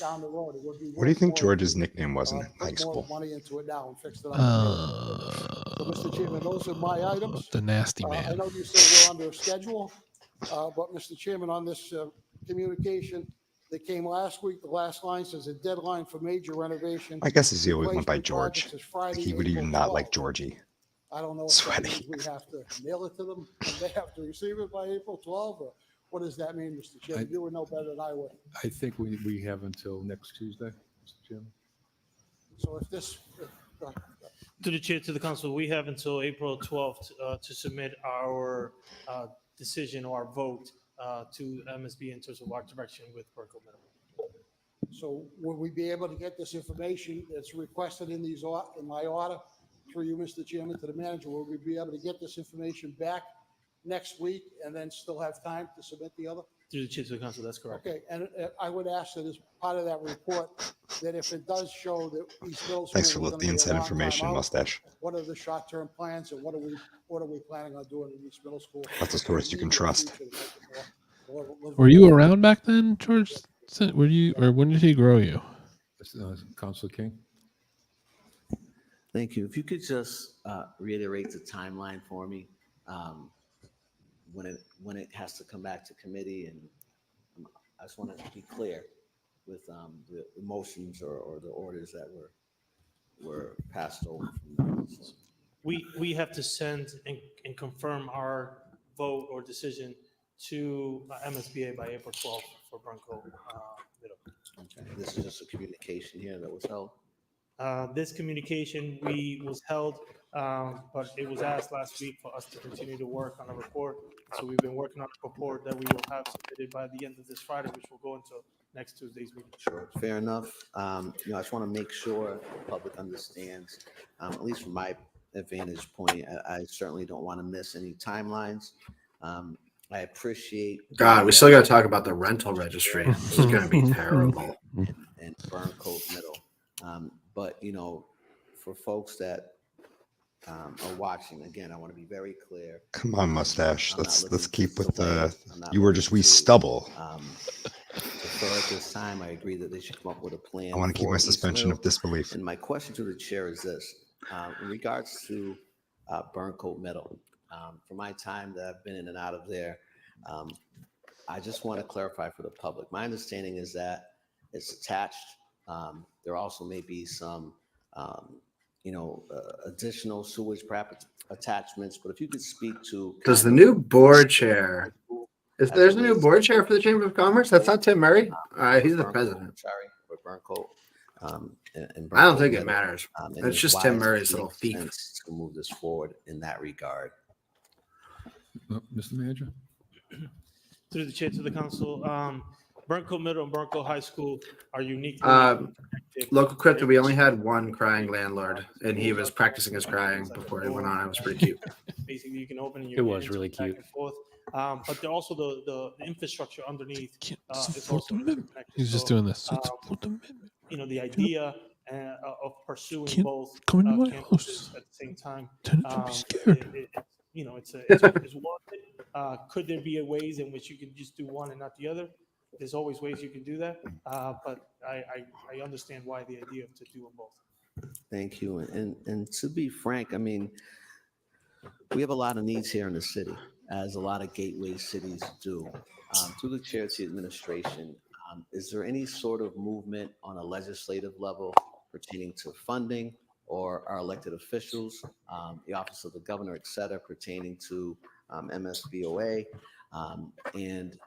down the road, it would be. What do you think George's nickname was in high put more school? money into it now and fix it up. So, Mr. Chairman, those are my items. The nasty I man. know you said we're under a schedule, but Mr. Chairman, on this communication that came last week, the last line says a deadline for major renovation. My guess is he always went by replacement George. projects is Friday, He would even April not 12th. like Georgie. I don't know if Sweaty. that means we have to mail it to them and they have to receive it by April 12th, or what does that mean, Mr. Chairman? You would know better than I would. I think we have until next Tuesday, Mr. Chairman. So if this, To the chair, to the council, we have until April 12th to submit our decision or our vote to MSB in terms of our direction with Burkle Middle. so will we be able to get this information that's requested in my order through you, Mr. Chairman, to the manager? Will we be able to get this information back next week and then still have time to submit the other? Through the chair to the council, that's correct. Okay, and I would ask that as part of that report, that if it does show that East Middle School. Thanks for is gonna the be a inside long information, time out, mustache. What are the short-term plans and what are we planning on doing in East Middle School? That's a tourist you can trust. Were you around back then, George? Were you, or when did he grow you? Councilor King? Thank you. If you could just reiterate the timeline for me, when it has to come back to committee, and I just want to be clear with the motions or the orders that were passed over. We have to send and confirm our vote or decision to MSBA by April 12th for Bronco Middle. Okay. This is just a communication here that was held. This communication was held, but it was asked last week for us to continue to work on a report. So we've been working on a report that we will have submitted by the end of this Friday, which will go into next Tuesday's meeting. Sure, fair enough. I just want to make sure the public understands, at least from my vantage point, I certainly don't want to miss any timelines. I appreciate. God, we still got to talk about the rental registry. This is going to be terrible. And Burncoat Middle. But, for folks that are watching, again, I want to be very clear. Come on, mustache. Let's keep with the. I'm You were just wee stubble. So at this time, I agree that they should come up with a plan. I want to keep for my East suspension Middle. of disbelief. And my question to the chair is this: in regards to Burncoat Middle, for my time that I've been in and out of there, I just want to clarify for the public. My understanding is that it's attached. There also may be some, additional sewage perhaps attachments. But if you could speak to, Does the new board chair? There's a new board chair for the Chamber of Commerce? That's not Tim Murray. He's the president. Sorry, with Burncoat. And I don't Burncoat think it Middle. matters. And It's is just why Tim it Murray's makes little thief. sense to move this forward in that regard. Mr. Manager? Through the chair to the council, Burncoat Middle and Burncoat High School are unique. Local crypto, we only had one crying landlord, and he was practicing his crying before he went on. It was pretty cute. Basically, you can open and It was really back cute. and forth. But they're also the infrastructure underneath is Support also the amendment. interconnected. He's just So, doing this. Support the amendment. the idea of pursuing Can't both come into my campuses at the same time. Don't be scared. It's warranted. Could there be ways in which you can just do one and not the other? There's always ways you can do that, but I understand why the idea of to do them both. Thank you. And to be frank, I mean, we have a lot of needs here in the city, as a lot of gateway cities do. Through the chair to the administration, is there any sort of movement on a legislative level pertaining to funding or our elected officials, the office of the governor, et cetera, pertaining to MSBOA, and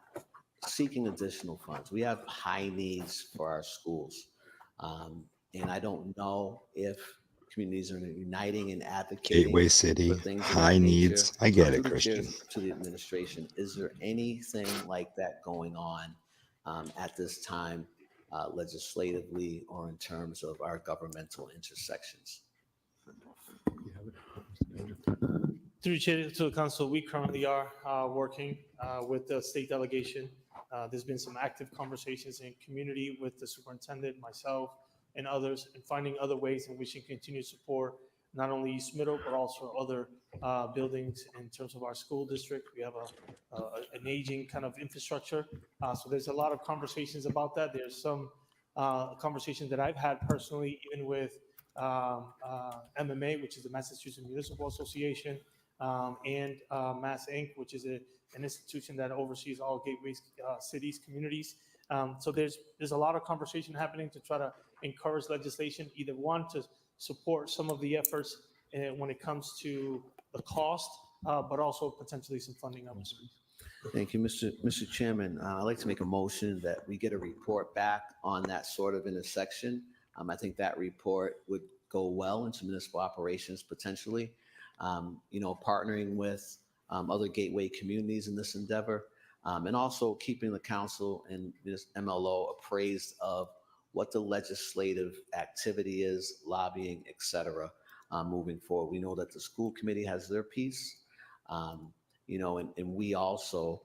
seeking additional funds. We have high needs for our schools. And I don't know if communities are uniting and advocating Gateway City, for things of high that needs. nature. I get So it, through the chair Christian. to the administration, is there anything like that going on at this time, legislatively or in terms of our governmental intersections? Through the chair to the council, we currently are working with the state delegation. There's been some active conversations in community with the superintendent, myself, and others, and finding other ways in which we can continue to support not only East Middle, but also other buildings in terms of our school district. We have an aging kind of infrastructure. So there's a lot of conversations about that. There's some conversations that I've had personally, even with MMA, which is the Massachusetts Municipal Association, and Mass Inc., which is an institution that oversees all gateway cities, communities. So there's a lot of conversation happening to try to encourage legislation, either one, to support some of the efforts when it comes to the cost, but also potentially some funding opportunities. Thank you, Mr. Chairman. I'd like to make a motion that we get a report back on that sort of intersection. I think that report would go well into municipal operations potentially. Partnering with other gateway communities in this endeavor, and also keeping the council and this MLO appraised of what the legislative activity is, lobbying, et cetera, moving forward. We know that the school committee has their piece, and we also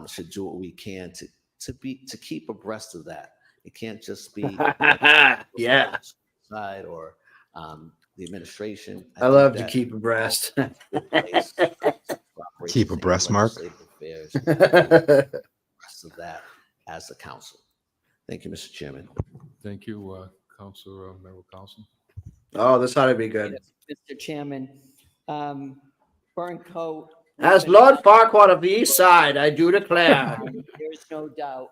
should do what we can to keep abreast of that. It can't just be yeah side or the administration. I love to keep abreast. Keep abreast, Mark. Affairs, rest of that as the council. Thank you, Mr. Chairman. Thank you, Councilor Member Carlson. Oh, this ought to be good. Mr. Chairman, Burncoat. As Lord Farquaad of the East Side, I do declare. There's no doubt,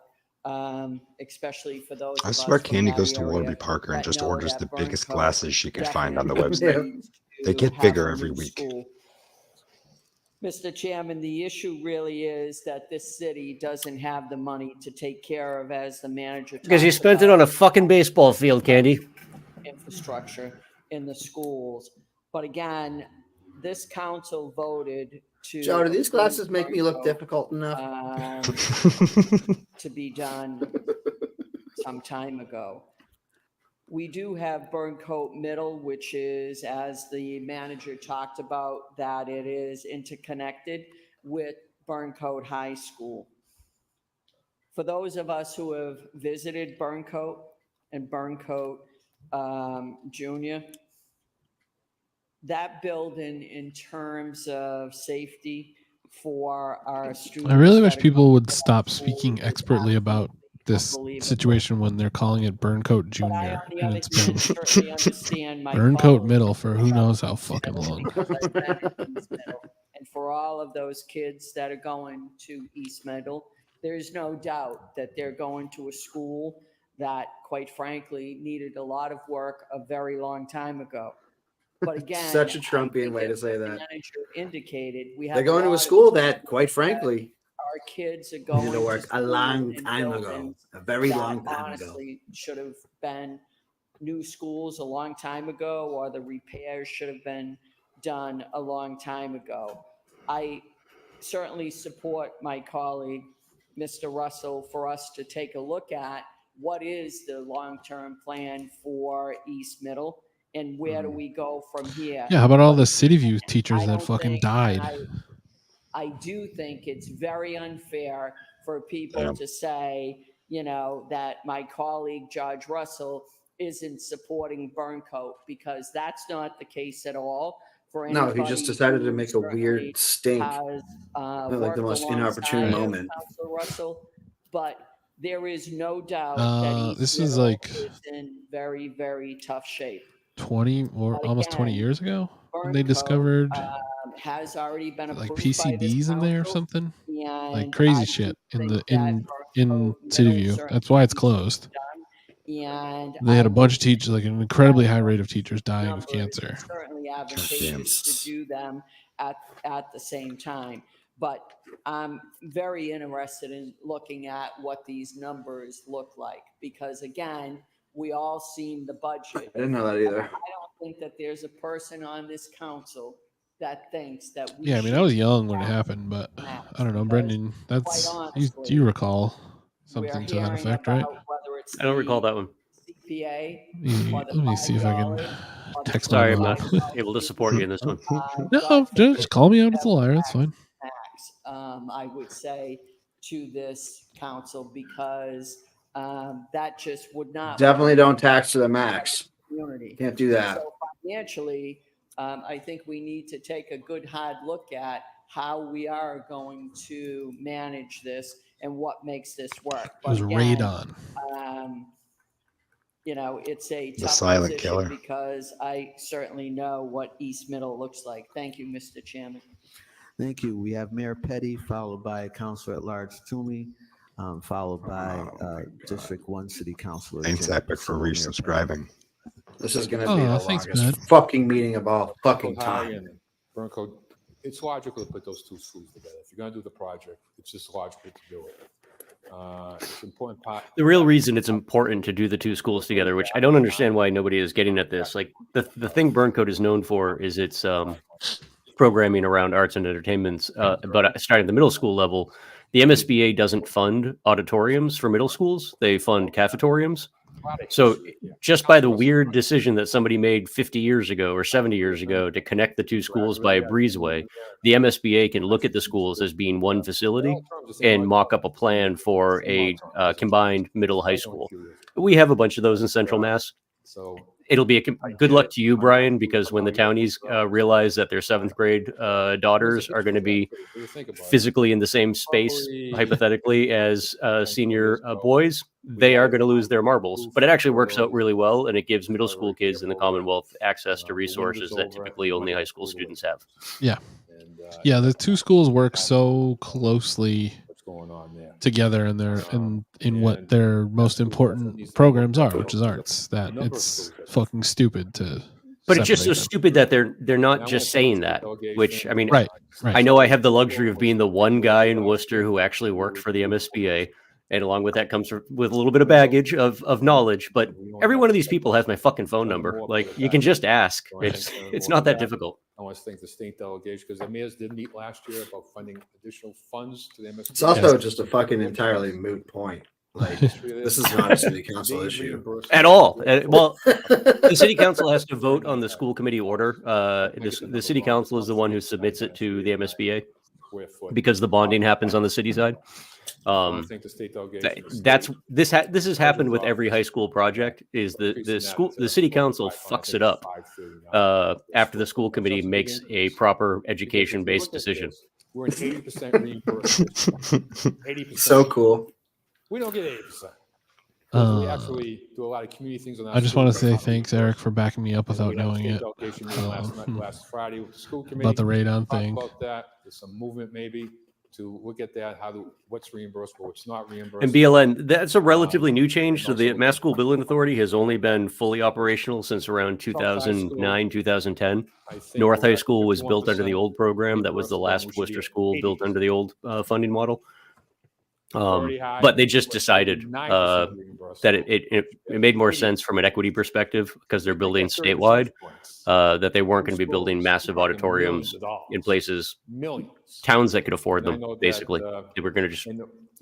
especially for those. I swear Candy goes to Warby Parker and just orders the biggest glasses she can find on the website. They get bigger every week. Mr. Chairman, the issue really is that this city doesn't have the money to take care of, as the manager. Because you spent it on a fucking baseball field, Candy. Infrastructure in the schools. But again, this council voted to. Joe, do these glasses make me look difficult enough? To be done some time ago. We do have Burncoat Middle, which is, as the manager talked about, that it is interconnected with Burncoat High School. For those of us who have visited Burncoat and Burncoat Junior, that building in terms of safety for our students. I really wish people would stop speaking expertly about this situation when they're calling it Burncoat Junior, and it's been Burncoat Middle for who knows how fucking long. And for all of those kids that are going to East Middle, there's no doubt that they're going to a school that, quite frankly, needed a lot of work a very long time ago. But again, Such a Trumpian way to say that. Manager indicated we have They're going to a school that, quite frankly, our kids are going needed to work a long time ago, buildings a very that long time ago. honestly should have been new schools a long time ago, or the repairs should have been done a long time ago. I certainly support my colleague, Mr. Russell, for us to take a look at what is the long-term plan for East Middle and where do we go from here. Yeah, how about all the City View teachers that fucking died? I do think it's very unfair for people to say, that my colleague, Judge Russell, isn't supporting Burncoat, because that's not the case at all. No, he just decided to make a weird stink. Like the most inopportune moment. Councilor Russell, but there is no doubt that this East is Middle like is in very, very tough shape. 20 or almost 20 years ago when they discovered has already been like approved by this PCBs in there or council, something, like and crazy I shit do in think the that in City View. certainly That's why it's needs to be closed. done. And They had a I bunch of would teachers, like an incredibly high rate of teachers dying of cancer. certainly advantageous to do them at the same time. But I'm very interested in looking at what these numbers look like, because again, we all seen the budget. I didn't know that either. I don't think that there's a person on this council that thinks that we Yeah, I mean, I should was young when it happened, but I don't know, Brendan. That's honestly, you recall we're something to that hearing effect, right? about whether it's I don't recall that one. CPA or the Let me see if I can text my Sorry, I'm mom. not able to support you in this one. No, just call me out as a liar. It's fine. I would say, to this council, because that just would not Definitely don't tax to the max. community. Can't do that. So financially, I think we need to take a good hard look at how we are going to manage this and what makes this work. It was But radon. you know, it's a The tough silent position killer. because I certainly know what East Middle looks like. Thank you, Mr. Chairman. Thank you. We have Mayor Petty, followed by Councilor at Large Toomey, followed by District 1 City Councilor. Thanks, Jim Epic, for Purcell. Mayor resubscribing. This is going to be the thanks, longest man. fucking meeting of all fucking High time. and Burncoat, it's logical to put those two schools together. If you're going to do the project, it's just logical to do it. It's an important part. The real reason it's important to do the two schools together, which I don't understand why nobody is getting at this. Like the thing Burncoat is known for is its programming around arts and entertainments. But starting at the middle school level, the MSBA doesn't fund auditoriums for middle schools. They fund cafetoriums. So just by the weird decision that somebody made 50 years ago or 70 years ago to connect the two schools by a breezeway, the MSBA can look at the schools as being one facility and mock up a plan for a combined middle high school. We have a bunch of those in Central Mass. It'll be good luck to you, Brian, because when the townies realize that their 7th grade daughters are going to be physically in the same space, hypothetically, as senior boys, they are going to lose their marbles. But it actually works out really well, and it gives middle school kids in the Commonwealth access to resources that typically only high school students have. Yeah. Yeah, the two schools work so closely together in their in what their most important programs are, which is arts, that it's fucking stupid to But it's just so separate them. stupid that they're not just saying that, which I mean, Right. I know I have the luxury of being the one guy in Worcester who actually worked for the MSBA. And along with that comes with a little bit of baggage of knowledge. But every one of these people has my fucking phone number. Like, you can just ask. It's not that difficult. I want to thank the state delegation because the mayors did meet last year about funding additional funds to the MSBA. It's also just a fucking entirely moot point. Like, this is not a city council issue At all. Well, the city council has to vote on the school committee order. The city council is the one who submits it to the MSBA because the bonding happens on the city side. Thank the state delegation. This has happened with every high school project. Is the city council fucks it up after the school committee makes a proper education based decision. We're an 80% reimbursement. 80%. So cool. We don't get 80%. We actually do a lot of community things on that. I just want to say thanks, Eric, for backing me up without knowing it. Last Friday with the school committee. About the radon thing. About that. There's some movement maybe to look at that, what's reimbursable, what's not reimbursable. And BLN, that's a relatively new change. So the Mass School Building Authority has only been fully operational since around 2009, 2010. North High School was built under the old program. That was the last Worcester school built under the old funding model. But they just decided that it made more sense from an equity perspective because they're building statewide, that they weren't going to be building massive auditoriums in places, towns that could afford them, basically. They were going to just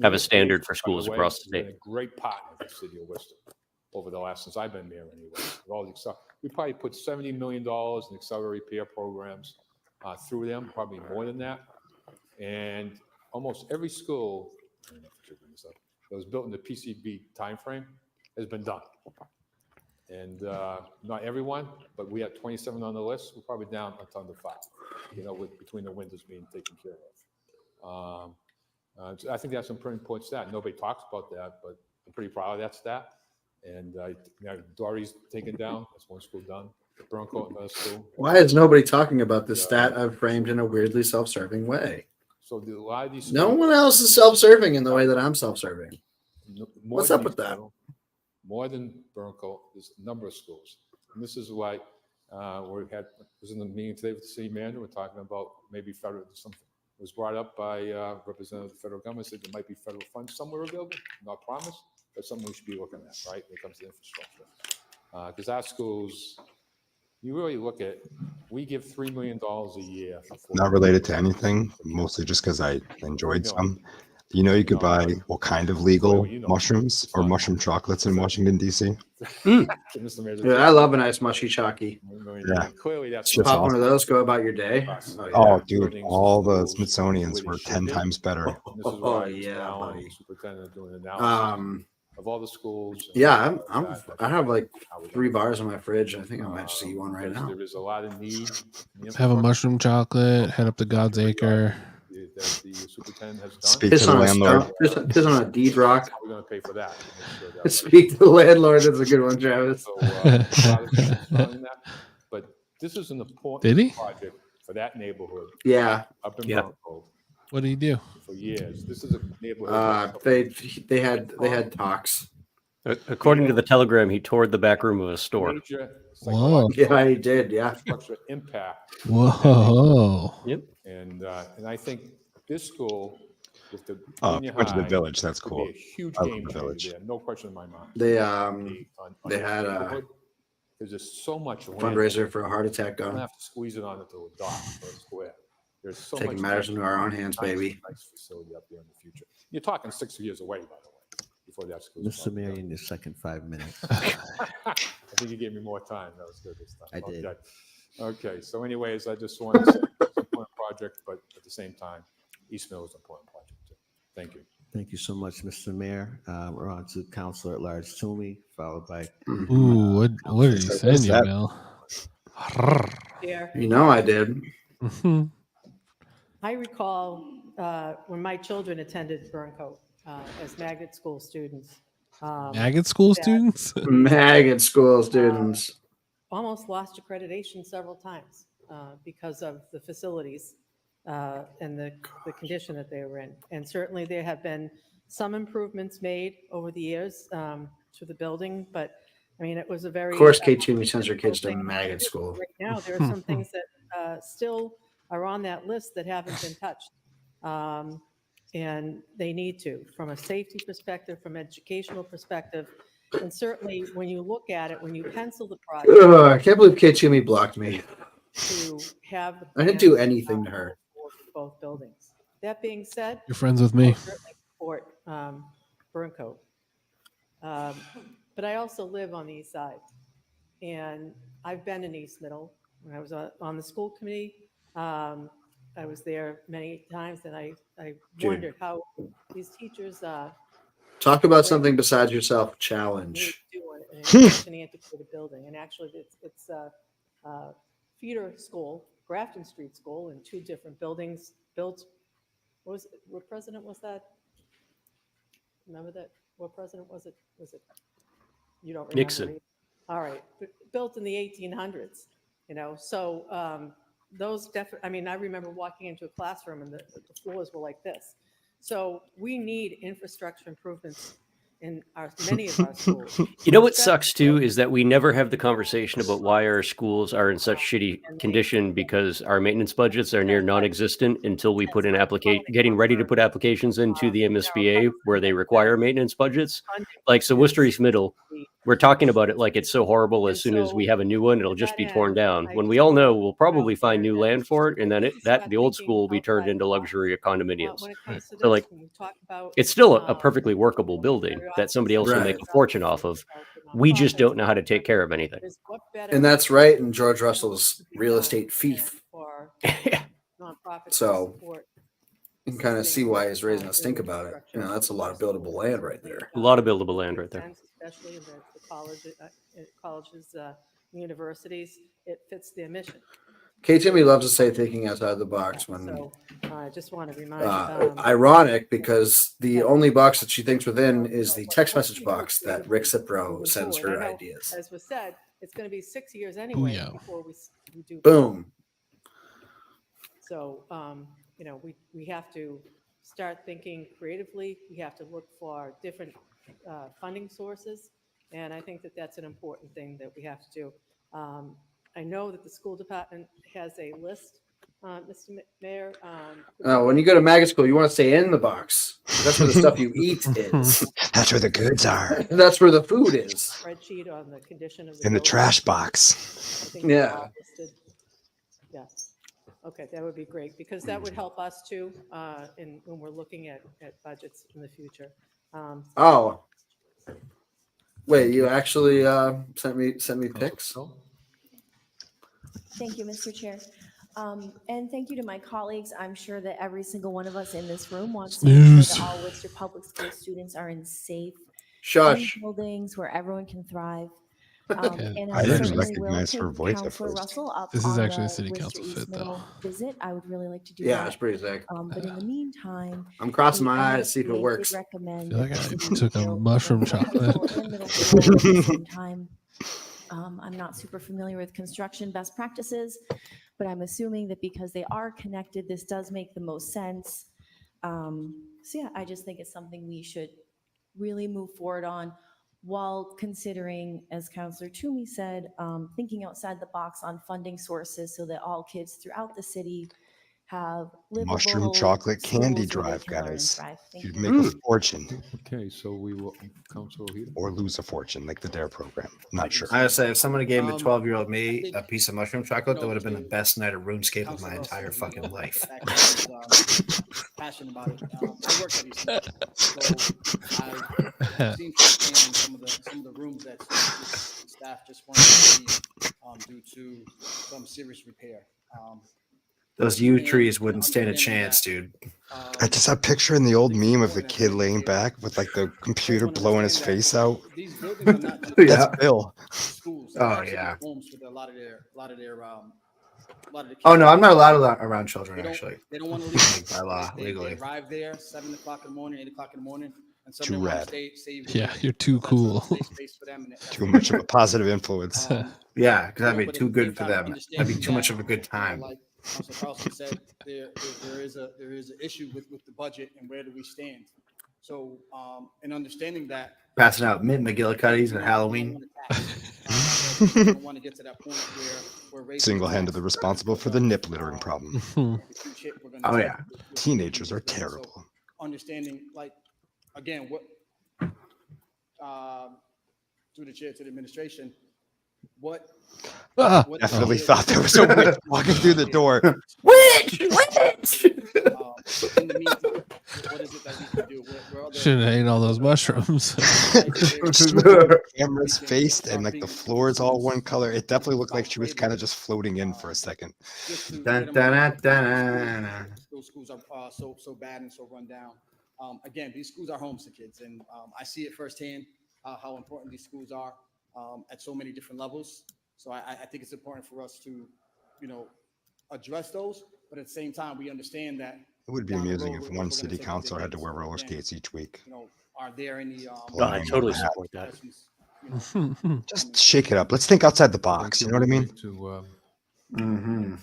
have a standard for schools across the state. Been a great partner with the city of Worcester over the last, since I've been mayor anyway. With all the we probably put $70 million in accelerated repair programs through them, probably more than that. And almost every school that was built in the PCB timeframe has been done. And not everyone, but we had 27 on the list. We're probably down under 5, between the windows being taken care of. So I think that's an important stat. Nobody talks about that, but I'm pretty proud of that stat. And Dory's taken down. That's one school done. Burncoat, another school. Why is nobody talking about this stat I've framed in a weirdly self-serving way? So a lot of these no one else is self-serving in the way that I'm self-serving. What's up with that? more than Burncoat, there's a number of schools. And this is why was in the meeting today with the city manager, we're talking about maybe federal, something was brought up by representative of the federal government, said there might be federal funds somewhere available, not promised, but something we should be looking at, right, when it comes to infrastructure. Because our schools, you really look at, we give $3 million a year. Not related to anything, mostly just because I enjoyed some. You know, you could buy all kind of legal mushrooms or mushroom chocolates in Washington, D.C. Yeah, I love a nice mushy chalky. Yeah. Clearly, that's Shit's pop one awesome. of those, go about your day. Oh, dude, all the Smithsonian's were 10 times better. This is why yeah, buddy. Superintendent doing analysis of all the schools. Yeah, I have like 3 bars in my fridge. I think I might just eat one right now. There is a lot of need. Have a mushroom chocolate, head up to God's Acre. The superintendent has done. Speak to the landlord. Piss on a deed rock. We're going to pay for that. Speak to the landlord. That's a good one, Travis. But this is an important project for that neighborhood. Yeah. Up in Bronco. What did he do? For years. This is a neighborhood. They had talks. According to the Telegram, he toured the back room of a store. Whoa. Yeah, he did. Yeah. Impact. Whoa. Yep. And I think this school with the went to the village. That's cool. Be a huge I game love the changer village. there. No question in my mind. They had a there's just so much fundraiser for a heart attack You don't going. have to squeeze it onto a dot or a square. There's so Taking much matters into our own hands, baby. Nice facility up there in the future. You're talking 6 years away, by the way, before that school. Mr. Mayor, in your second 5 minutes. I think you gave me more time. That was good this time. I did. Okay. So, anyways, I just wanted to say it's an important project, but at the same time, East Mill is an important project too. Thank you. Thank you so much, Mr. Mayor. We're on to Councilor at Large Toomey, followed by. Ooh, what did he send you, Bill? You know I did. I recall when my children attended Burncoat as magnet school students. Maggot school students? Maggot school students. Almost lost accreditation several times because of the facilities and the condition that they were in. And certainly there have been some improvements made over the years to the building, but I mean, it was a very... Of course, K2 sends her kids to maggot school. Right now, there are some things that still are on that list that haven't been touched. And they need to, from a safety perspective, from educational perspective. And certainly when you look at it, when you pencil the project... I can't believe K2 blocked me. To have I didn't do anything to her. Both buildings. That being said... You're friends with me. I certainly support Burncoat. But I also live on the east side. And I've been in East Middle. When I was on the school committee, I was there many times, and I wondered how these teachers Talk about something besides yourself. Challenge. in such an antiquated building. And actually, it's a feeder school, Grafton Street School, in 2 different buildings built. What president was that? Remember that? What president was it? Was it? You don't remember? Nixon. All right, built in the 1800s. You know, so those I mean, I remember walking into a classroom and the floors were like this. So we need infrastructure improvements in many of our schools. You know what sucks too is that we never have the conversation about why our schools are in such shitty condition, because our maintenance budgets are near non-existent until we put in getting ready to put applications into the MSBA where they require maintenance budgets. Like, so Worcester East Middle, we're talking about it like it's so horrible. As soon as we have a new one, it'll just be torn down, when we all know we'll probably find new land for it, and then the old school will be turned into luxury condominiums. So like, it's still a perfectly workable building that somebody else will make a fortune off of. We just don't know how to take care of anything. And that's right in George Russell's real estate fief. So you can kind of see why he's raising us think about it. You know, that's a lot of buildable land right there. A lot of buildable land right there. Especially in the colleges, universities, it fits their mission. K-Timmy loves to say thinking outside the box when So I just want to remind ironic, because the only box that she thinks within is the text message box that Rick Cipro sends her ideas. As was said, it's going to be 6 years anyway before we do. Boom. So, you know, we have to start thinking creatively. We have to look for different funding sources. And I think that that's an important thing that we have to do. I know that the school department has a list, Mr. Mayor. When you go to magnet school, you want to stay in the box. That's where the stuff you eat is. That's where the goods are. That's where the food is. Spreadsheet on the condition of the In the building. trash box. I think they're all listed. Yeah. Okay, that would be great because that would help us too when we're looking at budgets in the future. Oh. Wait, you actually sent me pics? Thank you, Mr. Chair. And thank you to my colleagues. I'm sure that every single one of us in this room wants to make sure that all Worcester Public School students are in safe buildings where everyone can thrive. And I didn't certainly will recognize her take voice at Counselor first. Russell up This is on actually a the city Worcester council East fit, though. Middle visit. I would really like to do Yeah, that. it's pretty sick. But in the meantime, I'm crossing the my eyes to see if it MSBA did works. recommend I feel like that I the city took a build mushroom both chocolate. high school and middle school at the same time. I'm not super familiar with construction best practices, but I'm assuming that because they are connected, this does make the most sense. So yeah, I just think it's something we should really move forward on while considering, as Councillor Toomey said, thinking outside the box on funding sources so that all kids throughout the city have livable Mushroom chocolate candy schools where they drive, can learn and guys. thrive. Thank You'd you. make a fortune. Okay, so we will, Councilor Ojeda. Or lose a fortune, like the DARE program. Not sure. I would say if somebody gave me 12-year-old me a piece of mushroom chocolate, that would have been the best night of RuneScape of my entire fucking life. Passionate about it. I work at East Middle, so I've seen firsthand some of the rooms that staff just wanted to leave due to some serious repair. Those yew trees wouldn't stand a chance, dude. I just have a picture in the old meme of the kid laying back with like the computer blowing his face out. These buildings are not just That's Bill. schools. Oh, yeah. Homes with a lot of their Oh, no, I'm not allowed around children, actually. They don't want to leave. By law, They legally. arrive there 7 o'clock in the morning, 8 o'clock in the morning, and some Too of them rad. stay Yeah, you're too cool. Too much of a positive influence. Yeah, because that'd be too good for them. That'd be too much of a good time. Like Councilor Carlson said, there is an issue with the budget and where do we stand. So, in understanding that, Passing out mint McGillicuddies at Halloween. I don't want to get to that point where we're raising Single-handedly responsible for the nip littering problem. Oh, yeah. Teenagers are terrible. Understanding, like, again, what through the chair to the administration, what Definitely thought there was a witch walking through the door. Witch! Witch! In the meantime, what is it that we can do? Shouldn't have ate all those mushrooms. Camera's faced and like the floor is all one color. It definitely looked like she was kind of just floating in for a second. Dun, dun, dun, dun. Those schools are so bad and so run down. Again, these schools are homes to kids, and I see it firsthand how important these schools are at so many different levels. So I think it's important for us to, address those, but at the same time, we understand that It would be amusing if one city councilor had to wear roller skates each week. are there any? I totally support that. Just shake it up. Let's think outside the box. You know what I mean? Mm-hmm.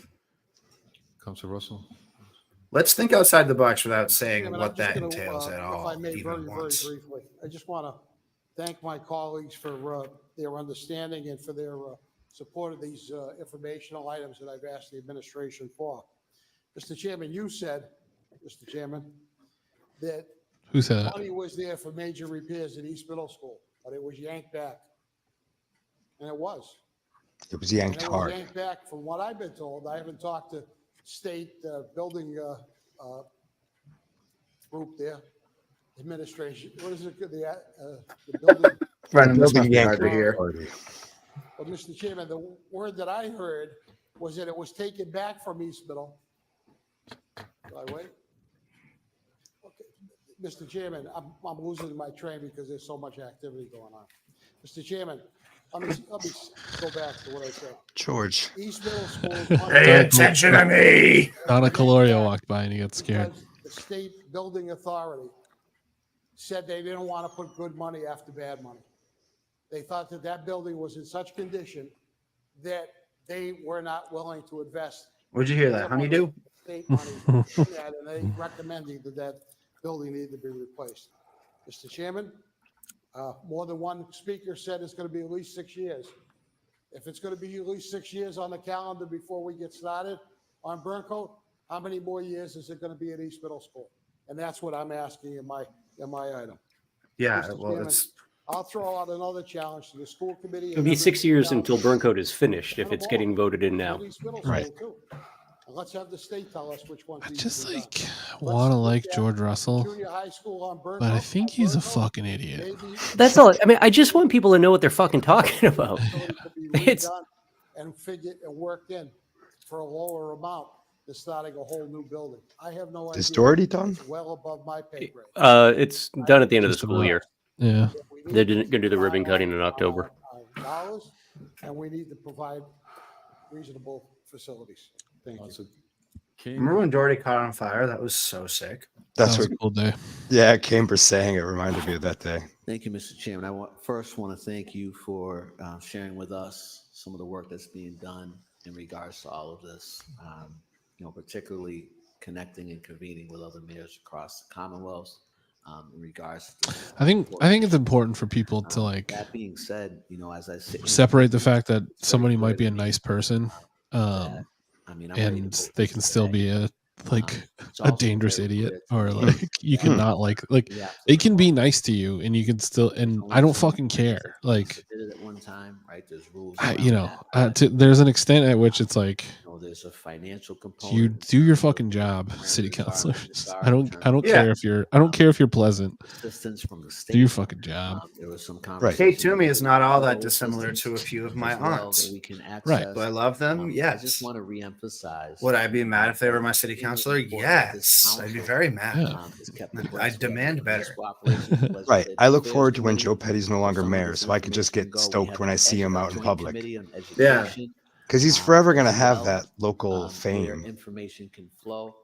Councilor Russell. Let's think outside the box without saying Chairman, what I'm just that gonna, entails at if all, I may, even very once. briefly. I just want to thank my colleagues for their understanding and for their support of these informational items that I've asked the administration for. Mr. Chairman, you said, Mr. Chairman, that Who said that? money was there for major repairs at East Middle School, but it was yanked back. And it was. It was yanked And it was hard. yanked back from what I've been told. I haven't talked to state building group there, administration. What is it? The building. Random Building yanked Carter here. party. Well, Mr. Chairman, the word that I heard was that it was taken back from East Middle. Do I wait? Okay, Mr. Chairman, I'm losing my train because there's so much activity going on. Mr. Chairman, let me go back to what I said. George. East Middle School. Pay attention to me. Donna Calorio walked by and he got scared. Because the state building authority said they didn't want to put good money after bad money. They thought that that building was in such condition that they were not willing to invest. Where'd you hear that, honeydew? State money in that, and they recommended that that building needed to be replaced. Mr. Chairman, More than one speaker said it's going to be at least 6 years. If it's going to be at least 6 years on the calendar before we get started on Burncoat, how many more years is it going to be at East Middle School? And that's what I'm asking in my item. Yeah, Mr. well, Chairman, it's I'll throw out another challenge to the school committee. It'll be 6 years until Burncoat is finished if it's getting voted in now. Right. And let's have the state tell us which ones. I just like want to like George Russell, Junior high school on Burncoat. but I think he's a fucking idiot. That's all. I mean, I just want people to know what they're fucking talking about. It's and figured and worked in for a lower amount than starting a whole new building. I have no idea. Is Doherty done? It's well above my pay grade. it's done at the end of the Just school about. year. Yeah. They're going to do the ribbon cutting in October. Dollars, and we need to provide reasonable facilities. Thank you. remember when Doherty caught on fire? That was so sick. That's That was what. a cool day. Yeah, Camber saying it reminded me of that day. Thank you, Mr. Chairman. I first want to thank you for sharing with us some of the work that's being done in regards to all of this. Particularly connecting and convening with other mayors across the Commonwealth in regards to this. I think it's important for people to like That being said, as I say, separate the fact that somebody might be a nice person, I'm ready to and vote they for can still today. be a It's a also dangerous very idiot, clear or to me like you can not like Yeah. they can be nice to you and you can still, and I don't fucking care. Like did it at one time, right? There's rules. there's an extent at which it's like There's a financial component. you do your fucking job, city councilors. I don't Yeah. care if you're pleasant. Assistance from the state. Do your fucking job. There was some Kate Toomey is not all that federal dissimilar to a assistance few of my as well aunts. that we can Right. access. Do I love them? I Yes. just want to reemphasize. Would I be mad if they were my city councilor? Yes. I'd be very mad. Yeah. I demand better. Right. I look forward to when Joe Petty's no longer mayor, so I can just get stoked when I see him out in public. Yeah. Because he's forever going to have that local fame. Information can flow.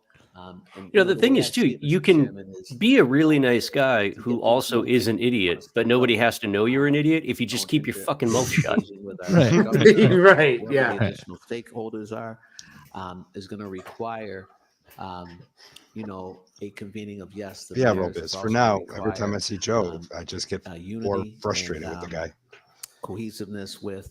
The thing is, too, you can be a really nice guy who also is an idiot, but nobody has to know you're an idiot if you just keep your fucking mouth shut. Right. Right, Whoever yeah. the additional stakeholders are, is going to require, a convening of yes. the Yeah, mayors. Robiz. It's For also now, gonna every time I require, see Joe, I just get more unity frustrated and, with the guy. cohesiveness with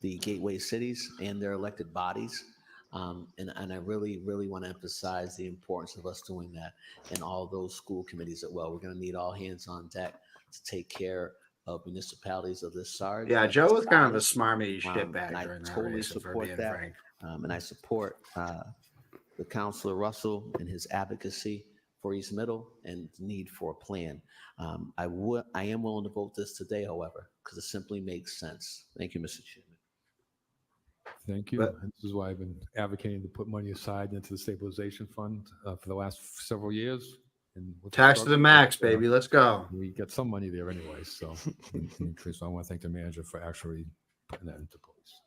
the gateway cities and their elected bodies. And I really, really want to emphasize the importance of us doing that in all those school committees as well. We're going to need all hands on deck to take care of municipalities of this size. Yeah, Joe was kind of a smarmy shitbag and I during that totally race, if we're support being that. frank. And I support the Councilor Russell and his advocacy for East Middle and the need for a plan. I am willing to vote this today, however, because it simply makes sense. Thank you, Mr. Chairman. Thank you. And this is why I've been advocating to put money aside into the stabilization fund for the last several years. And with the Tax to the struggle, max, baby. Let's go. We get some money there anyway, so so I want to thank the manager for actually putting that into place.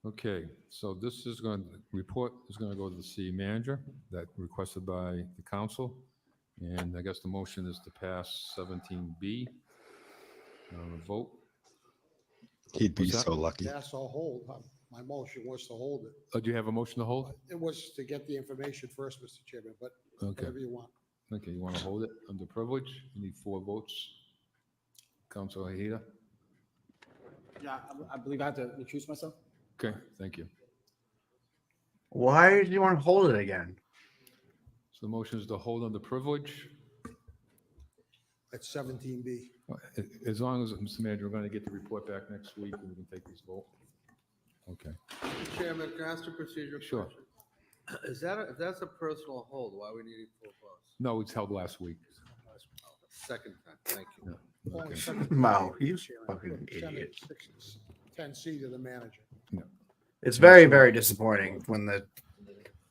Okay, so this is going to report is going to go to the city manager that requested by the council, and I guess the motion is to pass 17B. Vote. He'd be What's that? so lucky. Yes, I'll hold. My motion was to hold it. Oh, do you have a motion to hold? It was to get the information first, Mr. Chairman, but Okay. whatever you want. Okay, you want to hold it under privilege? You need 4 votes. Councilor Hida? Yeah, I believe I have to recuse myself. Okay, thank you. Why do you want to hold it again? So the motion is to hold under privilege. At 17B. As long as, Mr. Manager, we're going to get the report back next week and we can take this vote. Okay. Mr. Chairman, can I ask a procedural Sure. question? If that's a personal hold, why we need 4 votes? No, it's held last week. Second time, thank you. Only Okay. second- Wow, you Mr. Chairman, fucking Senate idiot. 10C to the manager. It's very, very disappointing when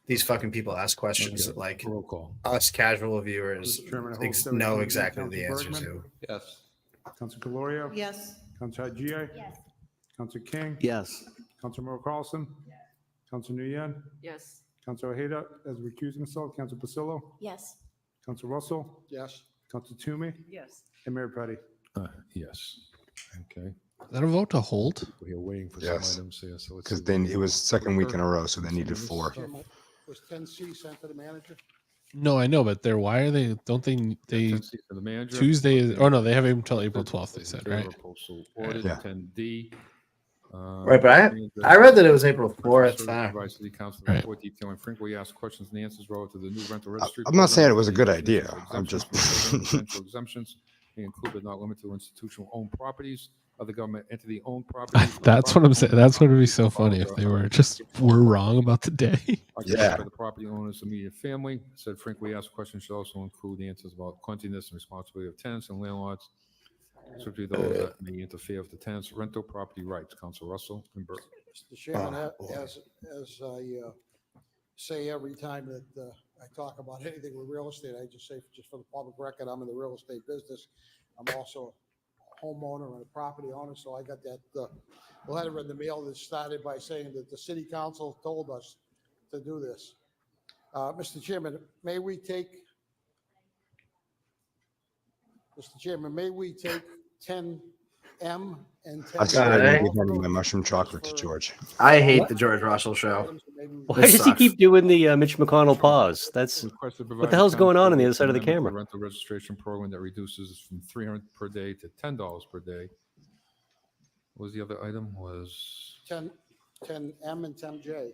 these fucking people ask questions that like Roll call. us casual viewers Mr. Chairman, I hold know 17B. exactly the Council answers Bergman? to. Yes. Council Calorio? Yes. Council Haji? Yes. Council King? Yes. Council Merrill Carlson? Council Nguyen? Yes. Council Ojeda has recused himself. Council Pasillo? Yes. Council Russell? Yes. Council Toomey? Yes. And Mayor Petty. Yes. Okay. Is that a vote to hold? We're waiting for Yes. some items here. So let's Because see. then it was second week in a row, so they needed 4. Was 10C sent to the manager? No, I know, but why are they? Don't they? They 10C for the manager. Tuesday is. 10 Oh no, they have until April 12th. They in said, favor right? of postal audit. Yeah. 10D. Right, but I read that it was April 4th. Provide city council Right. report detailing frequently asked questions and answers relative to the new rental registry. I'm not saying it was a program, good definitions idea. of I'm exemptions just from potential exemptions may include but not limited to institutional owned properties, other government entity owned properties. That's what I'm saying. That's what would be so funny if they were wrong about the day. Occupied by the property owner's immediate family. Said frequently asked questions should also include answers about cleanliness and responsibility of tenants and landlords, especially those that may interfere with the tenants' rental property rights. Council Russell and Burke. Mr. Chairman, as I say every time that I talk about anything with real estate, I just say, just for the public record, I'm in the real estate business. I'm also a homeowner and a property owner, so I got that letter in the mail that started by saying that the city council told us to do this. Mr. Chairman, may we take 10M and 10? I started to give one of my mushroom chocolate to George. I hate the George Russell show. Why does he keep doing the Mitch McConnell pause? That's what the hell's going on the other side of the camera? Rental registration program that reduces from $300 per day to $10 per day. What was the other item? Was 10M and 10J.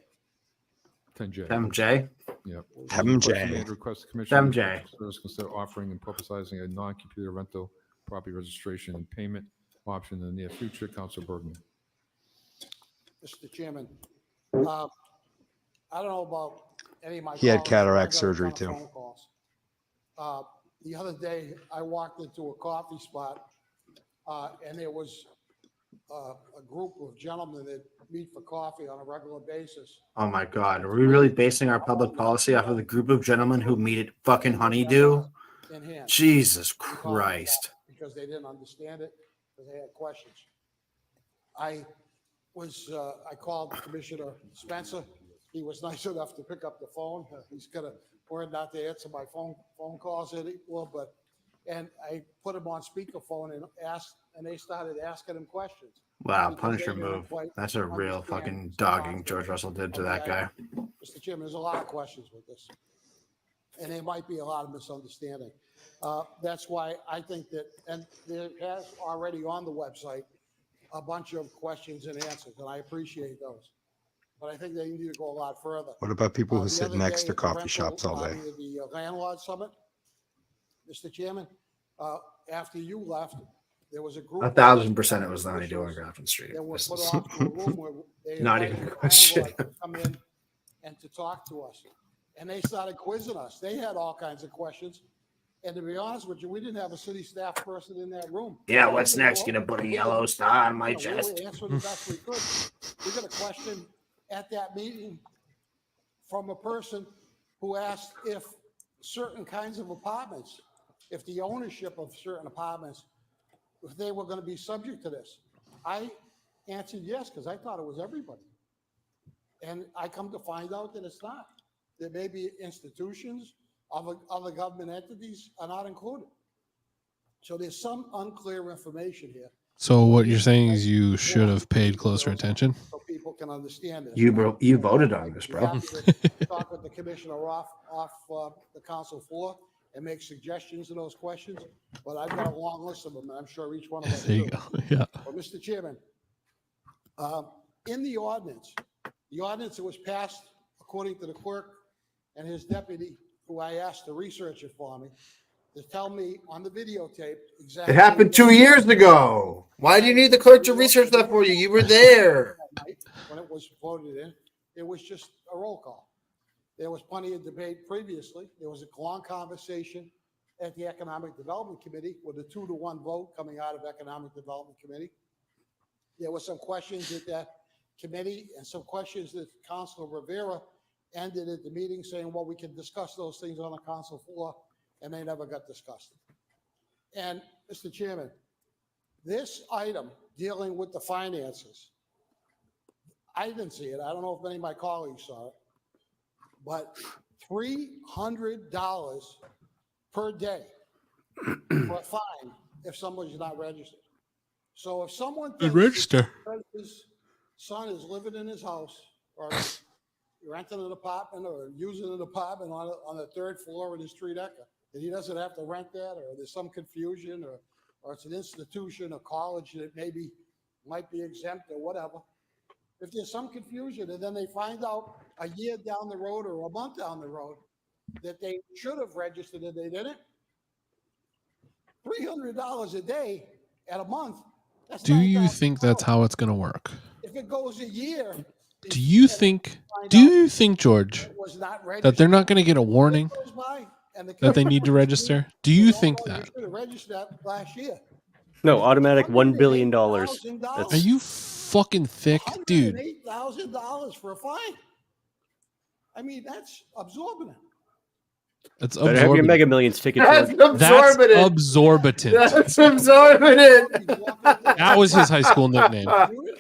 10J. 10J? Yep. 10J. Request the commission. 10J. Service consider offering and publicizing a non-computer rental property registration and payment option in the near future. Council Bergman. Mr. Chairman, I don't know about any of my. He had colleagues, cataract I got a surgery, ton of too. phone calls. The other day, I walked into a coffee spot, and there was a group of gentlemen that meet for coffee on a regular basis. Oh my God. Are we really basing our public policy off of the group of gentlemen who meet at fucking Honeydew? In hand. Jesus Christ. Because they didn't understand it, because they had questions. I called Commissioner Spencer. He was nice enough to pick up the phone. He's gonna learn not to answer my phone calls anymore, and I put him on speakerphone and they started asking him questions. Wow, Because Punisher they didn't move. quite That's a real understand fucking some dogging aspects George Russell did to of that the guy. item. Mr. Chairman, there's a lot of questions with this, and there might be a lot of misunderstanding. That's why I think that, and there has already on the website a bunch of questions and answers, and I appreciate those. But I think they need to go a lot further. What about people who The sit other next day to at the coffee rental shops all day? lobby of the landlord summit, Mr. Chairman, after you left, there was a group. 1,000% it was the Honeydew on Grafton Street. That were This put is off to a room where they not invited even a the question. landlord to come in and to talk to us. And they started quizzing us. They had all kinds of questions. And to be honest with you, we didn't have a city staff person in that room. Yeah, what's next? Gonna put a yellow star on my We chest. were answering the best we could. We got a question at that meeting from a person who asked if certain kinds of apartments, if the ownership of certain apartments, if they were going to be subject to this. I answered yes, because I thought it was everybody. And I come to find out that it's not. There may be institutions, other government entities are not included. So there's some unclear information here. So what you're saying is you should have paid closer attention. So people can understand this. You voted on this, bro. Happy to talk with the commissioner off the council floor and make suggestions to those questions, but I've got a long list of them, and I'm sure each one of us There do. you go. Yeah. But Mr. Chairman, in the ordinance that was passed according to the clerk and his deputy, who I asked to research it for me, to tell me on the videotape exactly. It happened 2 years ago. Why do you need the clerk to research that for you? You were there. When it was voted in, it was just a roll call. There was plenty of debate previously. There was a long conversation at the Economic Development Committee with a 2-to-1 vote coming out of Economic Development Committee. There were some questions at that committee and some questions that Councilor Rivera ended at the meeting saying, well, we can discuss those things on the council floor, and they never got discussed. And Mr. Chairman, this item dealing with the finances, I didn't see it. I don't know if any of my colleagues saw it, but $300 per day for a fine if somebody's not registered. So if someone thinks register. his son is living in his house or renting an apartment or using an apartment on the third floor in his 3-decker, and he doesn't have to rent that, or there's some confusion, or it's an institution, a college that maybe might be exempt or whatever. If there's some confusion and then they find out a year down the road or a month down the road that they should have registered and they didn't, $300 a day at a month. That's Do you think that's how it's going to work? if it goes a year. Do you think, George, that they're not going to get a warning that they need to register? Do you think that? Should have registered that last year. No, automatic $1 billion. Are you fucking thick, dude? $8,000 for a fine. I mean, that's absorbent. It's Better have your absorbent. Mega Millions ticket. That's George. That's absorbent. absorbent. That's absorbent. That was his high school nickname.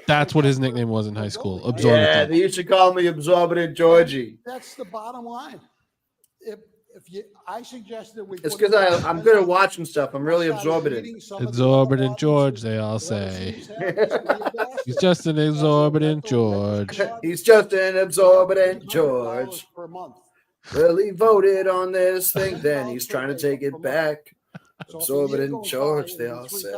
That's what his nickname was in high school. Absorbent. Yeah, they used to call me Absorbent Georgie. That's the bottom line. I suggested we. It's because I'm good at watching stuff. I'm really absorbent. Exorbitant George, they all say. He's just an exorbitant George. He's just an absorbent George. Per month. Well, he voted on this thing, then he's trying to take it back. Absorbent George, they all say.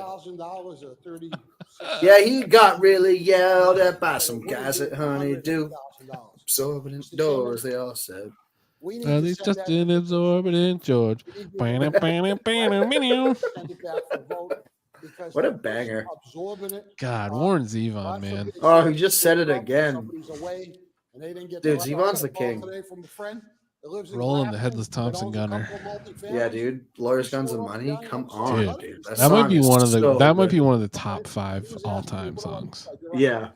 Yeah, he got really yelled at by some guys at Honeydew. Absorbent doors, they all said. Well, he's just an absorbent George. What a banger. God, Warren Zevon, man. Oh, he just said it again. Dude, Zevon's the king. Rolling the headless Thompson gunner. Yeah, dude. Lawyers, Guns, and Money. Come on, dude. That might be one of the might be one of the top 5 all-time songs. Yeah.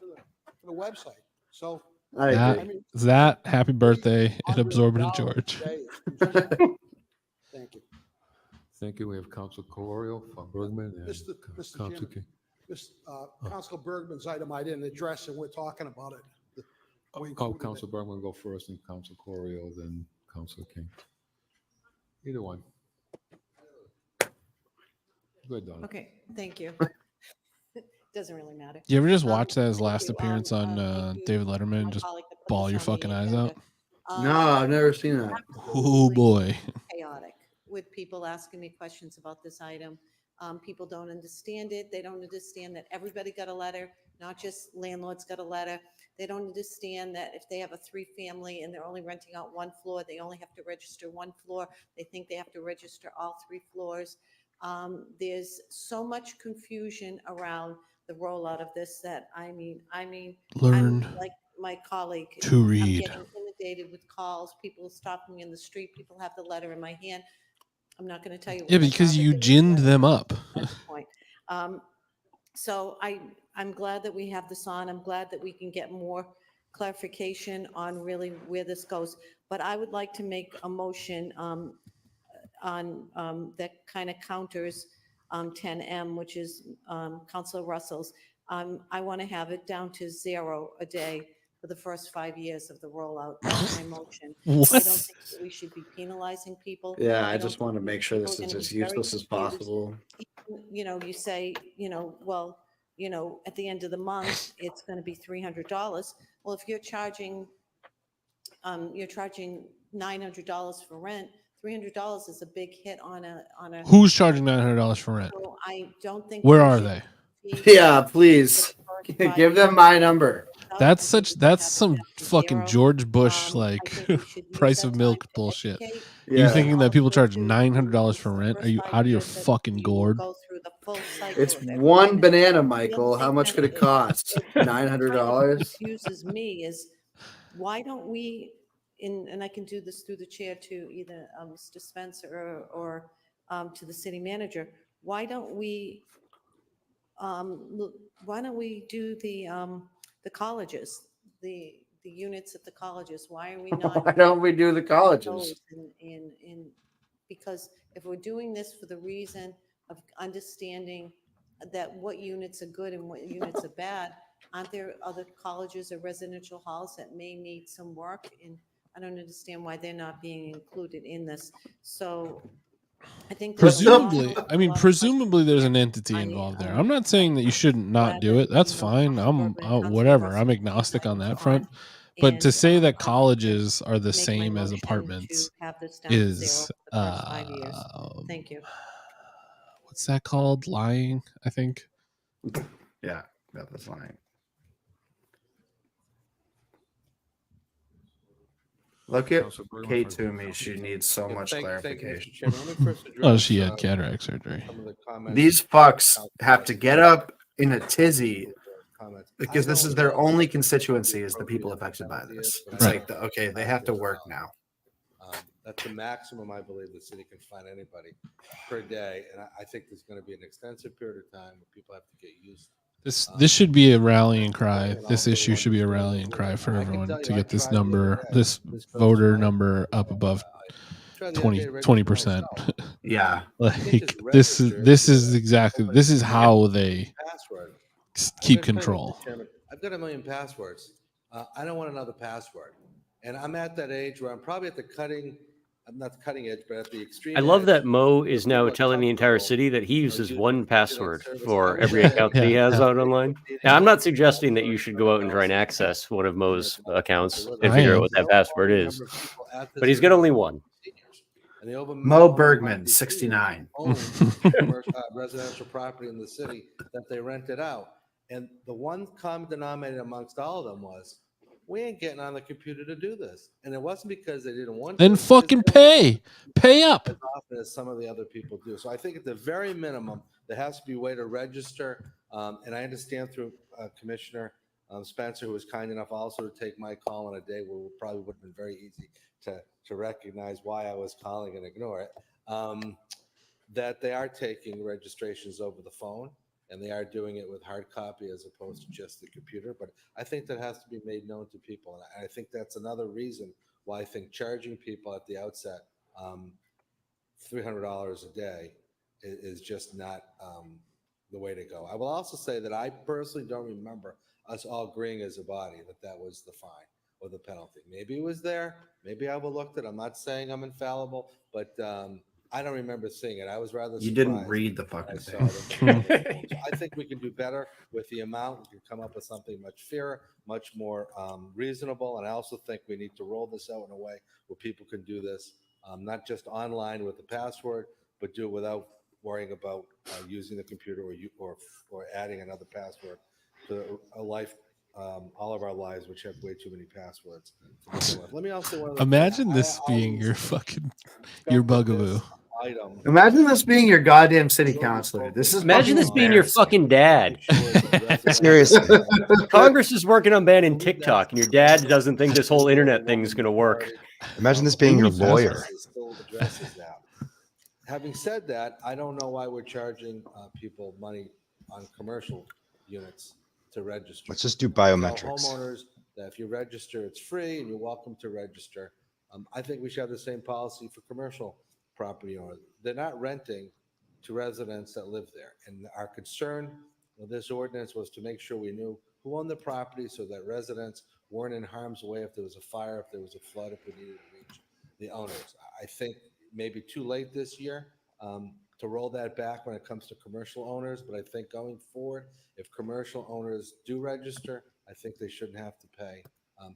The website. So That happy birthday and absorbent George. Thank you. Thank you. We have Council Cororio from Bergman and Mr. Council Chairman, Council Bergman's item I didn't address, and we're talking about it. Council Bergman go first, and Council Cororio, then Council King. Either one. Good, Don. Okay, thank you. Doesn't really matter. You ever just watch that his last appearance on David Letterman and just bawl your fucking eyes out? No, I've never seen that. Oh boy. Chaotic with people asking me questions about this item. People don't understand it. They don't understand that everybody got a letter, not just landlords got a letter. They don't understand that if they have a 3-family and they're only renting out 1 floor, they only have to register 1 floor. They think they have to register all 3 floors. There's so much confusion around the rollout of this that I mean, Learn I'm like my colleague to read. I'm getting inundated with calls. People stopping me in the street. People have the letter in my hand. I'm not going to tell you. Yeah, because you ginned them up. Point. So I'm glad that we have this on. I'm glad that we can get more clarification on really where this goes. But I would like to make a motion on that kind of counters 10M, which is Councilor Russell's. I want to have it down to 0 a day for the first 5 years of the rollout. That's my motion. What? I don't think that we should be penalizing people. Yeah, I don't just want to think make sure this people is are as gonna be very useless as confused. possible. You know, you say, well, at the end of the month, it's going to be $300. Well, if you're charging $900 for rent, $300 is a big hit on a. Who's charging $900 for rent? So I don't think. Where we are should they? Yeah, please. Give them my number. That's some fucking George Bush price of milk bullshit. You thinking that people charge $900 for rent? Are you out of your fucking gourd? It's 1 banana, Michael. How much could it cost? $900? Confuses me is why don't we, and I can do this through the chair to either Mr. Spencer or to the city manager. Why don't we do the colleges, the units at the colleges? Why are we not? Why don't we do the colleges? Because if we're doing this for the reason of understanding that what units are good and what units are bad, aren't there other colleges or residential halls that may need some work? And I don't understand why they're not being included in this. So I think presumably there's an entity involved there. I'm not saying that you shouldn't not do it. That's fine. I'm whatever. I'm agnostic on that front. But to And, say that I would colleges are the make my same as motion apartments to have this down to 0 is for the first 5 years. Thank you. what's that called? Lying, I think. Yeah, that was lying. Look at Councilor Bergman, Kate if I- Toomey. She needs so Yeah, much thank you, Mr. clarification. Chairman. Let me first Oh, address, she had cataract surgery. some of the comments. These fucks have to get up in a tizzy Comments. because this is their only constituency is the people affected by this. It's Right. like, okay, they have to work now. That's the maximum I believe the city can find anybody per day, and I think there's going to be an extensive period of time where people have to get used. This should be a rallying cry. This issue should be a rallying cry for everyone to get this number, this voter number up above 20%. Yeah. Like this is exactly, this is how they Password. keep I'm gonna tell you, control. Mr. Chairman, I've got 1 million passwords. I don't want another password. And I'm at that age where I'm probably at the I'm not the cutting edge, but at the extreme I love edge. that Mo is now telling the entire city that he uses one password for every account that he has out online. Now, I'm not suggesting that you should go out and try and access one of Mo's accounts and figure out what that password is, but he's got only one. And the over Mo Bergman, 69. own residential property in the city that they rented out. And the one common denominator amongst all of them was, we ain't getting on the computer to do this. And it wasn't because they didn't want to. Then fucking pay up. As often as some of the other people do. So I think at the very minimum, there has to be a way to register. And I understand through Commissioner Spencer, who was kind enough also to take my call on a day where it probably would have been very easy to recognize why I was calling and ignore it, that they are taking registrations over the phone. And they are doing it with hard copy as opposed to just the computer. But I think that has to be made known to people. And I think that's another reason why I think charging people at the outset $300 a day is just not the way to go. I will also say that I personally don't remember us all agreeing as a body that was the fine or the penalty. Maybe it was there. Maybe I overlooked it. I'm not saying I'm infallible, but I don't remember seeing it. I was rather surprised. You didn't read the fucking thing. So I think we can do better with the amount. We can come up with something much fairer, much more reasonable. And I also think we need to roll this out in a way where people can do this, not just online with the password, but do it without worrying about using the computer or adding another password to a life, all of our lives, which have way too many passwords. Let me also say one other thing. Imagine this being your fucking your bugaboo. Imagine this being your goddamn city councilor. This is Imagine this being your fucking dad. Seriously. Congress is working on banning TikTok, and your dad doesn't think this whole internet thing is going to work. Imagine this being your lawyer. Still addresses that. Having said that, I don't know why we're charging people money on commercial units to register. Let's just do Tell biometrics. homeowners that if you register, it's free and you're welcome to register. I think we should have the same policy for commercial property owners. They're not renting to residents that live there. And our concern with this ordinance was to make sure we knew who owned the property so that residents weren't in harm's way if there was a fire, if there was a flood, if we needed to reach the owners. I think maybe too late this year to roll that back when it comes to commercial owners. But I think going forward, if commercial owners do register, I think they shouldn't have to pay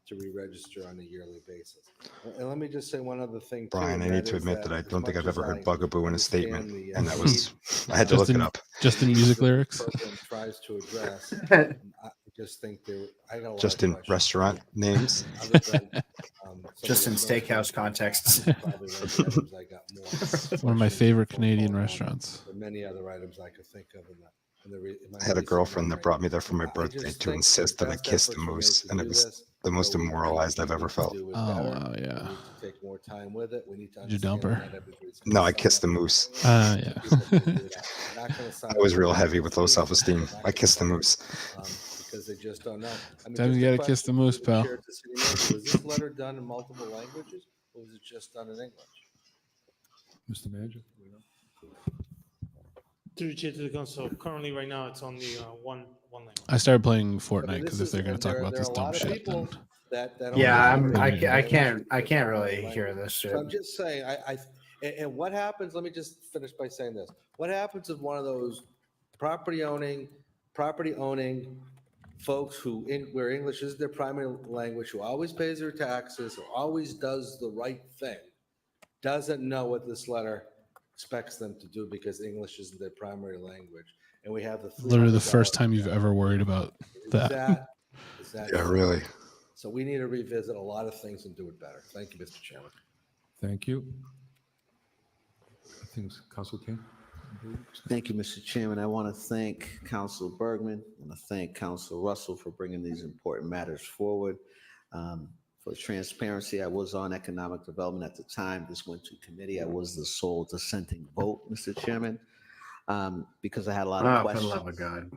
to re-register on a yearly basis. And let me just say one other thing, too, Brian, I and need that to is admit that I as don't think much I've ever as heard I bugaboo in a understand statement. the, And that need was, I had to look it up. Just in music lyrics. program tries to address. I just think I got a lot Just of in questions. restaurant names. Other than, Just in steakhouse contexts. Probably one of the items I got more One of my questions favorite for Canadian phone on restaurants. than many other items I could think of in my I had a recent girlfriend that memory. brought me there for my I birthday just to think insist the that I best kiss the efforts were made moose, to and it do was this, the most but we demoralized I've need ever to felt. do it Oh, better. wow, yeah. We need to take more time with it. We need to Did you dump understand her? that everybody's No, I gonna kissed the sign up. moose. Yeah. Not gonna sign I was up real for heavy it. with low self-esteem. Not I gonna kissed the sign up, moose. Because they just don't know. I mean, Sometimes just you a gotta kiss the question moose, to pal. chair, to city manager, was this letter done in multiple languages or was it just done in English? Mr. Manager? Through the chair to the council, currently right now it's on the one language. I started playing I mean, Fortnite because if they're going and to talk there about are this a dumb lot of shit, people then that Yeah, only I understand can't English as a really language. hear this shit. So I'm just saying, and what happens, let me just finish by saying this. What happens if one of those property owning folks where English is their primary language, who always pays their taxes, who always does the right thing, doesn't know what this letter expects them to do because English isn't their primary language. And we have the Literally the $300 first time you've ever worried about that. Is that Yeah, really. So we need to revisit a lot of things and do it better. Thank you, Mr. Chairman. Thank you. I think it's Council King. Thank you, Mr. Chairman. I want to thank Council Bergman and I thank Council Russell for bringing these important matters forward. For transparency, I was on economic development at the time. This went to committee. I was the sole dissenting vote, Mr. Chairman, because I had a lot of questions. For the love of God.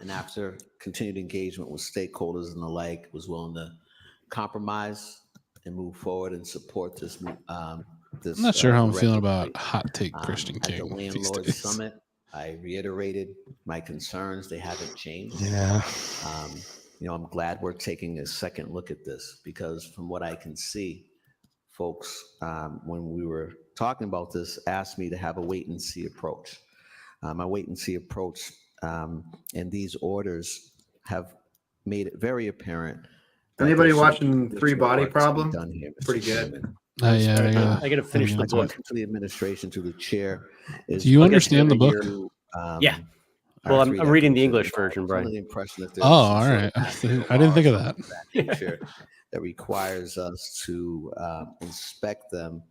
And after continued engagement with stakeholders and the like, was willing to compromise and move forward and support this. I'm not sure how I'm feeling about hot take Christian At the King these Landlord days. Summit, I reiterated my concerns. They haven't changed. Yeah. I'm glad we're taking a second look at this because from what I can see, folks, when we were talking about this, asked me to have a wait and see approach. My wait and see approach and these orders have made it very apparent. Anybody watching Three Body Problem? Done here, Mr. Pretty Chairman. good. I gotta finish the My book. question to the administration, to the chair, is: Do you understand the book? Yeah. Well, I'm reading the English version, Brian. The impression that Oh, all right. I didn't think of that. That requires us to inspect them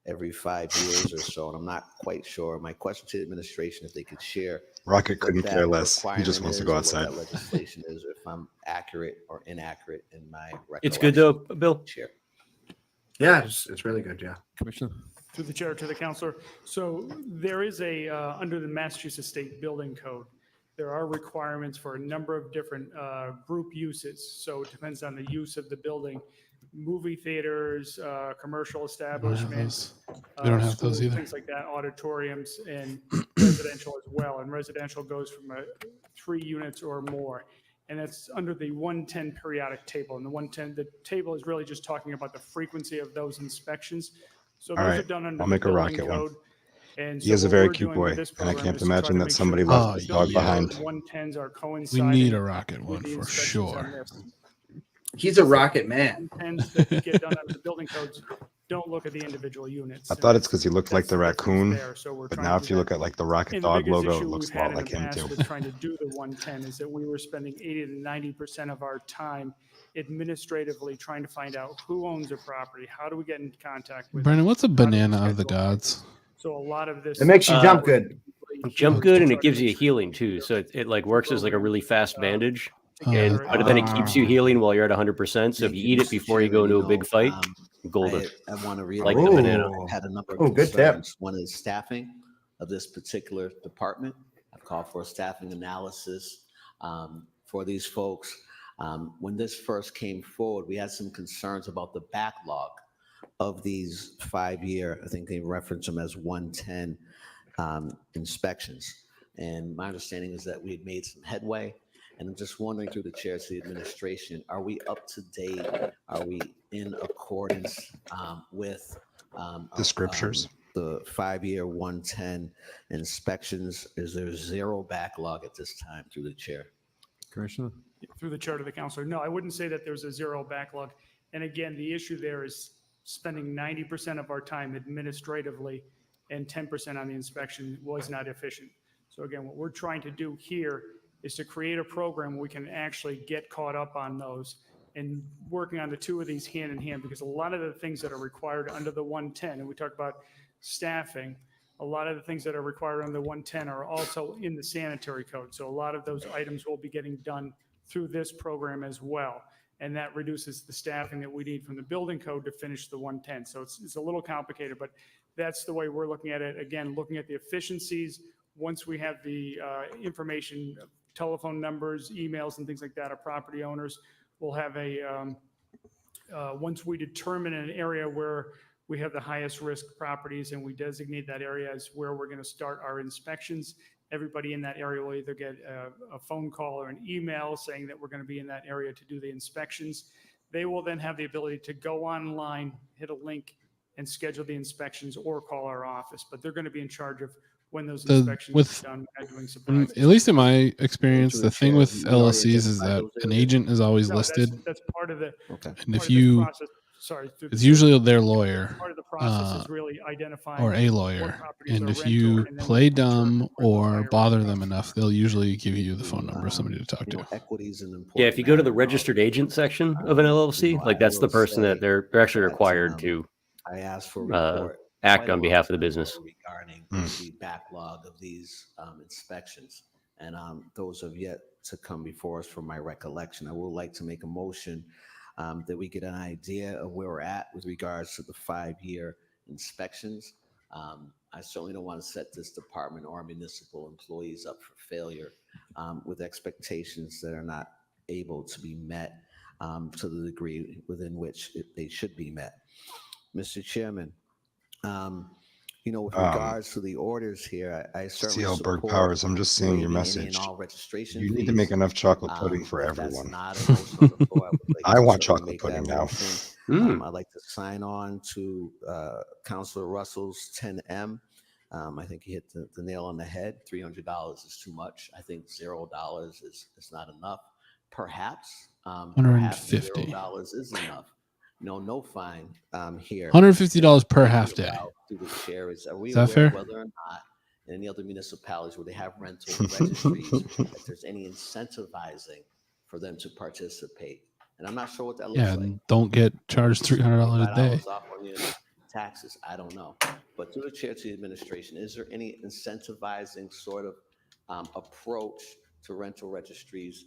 every 5 years or so, and I'm not quite sure. My question to the administration, if they could share. Rocket couldn't what care that less. He just requirement wants to is go or what outside. That legislation is, or if I'm accurate or inaccurate in my recollection. It's good though, Bill. Chair. Yeah, it's really good. Yeah. Commissioner. Through the chair to the counselor. So there is under the Massachusetts State Building Code, there are requirements for a number of different group uses. So it depends on the use of the building. Movie theaters, commercial establishments. We don't have those schools, either. Things like that, auditoriums and residential as well. And residential goes from 3 units or more. And that's under the 110 periodic table. And the table is really just talking about the frequency of those inspections. So All those right, are done under I'll the make a building rocket one. code. And He is so a what very we're cute doing with boy, this and I program can't is to try imagine to that make somebody sure left that his the dog building behind. code 110s are We coinciding need a rocket with one the for inspections on sure. this. He's a rocket man. 110s that get done under the building codes don't look at the individual units. I and thought it's because he looked like that's the difference raccoon, there. So we're but trying now to if do you that. look at like the Rocket And the Dog biggest logo, it issue looks we've a lot had in like the him past too. with trying to do the 110 is that we were spending 80 to 90% of our time administratively trying to find out who owns a property, how do we get in contact with Brandon, them, what's a how do we banana of the schedule. gods? So a lot of this It makes you jump good. Jump good, and it gives you a healing too. So it like works as like a really fast bandage. And but then it keeps you healing while you're at 100%. So if you eat it before you go into a big fight, golden. I want to Like reiterate, the banana. I've had a number of good tip. concerns. One is staffing of this particular department. I've called for a staffing analysis for these folks. When this first came forward, we had some concerns about the backlog of these 5-year, I think they reference them as 110 inspections. And my understanding is that we had made some headway. And I'm just wondering through the chair to the administration, are we up to date? Are we in accordance with The scriptures. the 5-year 110 inspections? Is there zero backlog at this time through the chair? Commissioner. Through the chair to the counselor. No, I wouldn't say that there's a zero backlog. And again, the issue there is spending 90% of our time administratively and 10% on the inspection was not efficient. So again, what we're trying to do here is to create a program where we can actually get caught up on those and working on the two of these hand in hand, because a lot of the things that are required under the 110, and we talked about staffing, a lot of the things that are required under the 110 are also in the sanitary code. So a lot of those items will be getting done through this program as well. And that reduces the staffing that we need from the building code to finish the 110. So it's a little complicated, but that's the way we're looking at it. Again, looking at the efficiencies. Once we have the information, telephone numbers, emails, and things like that of property owners, we'll have once we determine an area where we have the highest risk properties and we designate that area as where we're going to start our inspections, everybody in that area will either get a phone call or an email saying that we're going to be in that area to do the inspections. They will then have the ability to go online, hit a link, and schedule the inspections or call our office. But they're going to be in charge of when those The- inspections with- are done. We're not doing At surprises. least in my experience, Through the the thing chair, with we already LLCs is identified that those an areas. agent is always No, listed, that's part of the. Okay. and part if of this you, process- sorry, through the it's chair. usually their lawyer. Part of the process is really identifying Or a what lawyer, properties and are if rental, you and then we play can determine dumb where those or higher bother rent them enough, they'll usually give you the phone number of somebody to talk You know, to. equities and important. Yeah, if you go to the registered agent section of an LLC, like that's the person that they're actually required to I asked for a report act quite a on long behalf of the time business. ago regarding the backlog of these inspections, and those have yet to come before us from my recollection. I would like to make a motion that we get an idea of where we're at with regards to the 5-year inspections. I certainly don't want to set this department or municipal employees up for failure with expectations that are not able to be met to the degree within which they should be met. Mr. Chairman, you know, with regards to the orders here, I certainly CL support Berg Powers, I'm just seeing your waiving any and message. all registration You need to fees. make enough chocolate pudding for If that's everyone. not a motion on the floor, I would like I to want certainly chocolate make pudding that now. motion. I'd like to sign on to Councilor Russell's 10M. I think he hit the nail on the head. $300 is too much. I think $0 is not enough. Perhaps $150. $0 is enough. No fine here. $150 per half day. Through the chair are we Is that aware fair? of whether or not in any other municipalities where they have rental registries that there's any incentivizing for them to participate? And I'm not sure what that looks Yeah, like. and don't get charged $300 a day. $5 off on your taxes. I don't know. But through the chair to the administration, is there any incentivizing sort of approach to rental registries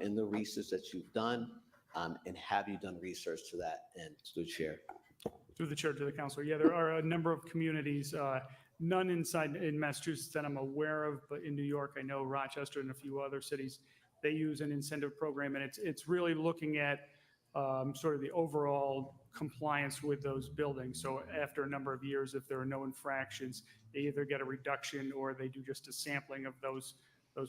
in the research that you've done? And have you done research to that end, through the chair? Through the chair to the council. Yeah, there are a number of communities, none in Massachusetts that I'm aware of, but in New York, I know Rochester and a few other cities, they use an incentive program, and it's really looking at sort of the overall compliance with those buildings. So after a number of years, if there are no infractions, they either get a reduction or they do just a sampling of those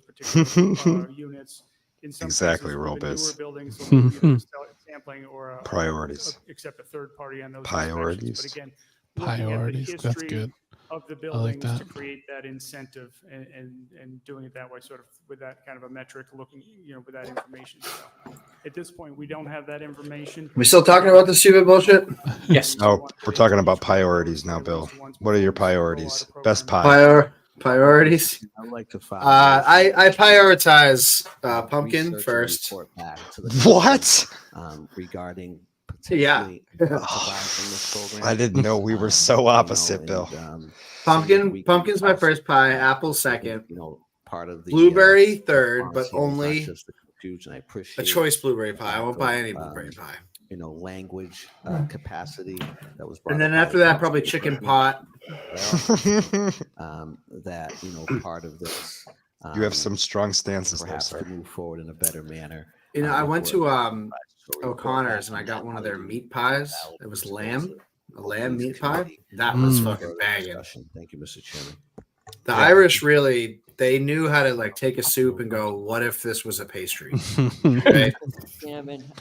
particular units. In some Exactly, cases, with the Robus. newer buildings, they'll do either a sampling or Priorities. accept a third party on those Priorities. inspections. But again, looking Priorities, at the that's history good. of the I like buildings to that. create that incentive and doing it that way, sort of with that kind of a metric, looking, with that information. So at this point, we don't have that information. We still talking about the stupid bullshit? Yes. No, we're talking about priorities now, Bill. What are your priorities? Best pie. Priorities. I'd like to file. I prioritize pumpkin research and first. report back to the What? regarding Yeah. incentivizing this program. I didn't know we were so opposite, Bill. Pumpkin's my first pie. Apple second. Part of the Blueberry third, but policy was not only just the confusion. I a appreciate choice blueberry pie. I won't buy any the, blueberry pie. Language capacity that was brought And then up by after the that, probably council chicken president. pot. That part of this. You have some strong stances there, perhaps sir. to move forward in a better manner. I went to report O'Connor's and I back got on one of that their would meat be pies. valuable It was to lamb, a the lamb police meat pie. committee. That was Mm. fucking Further banging. discussion. Thank you, Mr. Chairman. The Irish really, they knew how to take a soup and go, what if this was a pastry? Right?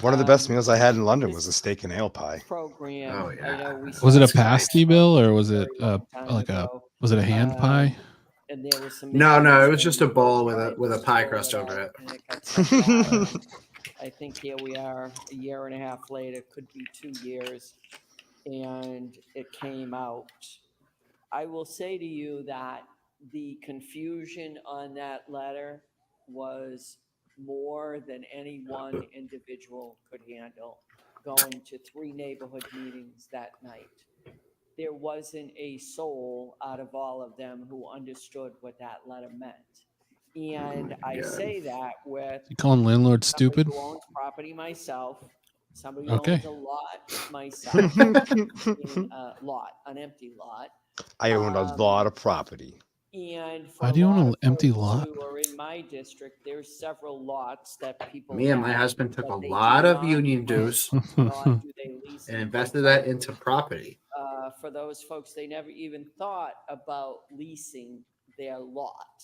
One of the best meals I had in London was a steak and ale pie. Program. Oh, yeah. I know we Was it a started pasty, Bill, or was it time was it a hand pie? and there was some No, it was issues just a when bowl we with a tried with a this pie roll crust it over out, it. and it got sent out. I think here we are a year and a half later, could be 2 years, and it came out. I will say to you that the confusion on that letter was more than any one individual could handle, going to 3 neighborhood meetings that night. There wasn't a soul out of all of them who understood what that letter meant. And I God. say that with You calling landlords somebody stupid? who owns property myself, somebody who Okay. owns a lot myself, meaning a lot, an empty lot. I own a lot of property. And for Why do you a own lot an of empty folks lot? who are in my district, there's several lots that people Me and my have, husband took but a they lot do of not union rent, dues nor do they lease and it. invested that into property. For those folks, they never even thought about leasing their lot.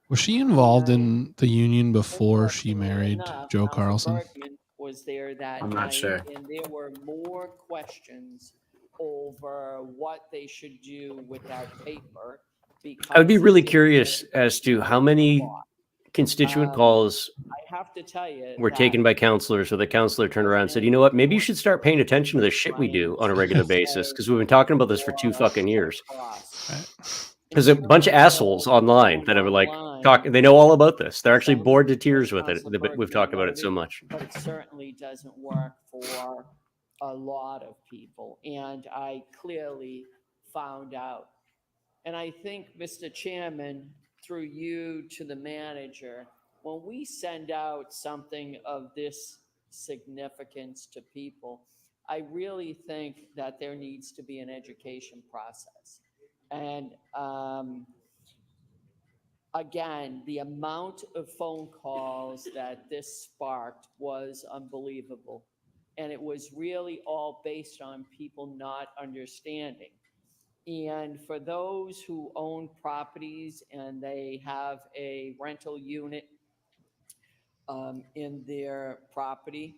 Was she involved in the union before she married Enough, Joe Council Carlson? Bergman was there that I'm not night, sure. and there were more questions over what they should do with that paper. I would be because really it's curious as to how many constituent calls I have to tell you were that taken by counselors, or the counselor turned around and said, you know what, maybe you should start paying attention to the shit we do on a regular basis, because we've been talking about this for 2 fucking years. There's a bunch of assholes online that are like talking. They know all about this. They're actually bored to tears with it. We've talked about it so much. But it certainly doesn't work for a lot of people. And I clearly found out. And I think, Mr. Chairman, through you to the manager, when we send out something of this significance to people, I really think that there needs to be an education process. And again, the amount of phone calls that this sparked was unbelievable. And it was really all based on people not understanding. And for those who own properties and they have a rental unit in their property,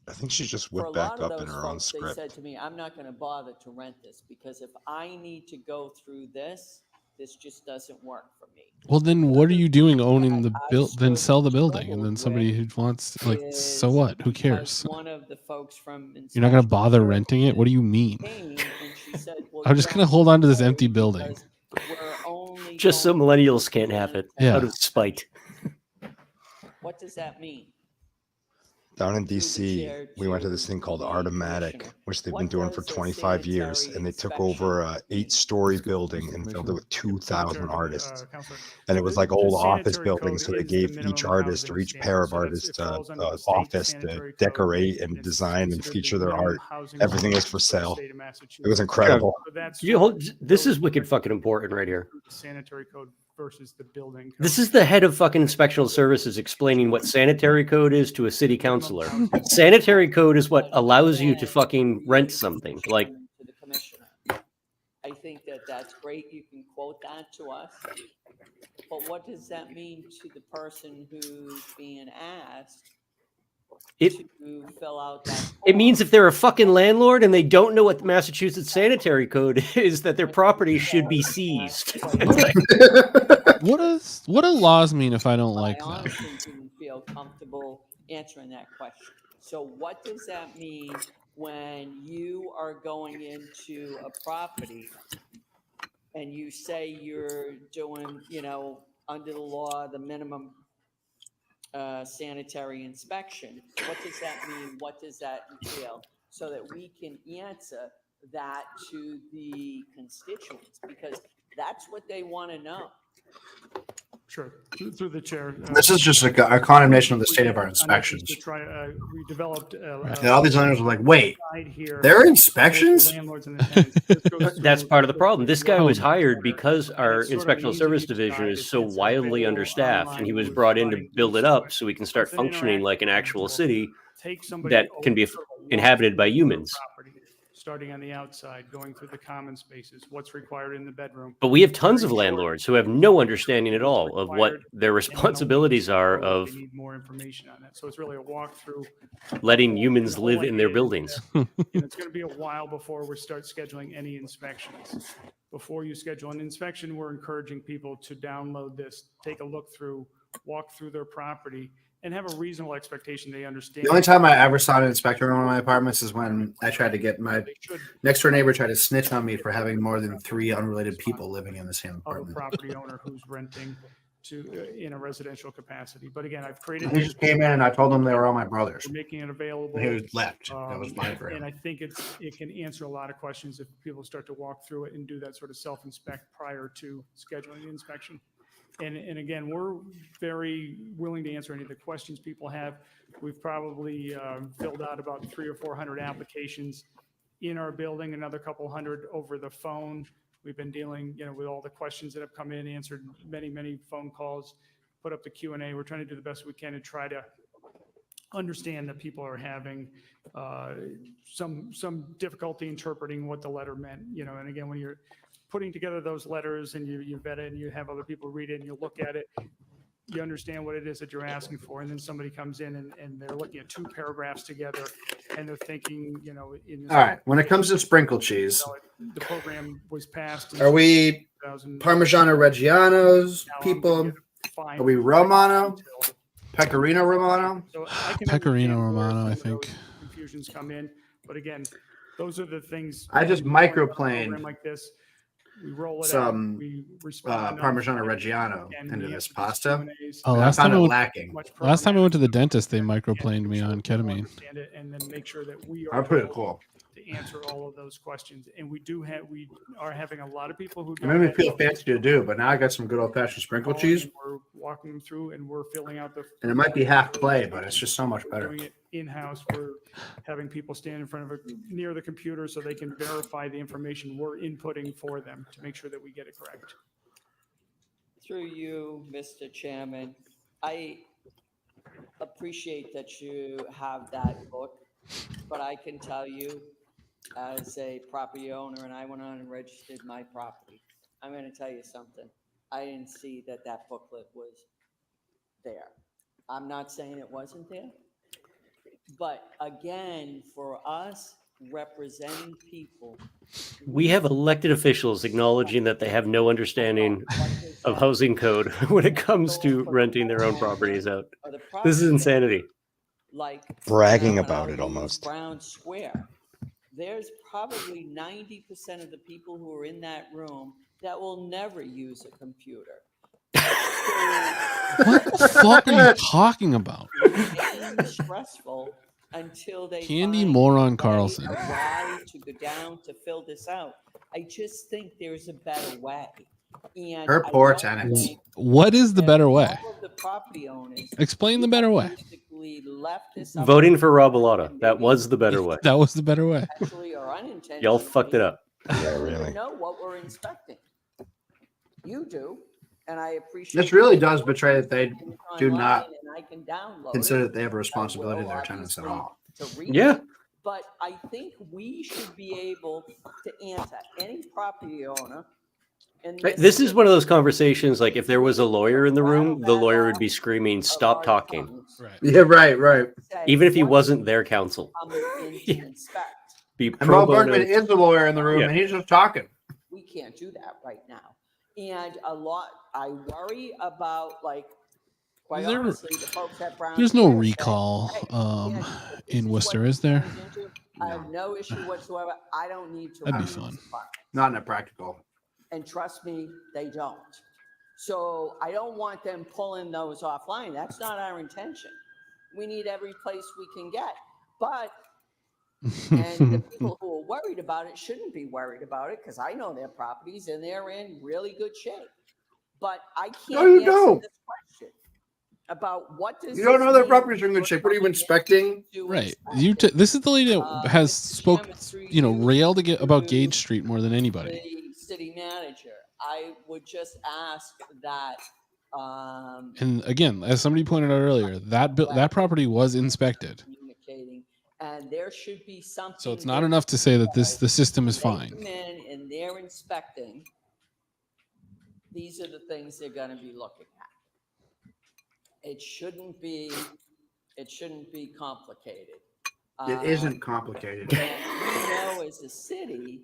I think she just for a whipped lot back of up in those her own folks, they script. said to me, I'm not going to bother to rent this because if I need to go through this, this just doesn't work for me. Well, then what are you doing owning the build? Then sell the building, and then somebody who wants like, so what? Who cares? One of the folks from You're not going to bother renting it? What do you mean? came and she said, well, I'm just going to hold on to this empty building. we're only Just so millennials can't have it Yeah. out of spite. What does that mean? Down in DC, we went to this thing called Artomatic, which they've been doing for 25 years, and they took over a 8-story building and filled it with 2,000 artists. And it was like old office buildings, so they gave each artist or each pair of artists an office to decorate and design and feature their art. Everything was for sale. It was incredible. This is wicked fucking important right here. Sanitary code versus the building code. This is the head of fucking inspectional services explaining what sanitary code is to a city councilor. Sanitary code is what allows you to fucking rent something. Like, To the commissioner. I think that that's great. You can quote that to us. But what does that mean to the person who's being asked to fill out that? it means if they're a fucking landlord and they don't know what the Massachusetts sanitary code is, that their property should be seized. What do laws mean if I don't like I them? honestly didn't feel comfortable answering that question. So what does that mean when you are going into a property and you say you're doing, under the law, the minimum sanitary inspection? What does that mean? What does that entail? So that we can answer that to the constituents, because that's what they want to know. Sure, through the chair. This is just a condemnation of the state of our inspections. To try, we developed. And all these owners are like, wait, here, their inspections? That's part of the problem. This guy was hired because our inspectional service division is so wildly understaffed, and he was brought in to build it up so we can start functioning like an actual city that can be inhabited by humans. Starting on the outside, going through the common spaces, what's required in the bedroom. But we have tons of landlords who have no understanding at all of what their responsibilities are of They need more information on that. So it's really a walkthrough. letting humans live in their buildings. It's going to be a while before we start scheduling any inspections. Before you schedule an inspection, we're encouraging people to download this, take a look through, walk through their property, and have a reasonable expectation they understand. The only time I ever saw an inspector in one of my apartments is when I tried to get my next door neighbor tried to snitch on me for having more than 3 unrelated people living in the same Of a apartment. property owner who's renting to in a residential capacity. But again, I've created. He just came in and I told him they were all my brothers. We're making it available. And he left. That was fine for him. And I think it can answer a lot of questions if people start to walk through it and do that sort of self-inspect prior to scheduling the inspection. And again, we're very willing to answer any of the questions people have. We've probably filled out about 300 or 400 applications in our building, another couple hundred over the phone. We've been dealing, with all the questions that have come in, answered many phone calls, put up the Q&A. We're trying to do the best we can to try to understand that people are having some difficulty interpreting what the letter meant, and again, when you're putting together those letters and you vet it and you have other people read it and you look at it, you understand what it is that you're asking for, and then somebody comes in and they're looking at 2 paragraphs together, and they're thinking, you know, in this. All right. When it comes to sprinkle cheese, The program was passed. are we 2000 Parmigiano Reggiano's Now I'm people? gonna get fined Are we Romano? Pecorino Romano? So I can Pecorino understand where Romano, some I of think. those confusions come in, but again, those are the things. I just when we run a microplaned program like this, we roll it out, some we respond. Parmigiano Reggiano into this pasta. Oh, and I last found time it I lacking. went to the dentist, they microplaned me on ketamine. Understand it, and then make sure that we are I'm pretty able cool. to answer all of those questions. And we are having a lot of people who It don't made me have feel fancy to do, but now I got some good old fashioned sprinkle calling, cheese. and we're walking them through, and we're filling out the. And it might be half clay, but it's just so much We're better. doing it in-house. We're having people stand in front of near the computer so they can verify the information we're inputting for them to make sure that we get it correct. Through you, Mr. Chairman, I appreciate that you have that book, but I can tell you, as a property owner, and I went on and registered my property, I'm going to tell you something. I didn't see that booklet was there. I'm not saying it wasn't there, but again, for us representing people, We have elected officials acknowledging that they have no understanding of housing code when it comes to renting their own properties out. This is insanity. like Bragging now, and about I'll it use almost. Brown Square. There's probably 90% of the people who are in that room that will never use a computer. What the fuck are you talking about? It's stressful until they Candy find Moron Carlson. a ride to go down to fill this out. I just think there's a better way. And Her I poor don't tenants. think What is the better way? all of the property owners Explain the better way. basically left this up Voting for Rob Alata. That was the better way. That was the better way. intentionally or unintentionally. Y'all fucked it up. We Yeah, don't even really. know what we're inspecting. You do, and I appreciate. This really does betray that they It's do online not and I can download consider it. that they have a I responsibility to will, their tenants at obviously, all. to read Yeah. it, but I think we should be able to answer any property owner. in This is one of those conversations, like if there was a lawyer in the room, the lawyer would be screaming, "Stop talking." Right. Yeah, right. say, Even if he what wasn't their counsel. come in to inspect. Be And pro Mo Bergman bono. is the lawyer in the room, Yeah. and he's just talking. We can't do that right now. And I worry about, like, quite Is there- honestly, the folks at Brown. There's no Square say, recall "Hey, um, Candy, if this in is Worcester, what is there? this turns into, I have no issue whatsoever. I don't need to. That'd be run fun. these departments." Not in a practical. And trust me, they don't. So I don't want them pulling those offline. That's not our intention. We need every place we can get. But, and the people who are worried about it shouldn't be worried about it, because I know their properties and they're in really good shape. But I can't No, you answer don't. this question about what does You don't this know their mean properties are in good for shape. What are you coming in inspecting? to Right. inspect This is the lady that has spoke, Chairman, through railed about to Gage Street more than anybody. the city manager. I would just ask that, And again, as somebody pointed out earlier, that property was inspected. communicating, and there should be something. So it's not enough to say that the system is when they fine. come in and they're inspecting, these are the things they're gonna be looking at. It shouldn't be complicated. It isn't complicated. And we know as a city,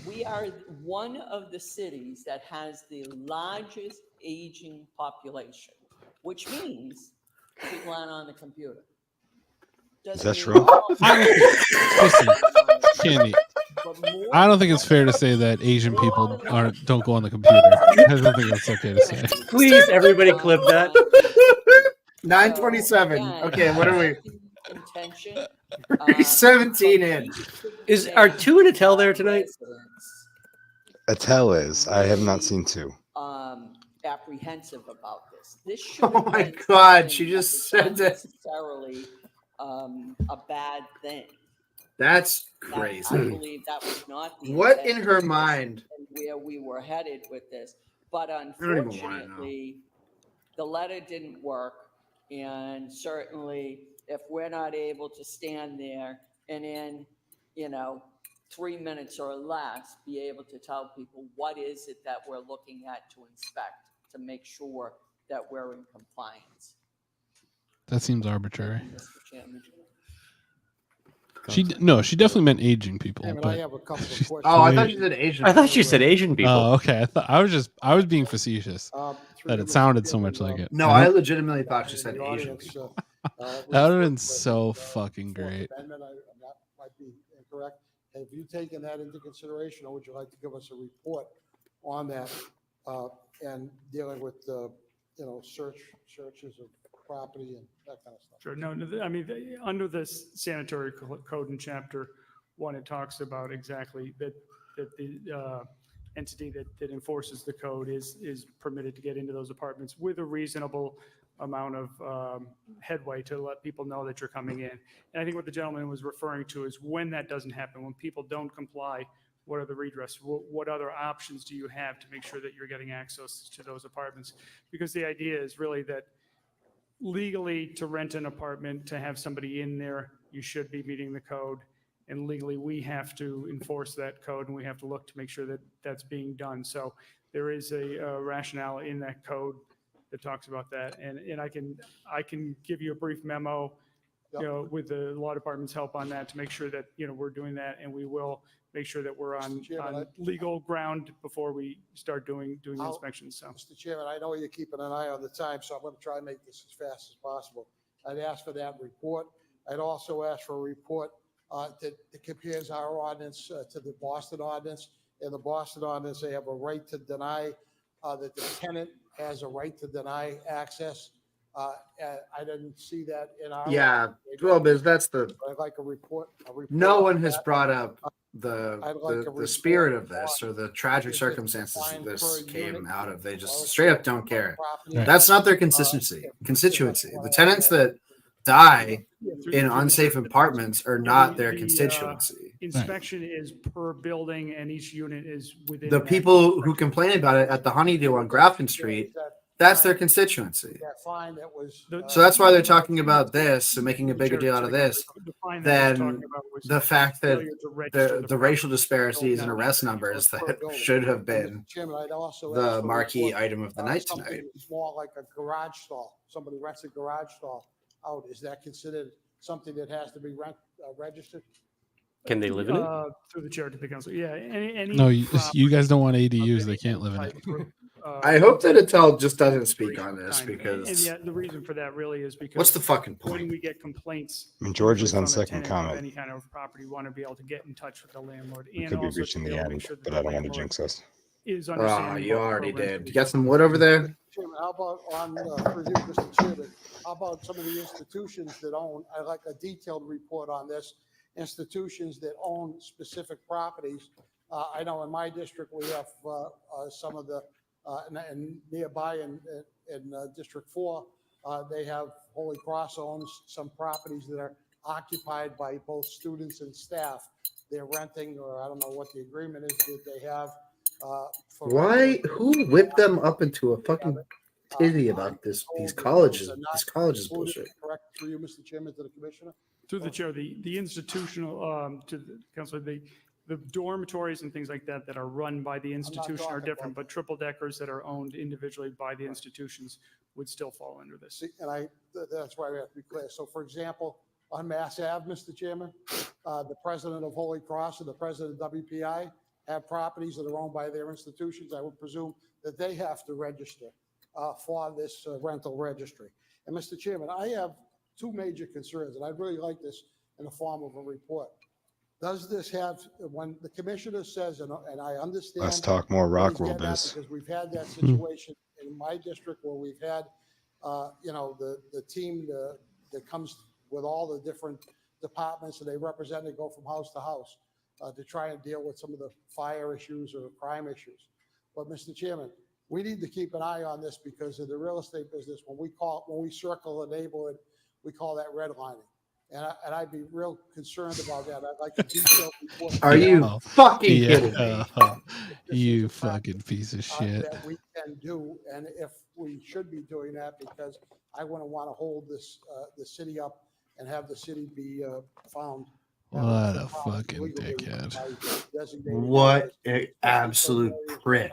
we are one of the cities that has the largest aging population, which means people aren't on the computer. Is Doesn't that mean true? all- Listen, Candy, But more I don't think it's fair to say that Asian people don't go on the computer. I don't think that's okay to say. Please, everybody clip that. 9:27. Okay, what are we? intention. 17 in. Are 2 and Attell there tonight? Attell is. I have not seen 2. Apprehensive about this. This should. Oh my God, she just said that. Necessarily a bad thing. That's I crazy. believe that was not the What in intention her of this mind? and where we were headed with this. But don't even wanna know. unfortunately, the letter didn't work. And certainly, if we're not able to stand there and in, 3 minutes or less, be able to tell people what is it that we're looking at to inspect, to make sure that we're in compliance. That seems arbitrary. Mr. Chairman. She definitely meant aging people. Chairman, but I have a couple of she's questions. Oh, I way- thought you said Asian. I thought you said Asian people. Oh, okay. I was being facetious. That it sounded so much like it. No, I legitimately thought you said The Asian audience, people. That would have been so fucking great. Amendment, that might be incorrect. Have you taken that into consideration, or would you like to give us a report on that and dealing with searches of property and that kind of stuff? Sure. No, I mean, under the sanitary code in chapter 1, it talks about exactly that the entity that enforces the code is permitted to get into those apartments with a reasonable amount of headway to let people know that you're coming in. And I think what the gentleman was referring to is when that doesn't happen, when people don't comply, what are the redress? What other options do you have to make sure that you're getting access to those apartments? Because the idea is really that legally, to rent an apartment, to have somebody in there, you should be meeting the code. And legally, we have to enforce that code, and we have to look to make sure that that's being done. So there is a rationale in that code that talks about that. And I can give you a brief memo, with the law department's help on that to make sure that, we're doing that, and we will make sure that we're on legal ground before we start doing the inspections. So, Mr. Chairman, I know you're keeping an eye on the time, so I'm going to try and make this as fast as possible. I'd ask for that report. I'd also ask for a report that compares our ordinance to the Boston ordinance. In the Boston ordinance, they have a right to deny, that the tenant has a right to deny access. I didn't see that in our. Yeah, well, Biz, that's the. I'd like a report. No on one has that. brought up I'd like a the spirit report of this or the is tragic it circumstances defined that this per came unit out of. They just or straight up per don't care. property? That's not their constituency. The tenants that die in unsafe apartments are not their constituency. inspection is per building, and each unit is within. The that. people who complain about it at the Honeydew on Grafton Street, that's their constituency. That fine that was. So that's why they're talking about this and making a bigger deal out of this than the fact that the racial disparities in arrest numbers that should have been Chairman, I'd also the ask for a marquee report, item of the night something tonight. that's more like a garage stall. Somebody rents a garage stall out. Is that considered something that has to be registered? Can they live in it? Through the chair to the council. Yeah. Any No, you guys don't want ADUs. They can't live in it. I hope that Intel just doesn't speak on this because. And yet the reason for that really is because. What's the fucking point? When we get complaints. I mean, George is from on a second tenant of comment. Any kind of property, we want to be able to get in touch with the landlord. We and could be also to reaching be the able to make end, sure that but the I don't want to landlord jinx us. Is Oh, understanding. you about the already programs did. that You we got some wood over there? Chairman, how about through you, Mr. Chairman, how about some of the institutions that own, I'd like a detailed report on this, institutions that own specific properties. I know in my district, we have some of the, and nearby in District 4, they have Holy Cross owns some properties that are occupied by both students and staff. They're renting, or I don't know what the agreement is that they have. Why? Who whipped them up into a fucking tizzy about this? These colleges. This college is bullshit. Correct through you, Mr. Chairman, to the commissioner. Through the chair, the institutional, to the councilor, the dormitories and things like that that are run by the institution are different, but triple deckers that are owned individually by the institutions would still fall under this. And that's why we have to be clear. So for example, on Mass Ave, Mr. Chairman, the president of Holy Cross and the president of WPI have properties that are owned by their institutions. I would presume that they have to register for this rental registry. And Mr. Chairman, I have two major concerns, and I'd really like this in the form of a report. Does this have, when the commissioner says, and I understand. Let's talk more what he's Rockwool getting at, biz. because we've had that situation in my district where we've had, the team that comes with all the different departments, and they represent, they go from house to house to try and deal with some of the fire issues or crime issues. But Mr. Chairman, we need to keep an eye on this because in the real estate business, when we circle a neighborhood, we call that redlining. And I'd be real concerned about that. I'd like a detailed report. Are you fucking kidding me? You fucking piece of shit. That we can do, and if we should be doing that, because I want to hold this the city up and have the city be found. What a fucking dickhead. What an absolute prick.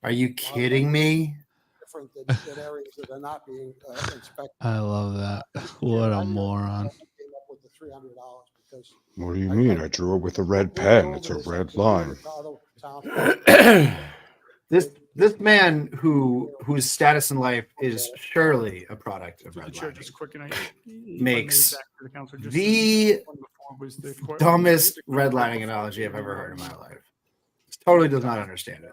Are you kidding me? different than areas that are not being inspected. I love that. What a moron. Came up with the $300 because What do you mean? I drew it with a red pen. It's a red line. This man whose status in life is surely a product of Through the redlining chair, just quick, and I makes back to the counselor, just the one before was the court- dumbest redlining analogy I've ever heard in my life. Totally does not understand it.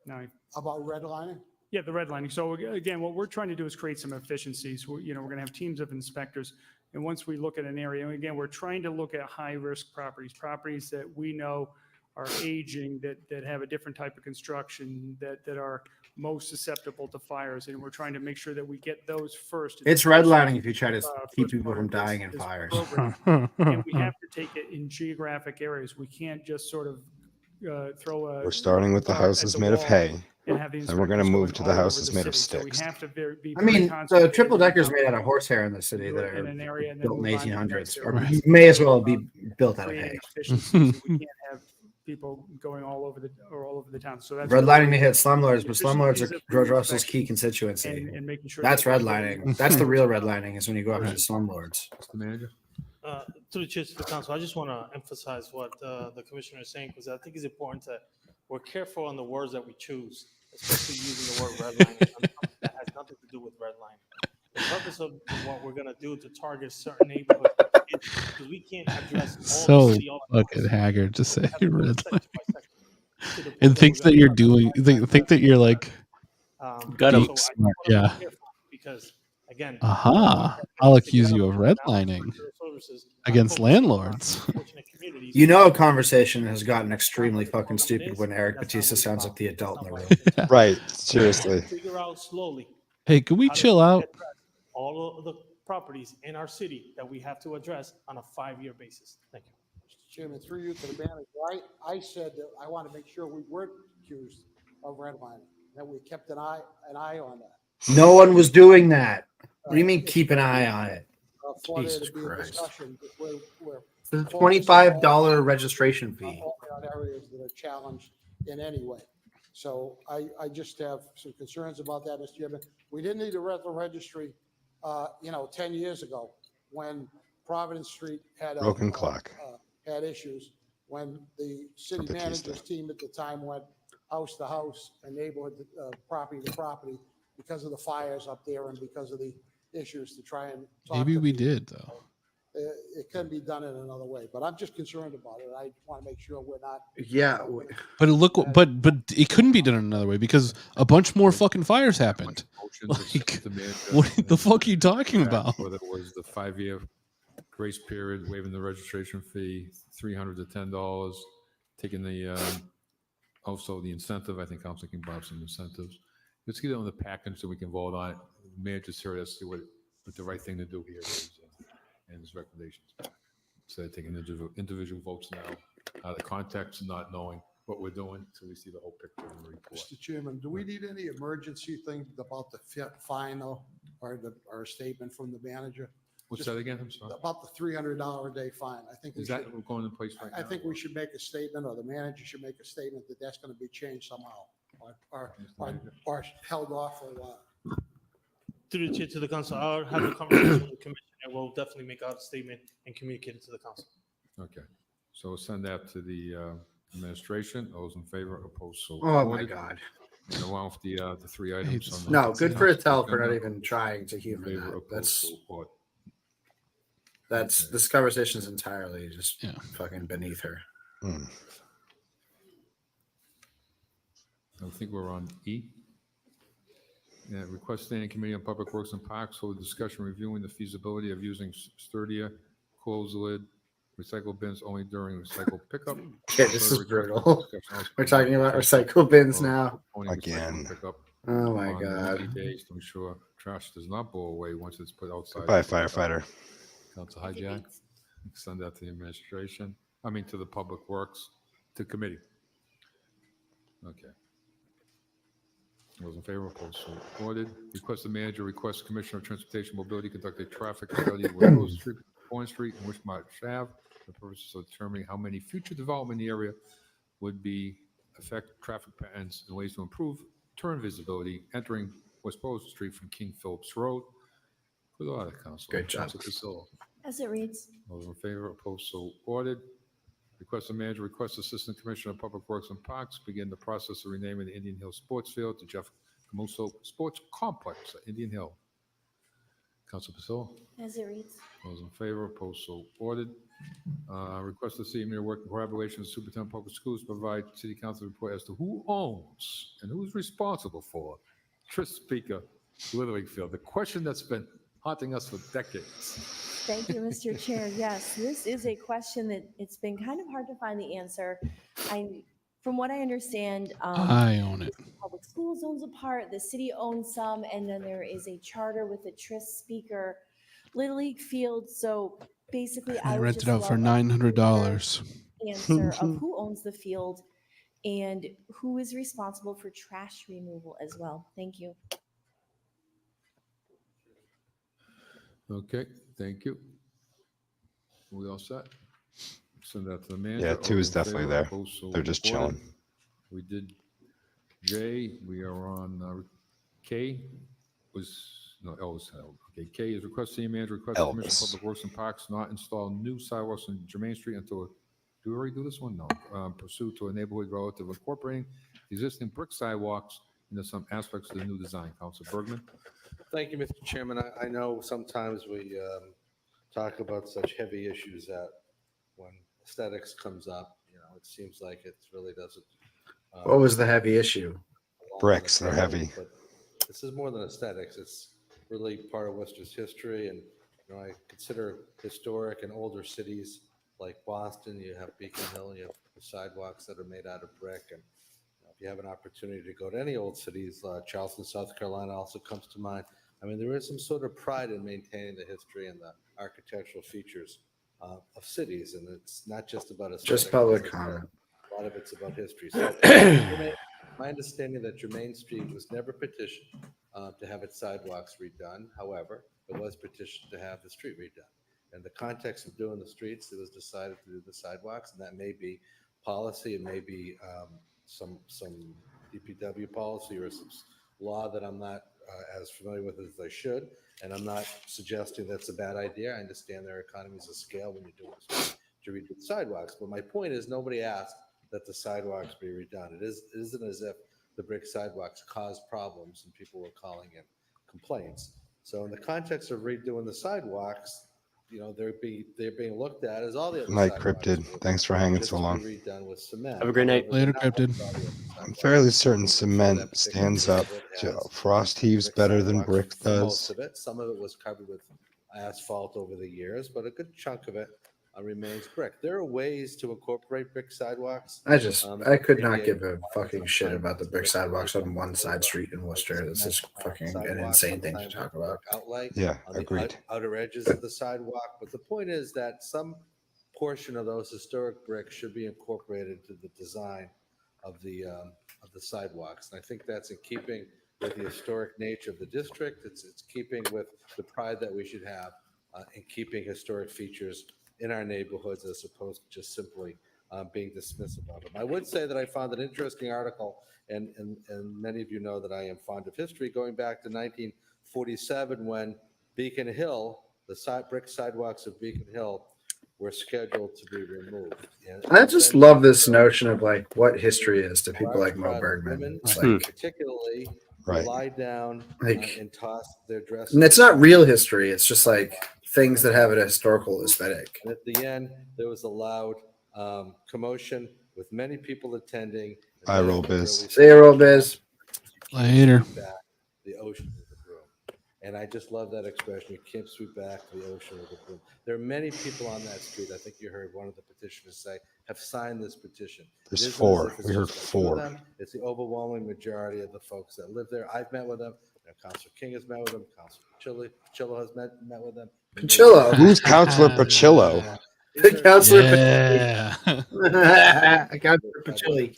No. About redlining? Yeah, the redlining. So again, what we're trying to do is create some efficiencies. We're going to have teams of inspectors. And once we look at an area, and again, we're trying to look at high-risk properties that we know are aging, that have a different type of construction, that are most susceptible to fires. And we're trying to make sure that we get those first. It's redlining if you try to keep people from dying in this fires. program. And we have to take it in geographic areas. We can't just sort of throw a. We're starting with the dart at houses the made of wall hay. and have the Then we're going to inspectors move going to the all over houses the made of city. So we sticks. have to be I very mean, the concentrated triple in deckers how made out we of horsehair in the city do that it are in an area and then built in the move on to the 1800s, next or area. may as well be built out of hay. Creating efficiencies. We can't have people going all over the town. So that's Redlining may hit slumlords, but slumlords efficiencies are of the George Russell's inspection key constituency. and making sure That's that we're redlining. That's the real redlining is when you go up to the slumlords. Mr. Manager? To the chair, to the council, I just want to emphasize what the commissioner is saying, because I think it's important that we're careful on the words that we choose, especially using the word redlining. That has nothing to do with redlining. The purpose of what we're going to do to target certain neighborhoods is because we can't address all So the city all at once. fucking haggard to say We have to go red section by section to the point and that thinks we're that gonna you're cover doing think that you're like Got him. being smart. Yeah. because again, Aha. I'll accuse you of redlining against landlords. You know, a conversation has gotten extremely fucking stupid when Eric Batista sounds like the adult in the room. Right. Seriously. figure out slowly Hey, can we how to chill out? address all of the properties in our city that we have to address on a 5-year basis. Thank you. Mr. Chairman, through you to the manager, I said that I want to make sure we weren't accused of redlining, that we kept an eye on that. No one was doing that. What do you mean keep an eye on it? For there Jesus to be a Christ. discussion, we're It's a $25 registration fee. on areas that are challenged in any way. So I just have some concerns about that, Mr. Chairman. We didn't need a rental registry, 10 years ago when Providence Street had Broken clock. had issues, when the city manager's team at the time went house to house and neighborhood property to property because of the fires up there and because of the issues to try and talk Maybe to we people. did though. It can be done in another way, but I'm just concerned about it. I want to make sure we're not. Yeah. But but it couldn't be done another way because a bunch more fucking fires happened. Like, what the fuck are you talking about? Whether it was the 5-year grace period, waiving the registration fee, $300 to $10, taking the also the incentive. I think I'm thinking about some incentives. Let's get it on the package so we can vote on it. The manager's here. Let's see what the right thing to do here is and his recommendations. Instead of taking individual votes now, out of context, not knowing what we're doing, so we see the whole picture in the report. Mr. Chairman, do we need any emergency thing about the fine though, or a statement from the manager? What's Just that again? I'm sorry. About the $300 a day fine. I think Is that going in place right now? I think we should make a statement, or the manager should make a statement that that's going to be changed somehow, or held off for a while. Through the chair to the council, I'll have a conversation with the commission and we'll definitely make out a statement and communicate it to the council. Okay, so we'll send that to the administration. Those in favor, opposed, so. Oh my voted. God. And along with the 3 items. on the No, good for council Attell for not agenda. even trying to humor In favor, that. opposed, That's so voted. this conversation is entirely just fucking beneath her. I think we're on E. Yeah, request standing committee on public works and parks hold discussion reviewing the feasibility of using sturdier closed lid recycle bins only during recycle pickup. Okay, this is brutal. We're talking about recycle bins now. Again. Oh my on God. 90 days to ensure trash does not blow away once it's put outside. Goodbye, firefighter. Council hijack. Send that to the administration. I mean, to the public works, to committee. Okay. Those in favor, opposed, so ordered. Request the manager, request Commissioner of Transportation Mobility conduct a traffic study with Rose Street, Point Street, and Wishmart Ave. The purpose of determining how many future development in the area would be affect traffic patterns and ways to improve turn visibility, entering West Boylston Street from King Phillips Road. For the order, Council. Great job. Council Priscilla. As it reads. Those in favor, opposed, so ordered. Request the manager, request Assistant Commissioner of Public Works and Parks begin the process of renaming the Indian Hill Sports Field to Jeff Camuso Sports Complex at Indian Hill. Council Priscilla. As it reads. Those in favor, opposed, so ordered. Request the city mayor work in collaboration with Superintendent of Public Schools to provide city council report as to who owns and who's responsible for Tris Speaker Littering Field. The question that's been haunting us for decades. Thank you, Mr. Chair. Yes, this is a question that it's been kind of hard to find the answer. From what I understand, I own it. Public schools owns a part, the city owns some, and then there is a charter with a Tris Speaker Little League field. So basically, I would rented just out for love a $900. answer of who owns the field and who is responsible for trash removal as well. Thank you. Okay, thank you. We all set? Send that to the manager. Yeah, 2 is All in definitely favor, there. opposed, so They're just ordered. chilling. We did J. We are on K. L was held. Okay, K is request city manager, request the Commission Elvis. of Public Works and Parks not install new sidewalks on Jermaine Street until, do we already do this one? No. Pursue to a neighborhood relative incorporating the existing brick sidewalks into some aspects of the new design. Council Bergman. Thank you, Mr. Chairman. I know sometimes we talk about such heavy issues that when aesthetics comes up, it seems like it really doesn't. What was the heavy issue? Bricks, they're heavy. But this is more than aesthetics. It's really part of Worcester's history. And I consider historic and older cities like Boston, you have Beacon Hill, you have sidewalks that are made out of brick. And if you have an opportunity to go to any old cities, Charleston, South Carolina also comes to mind. I mean, there is some sort of pride in maintaining the history and the architectural features of cities, and it's not just about aesthetics. Just public comment. A lot of it's about history. So, my understanding that Jermaine Street was never petitioned to have its sidewalks redone. However, it was petitioned to have the street redone. In the context of doing the streets, it was decided to do the sidewalks, and that may be policy, it may be some DPW policy or some law that I'm not as familiar with as I should, and I'm not suggesting that's a bad idea. I understand there are economies of scale when you're doing this to redo the sidewalks, but my point is nobody asked that the sidewalks be redone. It isn't as if the brick sidewalks caused problems and people were calling in complaints. So in the context of redoing the sidewalks, they're being looked at as all the other Night, sidewalks Cryptid. would, Thanks for hanging just so to be long. redone with cement. Have a great night. However, Later, they're not Cryptid. like all the other I'm sidewalks. fairly certain So cement that stands particular up. neighborhood has Frost heaves brick better than sidewalks brick for most does. of it. Some of it was covered with asphalt over the years, but a good chunk of it remains brick. There are ways to incorporate brick sidewalks. I could not maybe give a fucking shit about the brick sidewalks on one side street in Worcester. This is fucking an insane thing to talk about. Outlay Yeah, on the agreed. outer edges of the sidewalk. But the point is that some portion of those historic bricks should be incorporated into the design of the sidewalks. And I think that's in keeping with the historic nature of the district. It's keeping with the pride that we should have in keeping historic features in our neighborhoods as opposed to just simply being dismissive of them. I would say that I found an interesting article, and many of you know that I am fond of history, going back to 1947 when Beacon Hill, the brick sidewalks of Beacon Hill, were scheduled to be removed. And I just love this notion of like what history is to people like Mo Bergman. women, It's like, particularly, Right. lie down Like- and toss their dresses. and it's not real history. It's just like things that have an historical aesthetic. And at the end, there was a loud commotion with many people attending. and Eye many roll, people Biz. really See you, roll, Biz. Later. back the ocean with the broom. And I just love that expression. You can't sweep back the ocean with the broom. There are many people on that street. I think you heard one of the petitioners say, have signed this petition. There's It isn't as 4. if it's We heard just a few of 4. them. It's the overwhelming majority of the folks that live there. I've met with them. Councilor King has met with them. Councilor Pachillo has met with them. Pachillo? Who's Counselor Pachillo? Councilor Yeah. Councilor Pachilli.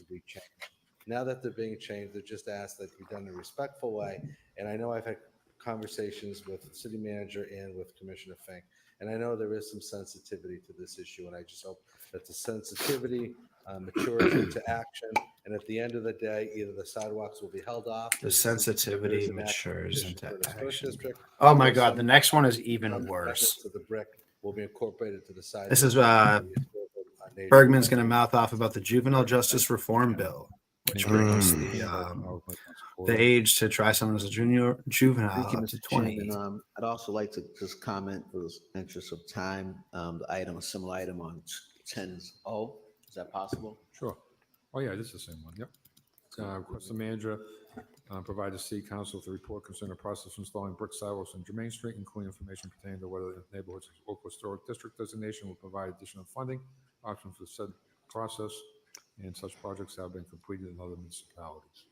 Now that they're being changed, they're just asked that be done in a respectful way. And I know I've had conversations with the city manager and with Commissioner Fink, and I know there is some sensitivity to this issue, and I just hope that the sensitivity matures into action And at the end of the day, either the sidewalks will be held off. The if sensitivity there's an matures action into for the historic action. district, Oh my or God, the some next one is even amendments worse. To the brick will be incorporated to the side. This is nature. Bergman's going to mouth off about the Juvenile Justice Reform Bill, which brings the age to try someone as a juvenile Thank you, up to Mr. 20. Chairman. I'd also like to just comment, for the interest of time, a similar item on 10O. Is that possible? Sure. Oh, yeah, this is the same one. Yep. Request the manager provide the city council with a report concerning the process of installing brick sidewalks on Germain Street, including information pertaining to whether the neighborhood's local historic district designation will provide additional funding options for said process, and such projects have been completed in other municipalities.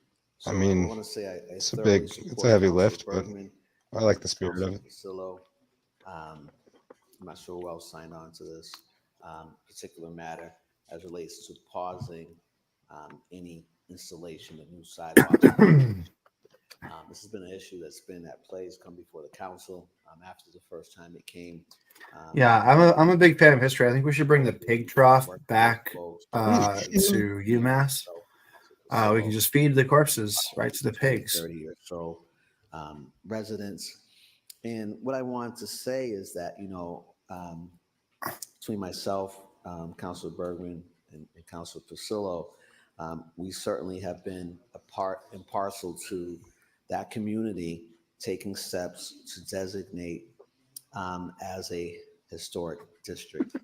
I mean, I want to say it's a heavy lift, but I like the spirit of it. I'm not sure who else signed on to this particular matter as relates to pausing any installation of new sidewalks. This has been an issue that's been at play, come before the council after the first time it came. Yeah, I'm a big fan of history. I think we should bring the pig trough back to UMass. We can just feed the corpses right to the pigs. 30 or so residents. And what I want to say is that, between myself, Councilor Bergman, and Councilor Pasillo, we certainly have been a part and parcel to that community taking steps to designate as a historic district.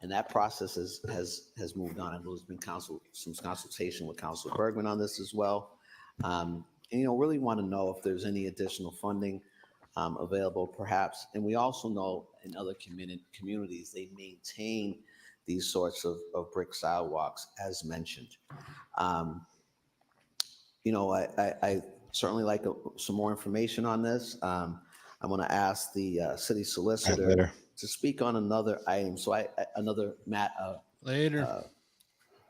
And that process has moved on. I know there's been some consultation with Councilor Bergman on this as well. And, really want to know if there's any additional funding available perhaps. And we also know in other communities, they maintain these sorts of brick sidewalks as mentioned. I certainly like some more information on this. I'm going to ask the city solicitor to speak on another item. So another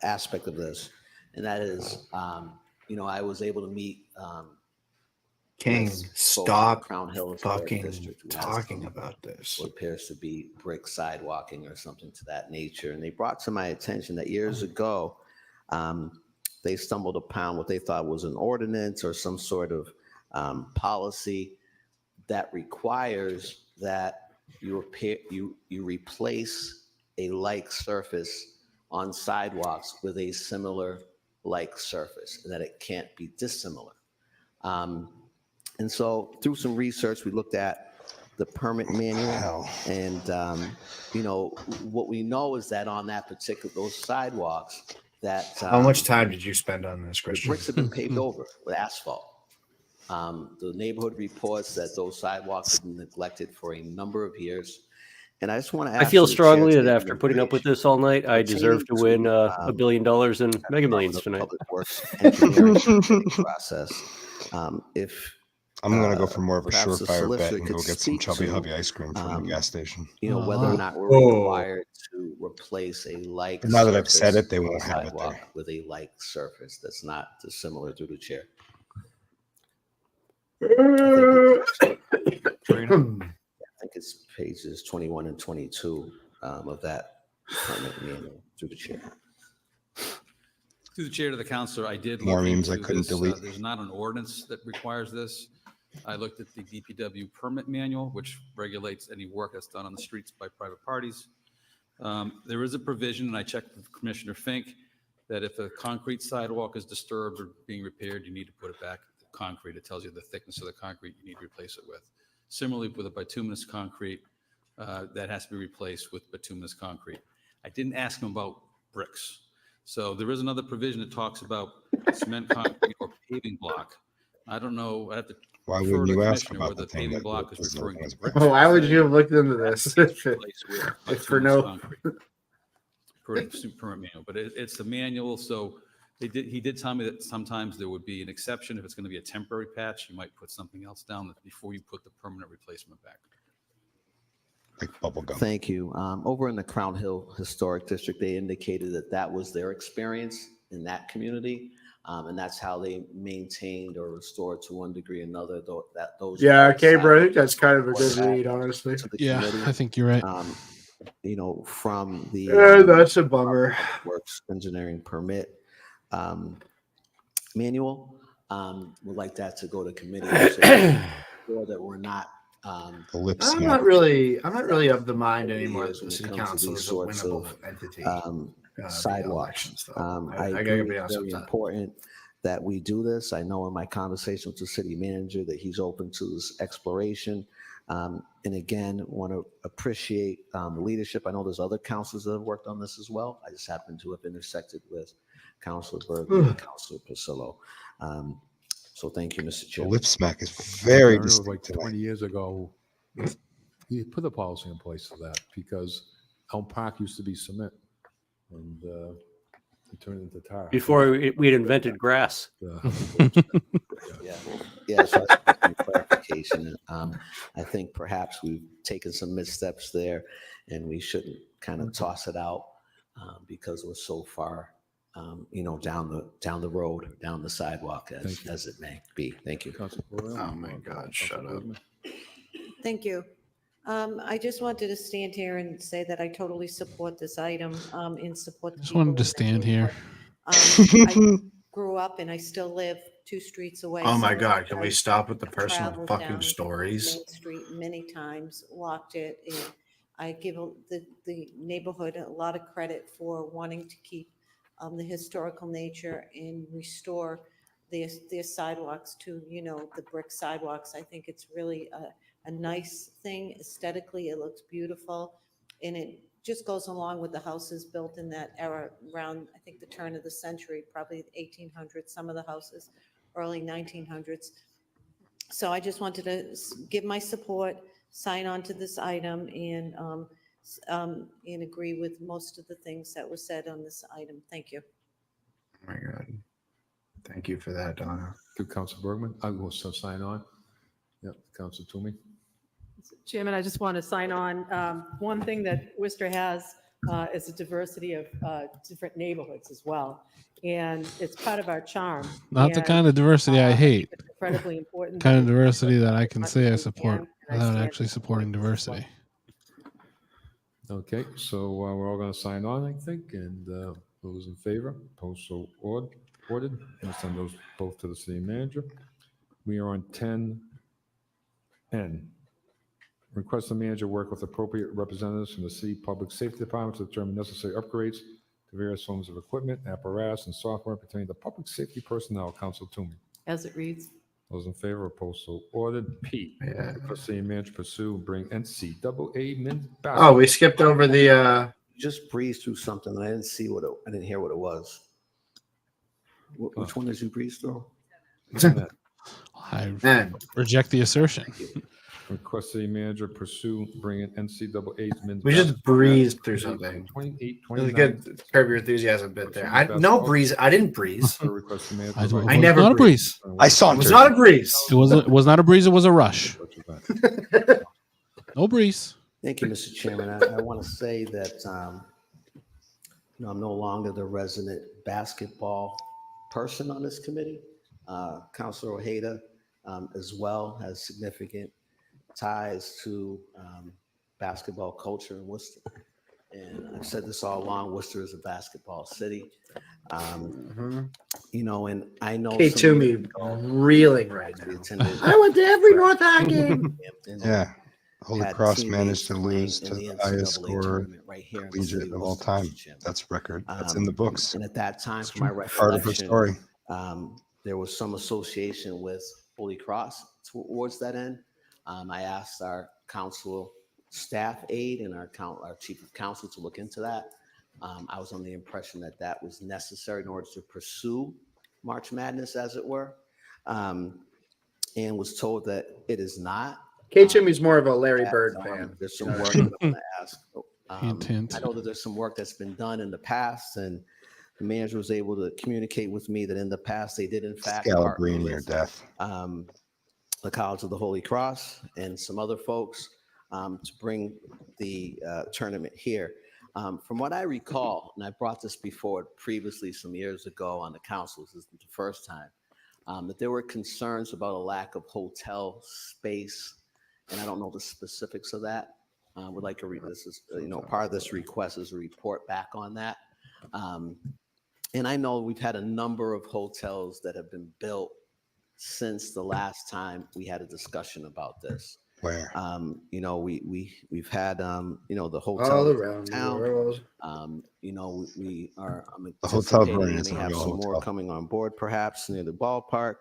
aspect of this, and that is, I was able to meet King, stop Crown Hill fucking talking about this. What appears to be brick sidewalking or something to that nature. And they brought to my attention that years ago, they stumbled upon what they thought was an ordinance or some sort of policy that requires that you replace a like surface on sidewalks with a similar like surface, and that it can't be dissimilar. And so through some research, we looked at the permit manual, and what we know is that on that those sidewalks, that how much time did you spend on this, Christian? The bricks have been paved over with asphalt. The neighborhood reports that those sidewalks have been neglected for a number of years. And I just want to ask, I feel strongly that after putting up with this all night, I deserve to win $1 billion in Mega Millions tonight. Process. If I'm going to go for more of a perhaps the surefire bet solicitor and could go get some speak chubby to, hubby ice cream from the gas station. Whether or not we're required to replace a like. Now that I've said it, they surface won't on have it sidewalk there. with a like surface that's not dissimilar through the chair. I think it's pages 21 and 22 of that permit manual through the chair. Through the chair to the councilor, I did More look memes I into couldn't this. delete. There's not an ordinance that requires this. I looked at the DPW permit manual, which regulates any work that's done on the streets by private parties. There is a provision, and I checked with Commissioner Fink, that if a concrete sidewalk is disturbed or being repaired, you need to put it back to concrete. It tells you the thickness of the concrete you need to replace it with. Similarly, with a bituminous concrete, that has to be replaced with bituminous concrete. I didn't ask him about bricks. So there is another provision that talks about cement, concrete, or paving block. I don't know. I have to. Why refer wouldn't to the you ask commissioner about whether the thing paving that block is is referring to nothing? bricks. Why would per you se, have looked into or this? has to be replaced with It's for bituminous no. concrete. Permit manual, but it's the manual. So he did tell me that sometimes there would be an exception if it's going to be a temporary patch. You might put something else down before you put the permanent replacement back. Like bubble gum. Thank you. Over in the Crown Hill Historic District, they indicated that that was their experience in that community, and that's how they maintained or restored to one degree or another those. Yeah, okay, bro. I think that's kind of a good read, honestly. Yeah, I think you're right. From the that's a bummer. Works engineering permit. manual. Would like that to go to committee so that we're not The lip I'm smack. not really of the mind over the anymore years that the when it city comes to council these is a sorts winnable of entity. Via sidewalks. elections, though. I I agree gotta be it's honest very with that. important that we do this. I know in my conversation with the city manager that he's open to this exploration. And again, want to appreciate the leadership. I know there's other councils that have worked on this as well. I just happen to have intersected with Councilor Bergen and Councilor Pasillo. So thank you, Mr. The Chairman. lip smack is very I remember like distinct. 20 years ago, he put a policy in place for that because Elm Park used to be cement and it turned into tar. Before we had invented grass. Yeah, so that's some clarification. I think perhaps we've taken some missteps there and we shouldn't kind of toss it out because we're so far, down the road, down the sidewalk as it may be. Thank you. Oh my God, shut up. Thank you. I just wanted to stand here and say that I totally support this item and support the Just people wanted to in that stand here. I grew up and I still live 2 streets away. Oh my so God, can we I stop with the personal traveled fucking down stories? Main Street many times, walked it, and I give the neighborhood a lot of credit for wanting to keep the historical nature and restore their sidewalks to, the brick sidewalks. I think it's really a nice thing aesthetically. It looks beautiful, and it just goes along with the houses built in that era around, I think, the turn of the century, probably 1800s, some of the houses, early 1900s. So I just wanted to give my support, sign on to this item, and agree with most of the things that were said on this item. Thank you. Oh my God. Thank you for that, Donna. To Council Bergman, I will sign on. Yep, Council Toomey. Chairman, I just want to sign on. One thing that Worcester has is a diversity of different neighborhoods as well. And it's part of our charm. Not the kind of diversity I hate. It's incredibly important. Kind of that we diversity that I can much say as I we support can, and I without stand actually to supporting support this as well. diversity. Okay, so we're all going to sign on, I think, and those in favor, opposed, so ordered. We'll send those both to the city manager. We are on 10N. Request the manager work with appropriate representatives from the city public safety department to determine necessary upgrades to various forms of equipment, apparatus, and software pertaining to public safety personnel. Council Toomey. As it reads. Those in favor, opposed, so ordered. P. Yeah. Request city manager pursue and bring NCAA men's Oh, basketball. we skipped over the. Just breezed through something and I didn't hear what it was. Which one did you breeze through? I reject the assertion. Request city manager pursue, bring in NCAA's men's. We just basketball breezed match through 28, something. 28, It was a 29. good Curb Your Enthusiasm bit there. Pursue No basketball. breeze. I didn't breeze. Request the manager I provide- never not a breeze. breeze. I It sauntered. was not a breeze. It was not a breeze. It was a rush. No breeze. Thank you, Mr. Chairman. I want to say that I'm no longer the resident basketball person on this committee. Councilor Ojeda as well has significant ties to basketball culture in Worcester. And I've said this all along, Worcester is a basketball city. And I know K Toomey reeling right now. I went to every North High game. Yeah. Holy had Cross teammates managed to playing lose in to the the highest NCAA score tournament right here in the city collegiate of of all Worcester, time. Mr. Chairman. That's record. That's in the books. And at that time, It's for my true. Part of her recollection, story. there was some association with Holy Cross towards that end. I asked our council staff aide and our chief of council to look into that. I was under the impression that that was necessary in order to pursue March Madness, as it were, and was told that it is not. K Toomey's more of a Larry Bird fan. There's some work I'm going to ask. Hint. I know that there's some work that's been done in the past, and the manager was able to communicate with me that in the past they did in fact partner Scalabrini or with death. the College of the Holy Cross and some other folks to bring the tournament here. From what I recall, and I brought this before previously some years ago on the council, this isn't the first time, that there were concerns about a lack of hotel space, and I don't know the specifics of that. Would like to read this is part of this request is a report back on that. And I know we've had a number of hotels that have been built since the last time we had a discussion about this. Where? You know, we've had you know, the All hotel around the town. world. You know, I'm The hotel anticipating Vernon we is may a have real some more hotel. coming on board, perhaps near the ballpark.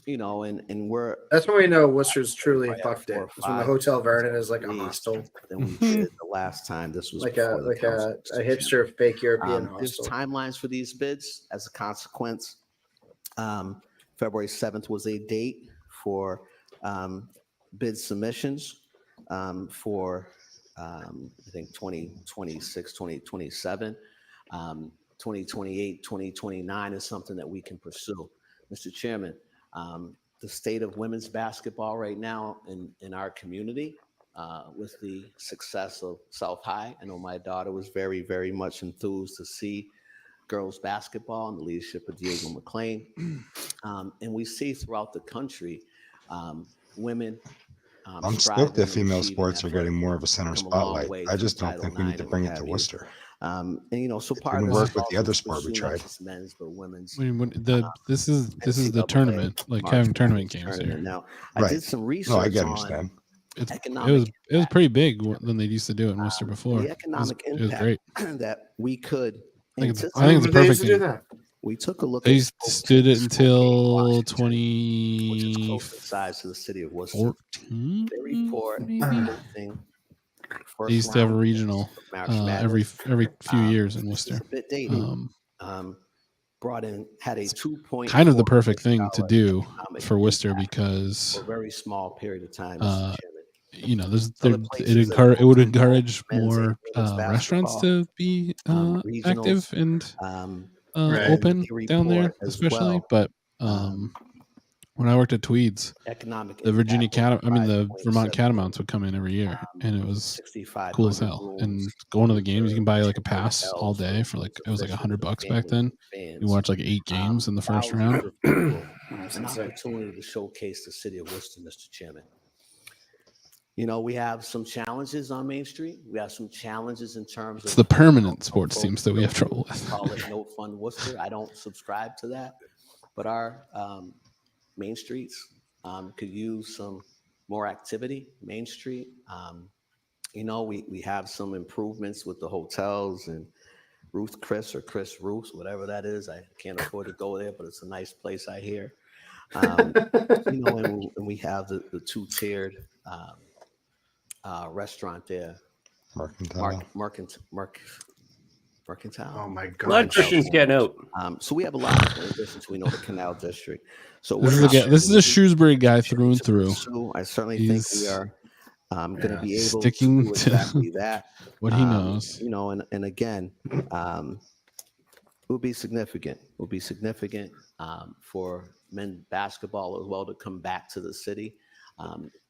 You know, and we're That's when we know Worcester's truly probably fucked have 4 it. or It's when the 5 Hotel Vernon is hotels like at a least hostel. than we did the last time. This was Like before the council, a Mr. Chairman. hipster fake European There's hostel. timelines for these bids as a consequence. February 7th was a date for bid submissions for I think 2026, 2027. 2028, 2029 is something that we can pursue. Mr. Chairman, the state of women's basketball right now in our community, with the success of South High. I know my daughter was very, very much enthused to see girls basketball and the leadership of Diego McClain. And we see throughout the country, women I'm stoked that female sports are getting more of a center spotlight. I just don't think we need to bring it to Worcester. And you know, so part of Didn't this work is with the also other to sport we pursue not tried. just men's but women's. This is the NCAA tournament, like March having tournament Madness games tournament. here. Now, I did some research No, I can on understand. It was pretty big than they used to do it in Worcester before. the economic it was impact great. that we could I think it's a anticipate. perfect thing. We took a look They at stood it until which is close in size to the city of Worcester. 2014. They report hosting They used to have a first-round regional March every Madness. few years in It's Worcester. a bit dated. Had a 2.4 Kind of the perfect thing to do economic for Worcester impact because for a very small period of time, Mr. Chairman. you know, Other places that it would host encourage men's and more women's restaurants basketball, to be regionals, active and Right. open they down there, report as especially. well, But when I worked at Tweeds, economic the impact the Vermont 5.7 Catamounts would come in every year, and it was 6,500 cool as hell. And rooms, going to the games, you can buy like a 10 pass all hotels for day for like teams, it was like officials, $100 and back then. families and You fans. watch like 8 games in the first Thousands round. of people, That's an insane. opportunity to showcase the city of Worcester, Mr. Chairman. You know, we have some challenges on Main Street. We have some challenges in terms It's of the permanent sports folks teams that we have don't trouble with. call it no fun Worcester. I don't subscribe to that, but our Main Streets could use some more activity. Main Street, you know, we have some improvements with the hotels and Chris Ruth, whatever that is. I can't afford to go there, but it's a nice place, I hear. You know, and we have the two-tiered restaurant there. Mercantile. Mercantile. Oh my god. Electricians getting out. So we have a lot in addition to, we know, the Canal District. So This is a Shrewsbury guy through and through. I certainly think we are going to be able sticking to do exactly that. what he knows. You know, and again, it will be significant. It will be significant for men basketball as well to come back to the city.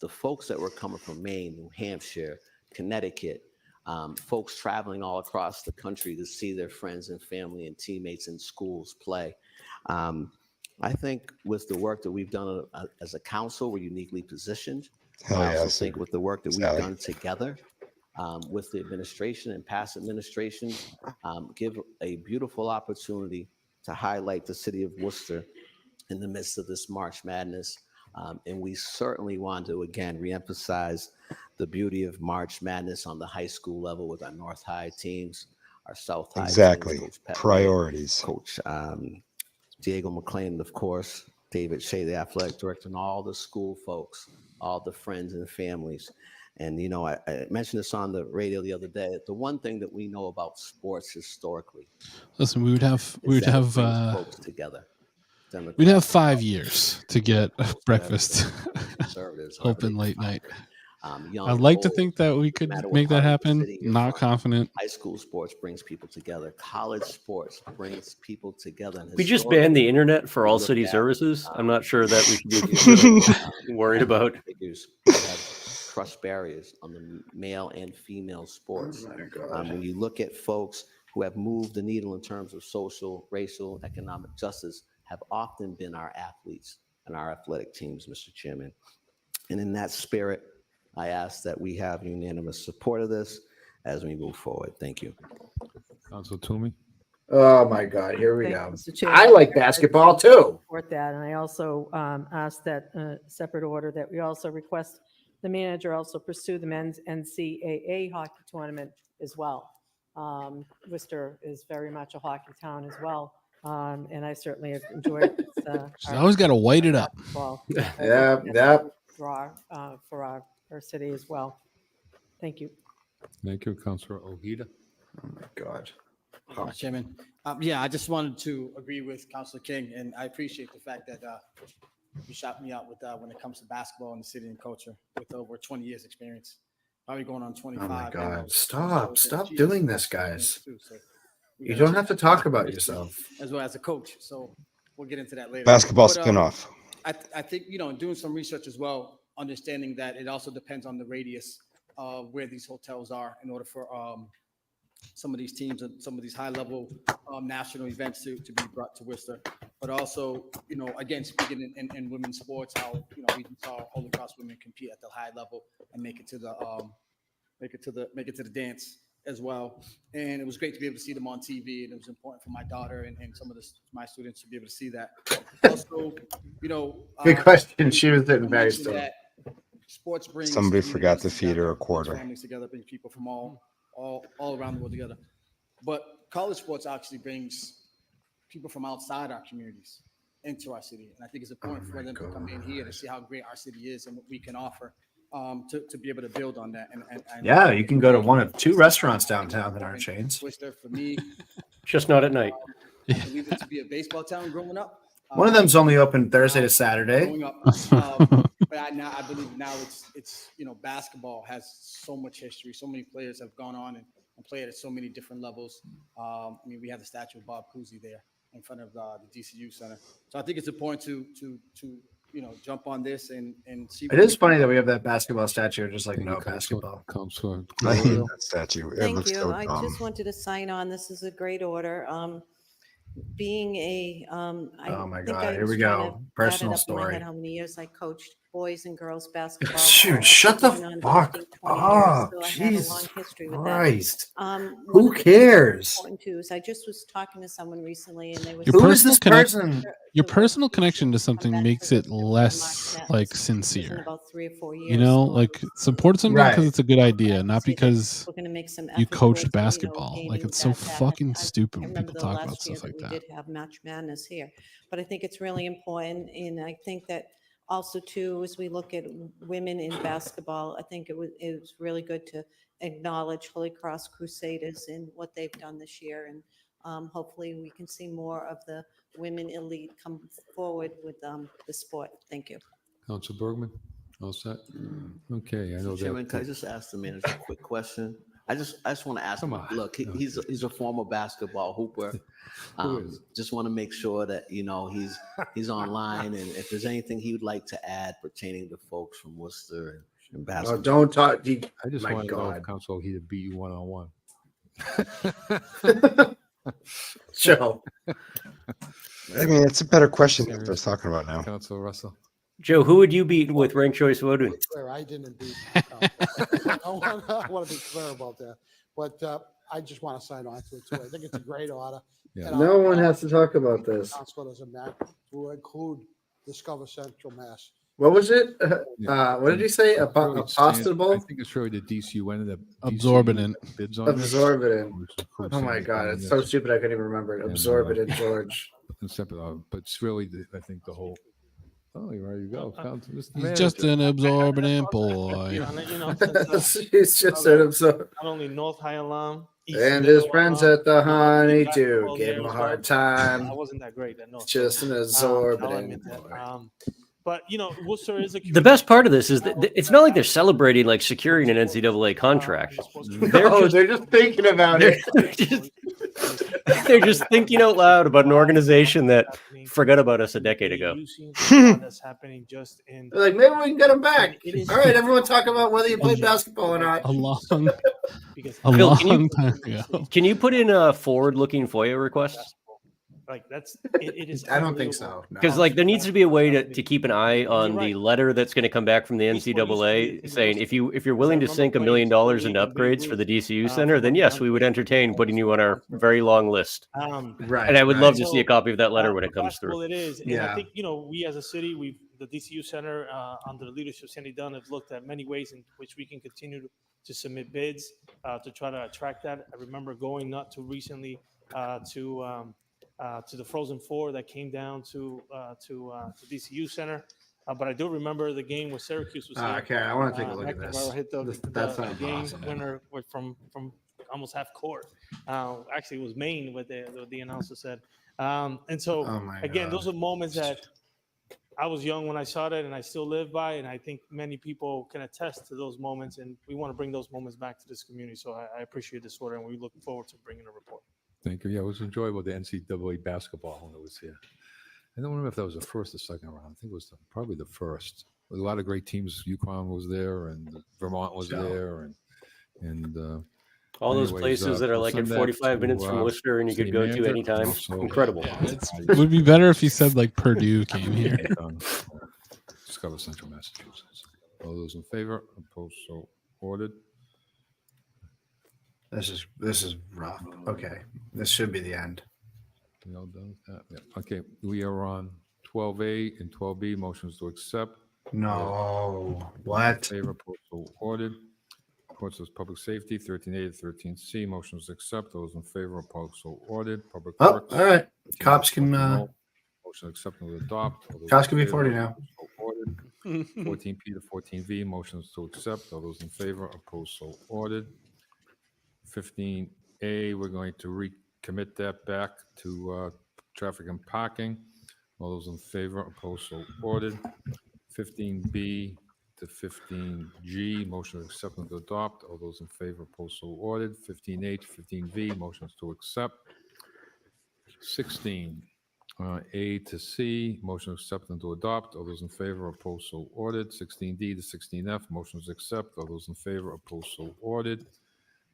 The folks that were coming from Maine, New Hampshire, Connecticut, folks traveling all across the country to see their friends and family and teammates in schools play. I think with the work that we've done as a council, we're uniquely positioned. I also think with the work that we've done together with the administration and past administrations, give a beautiful opportunity to highlight the city of Worcester in the midst of this March Madness. And we certainly want to, again, reemphasize the beauty of March Madness on the high school level with our North High teams, our South High Exactly. teams, Coach Priorities. Coach Diego McClain, of course, David Shea, the athletic director, and all the school folks, all the friends and families. And, you know, I mentioned this on the radio the other day. The one thing that we know about sports historically. Listen, we would have folks together. We'd have 5 years to get breakfast open late night. I'd like to think that we could make that happen. Not confident. High school sports brings people together. College sports brings people together. And We just banned the internet for all city services. I'm not sure that we should be worried about. Figures have crushed barriers on the male and female sports. When you look at folks who have moved the needle in terms of social, racial, economic justice, have often been our athletes and our athletic teams, Mr. Chairman. And in that spirit, I ask that we have unanimous support of this as we move forward. Thank you. Council Toomey. Oh my God, here we Thank go. you, Mr. Chair. I like basketball too. Support that, and I also asked that separate order that we also request the manager also pursue the men's NCAA hockey tournament as well. Worcester is very much a hockey town as well, and I certainly have enjoyed this. She's always got to white it up. Yeah. Draw for our city as well. Thank you. Thank you, Councilor Ojeda. Oh my God. Mr. Chairman. Yeah, I just wanted to agree with Councilor King, and I appreciate the fact that you shot me out with when it comes to basketball in the city and culture with over 20 years experience, probably going on 25. Oh my God. And Stop so doing this, guys. too, so we You gotta don't have to talk about yourself. as well as a coach. So we'll get into that later. Basketball But, spinoff. I think, doing some research as well, understanding that it also depends on the radius of where these hotels are in order for some of these teams and some of these high-level national events to be brought to Worcester. But also, again, speaking in women's sports, how we saw Holy Cross women compete at the high level and make it to the dance as well. And it was great to be able to see them on TV, and it was important for my daughter and some of my students to be able to see that. Also, Good question. She was sitting very mentioned still. that sports brings Somebody communities forgot to feed together, her a brings quarter. families together, brings people from all around the world together. But college sports actually brings people from outside our communities into our city. And I think it's important for them to come in here to see how great our city is and what we can offer to be able to build on that. And Yeah, you can go to one of 2 restaurants downtown that aren't chains. Worcester, for me, Just not at night. I believe it to be a baseball town growing up. One of them's only open Thursday to Saturday. Growing up, but I believe now it's basketball has so much history. So many players have gone on and played at so many different levels. We have the statue of Bob Cousy there in front of the DCU Center. So I think it's important to jump on this and see. It is funny that we have that basketball statue, just like no basketball. Councilor I hate that statue. It Thank looks you. so I dumb. just wanted to sign on. This is a great order. Being a, Oh my think God, I here was we trying go. to add it Personal up in my story. head how many years I coached boys and girls basketball. Shoot, shut the Going on fuck 15, 20 years, up. so I have a Jesus long history with Christ. that. Who One of the things that's cares? important too is I just was talking to someone recently and they was Your Who is personal this connection, person? your personal connection to something makes it less like sincere. You know, like support something because it's a good idea, not because we're going to make some you effort coached towards, basketball. Like gaining it's so that. fucking stupid I when remember people the talk about last year stuff like we that. did have Match Madness here, but I think it's really important, and I think that also too, as we look at women in basketball, I think it was really good to acknowledge Holy Cross Crusaders and what they've done this year, and hopefully we can see more of the women elite come forward with the sport. Thank you. Councilor Bergman, all set? Okay, I know Mr. Chairman, that. can I just ask the manager a quick question? I just want to ask him, look, he's a former basketball hooper. Just want to make sure that, he's online, and if there's anything he would like to add pertaining to folks from Worcester and basketball. Oh, don't talk. I just My want to know if God. Councilor Ojeda beat you one-on-one. Joe. I mean, it's a better question than what I was talking about now. Councilor Russell. Joe, who would you beat with ranked choice voting? Clear, I didn't beat. I want to be clear about that, but I just want to sign on to it too. I think it's a great order. Yeah. And No one has to talk about this. Council doesn't matter to include Discover Central Mass. What was it? Yeah. What did he say? It's really I Apostable? think it's really the DCU that Absorbent. bids on this. Absorbent. Or Oh my something God, like it's that. so stupid I couldn't even remember it. Yeah, no, Absorbent, George. But it's really, I think the whole. Oh, there you go. He's just an absorbent boy. He's just an absorbent. Not only North High alum, East And Middle his friends alum, at the Honeydew basketball gave there him a as hard well. time. I wasn't that great at North. Just an I'll absorbent admit that. boy. But Worcester is a The best part of this is that it's not like they're celebrating like securing an NCAA contract. They're just thinking about it. They're just thinking out loud about an organization that forgot about us a decade ago. That's happening just in. They're like, maybe we can get him back. All right, everyone talk about whether you play basketball or not. A long Phil, time ago. Can you put in a forward-looking FOIA request? Like it is. I don't think unbelievable. so. No. Because like there needs to be a way to keep an eye on you're the right. letter that's going to come back from the Baseball used to be NCAA in saying Worcester. if you're willing to Because I sink $1 remember million playing in Little League and Babe upgrades for the Ruth, DCU Center, then from yes, we would Young Boys entertain putting you on our Worcester. very long list. Right. And I would love to So, see a copy of that letter when it comes basketball through. it is, and I Yeah. think we as a city, the DCU Center under the leadership of Sandy Dunn have looked at many ways in which we can continue to submit bids to try to attract that. I remember going not too recently to the Frozen Four that came down to DCU Center. But I do remember the game where Syracuse was here. Okay, I want to take a look at Mike this. Navarro hit the sounds game awesome. winner from almost half court. Actually, it was Maine, what the announcer said. And so, Oh my again, God. those are moments that I was young when I saw that, and I still live by. And I think many people can attest to those moments, and we want to bring those moments back to this community. So I appreciate this order, and we look forward to bringing a report. Thank you. Yeah, it was enjoyable, the NCAA basketball when it was here. I don't remember if that was the first or second round. I think it was probably the first. With a lot of great teams. UConn was there, and Vermont was there, and All those anyways, places that are we'll like in send that 45 minutes from to, Worcester and you city could go to manager, and anytime. also- Incredible. It would be better if you said like Purdue came here. Discover Central Massachusetts. All those in favor, opposed, so ordered. This is rough. Okay, this should be the end. We all done with that? Yeah. Okay, we are on 12A and 12B, motions to accept. No, what? Favor, opposed, so ordered. Courts of Public Safety, 13A to 13C, motions to accept. Those in favor, opposed, so ordered. Public Oh, Works. all right. 13A, Cops can. motion to accept and adopt. All those Cops in can be favor, 40 now. so ordered. 14P to 14V, motions to accept. All those in favor, opposed, so ordered. 15A, we're going to recommit that back to traffic and parking. All those in favor, opposed, so ordered. 15B to 15G, motion to accept and to adopt. All those in favor, opposed, so ordered. 15A to 15V, motions to accept. 16, A to C, motion to accept and to adopt. All those in favor, opposed, so ordered. 16D to 16F, motions to accept. All those in favor, opposed, so ordered.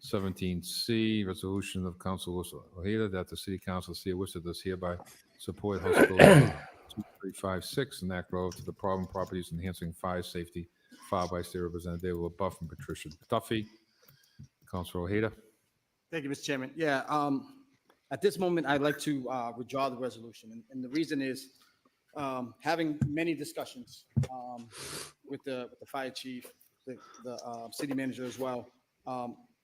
17C, resolution of Council Worcester Ojeda that the City Council of the City of Worcester does hereby support House Bill 2356 and Act Road to the problem properties enhancing fire safety, filed by State Representative LaBeouf and Patricia Duffy. Councilor Ojeda. Thank you, Mr. Chairman. Yeah, at this moment, I'd like to withdraw the resolution. And the reason is having many discussions with the fire chief, the city manager as well.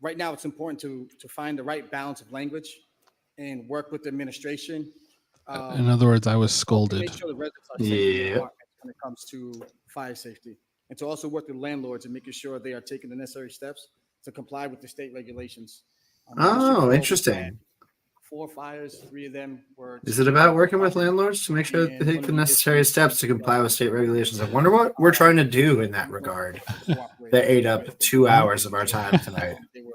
Right now, it's important to find the right balance of language and work with the administration. In other words, I was To scolded. make sure the residents are safe in their apartments when it comes to fire safety. And to also work with landlords and making sure they are taking the necessary steps to comply with the state regulations. Oh, interesting. 4 fires, 3 of them were. Is it about working with landlords to make sure that they take the necessary steps to comply with state regulations? I wonder what we're trying to do in that regard. That ate up 2 hours of our time tonight. They were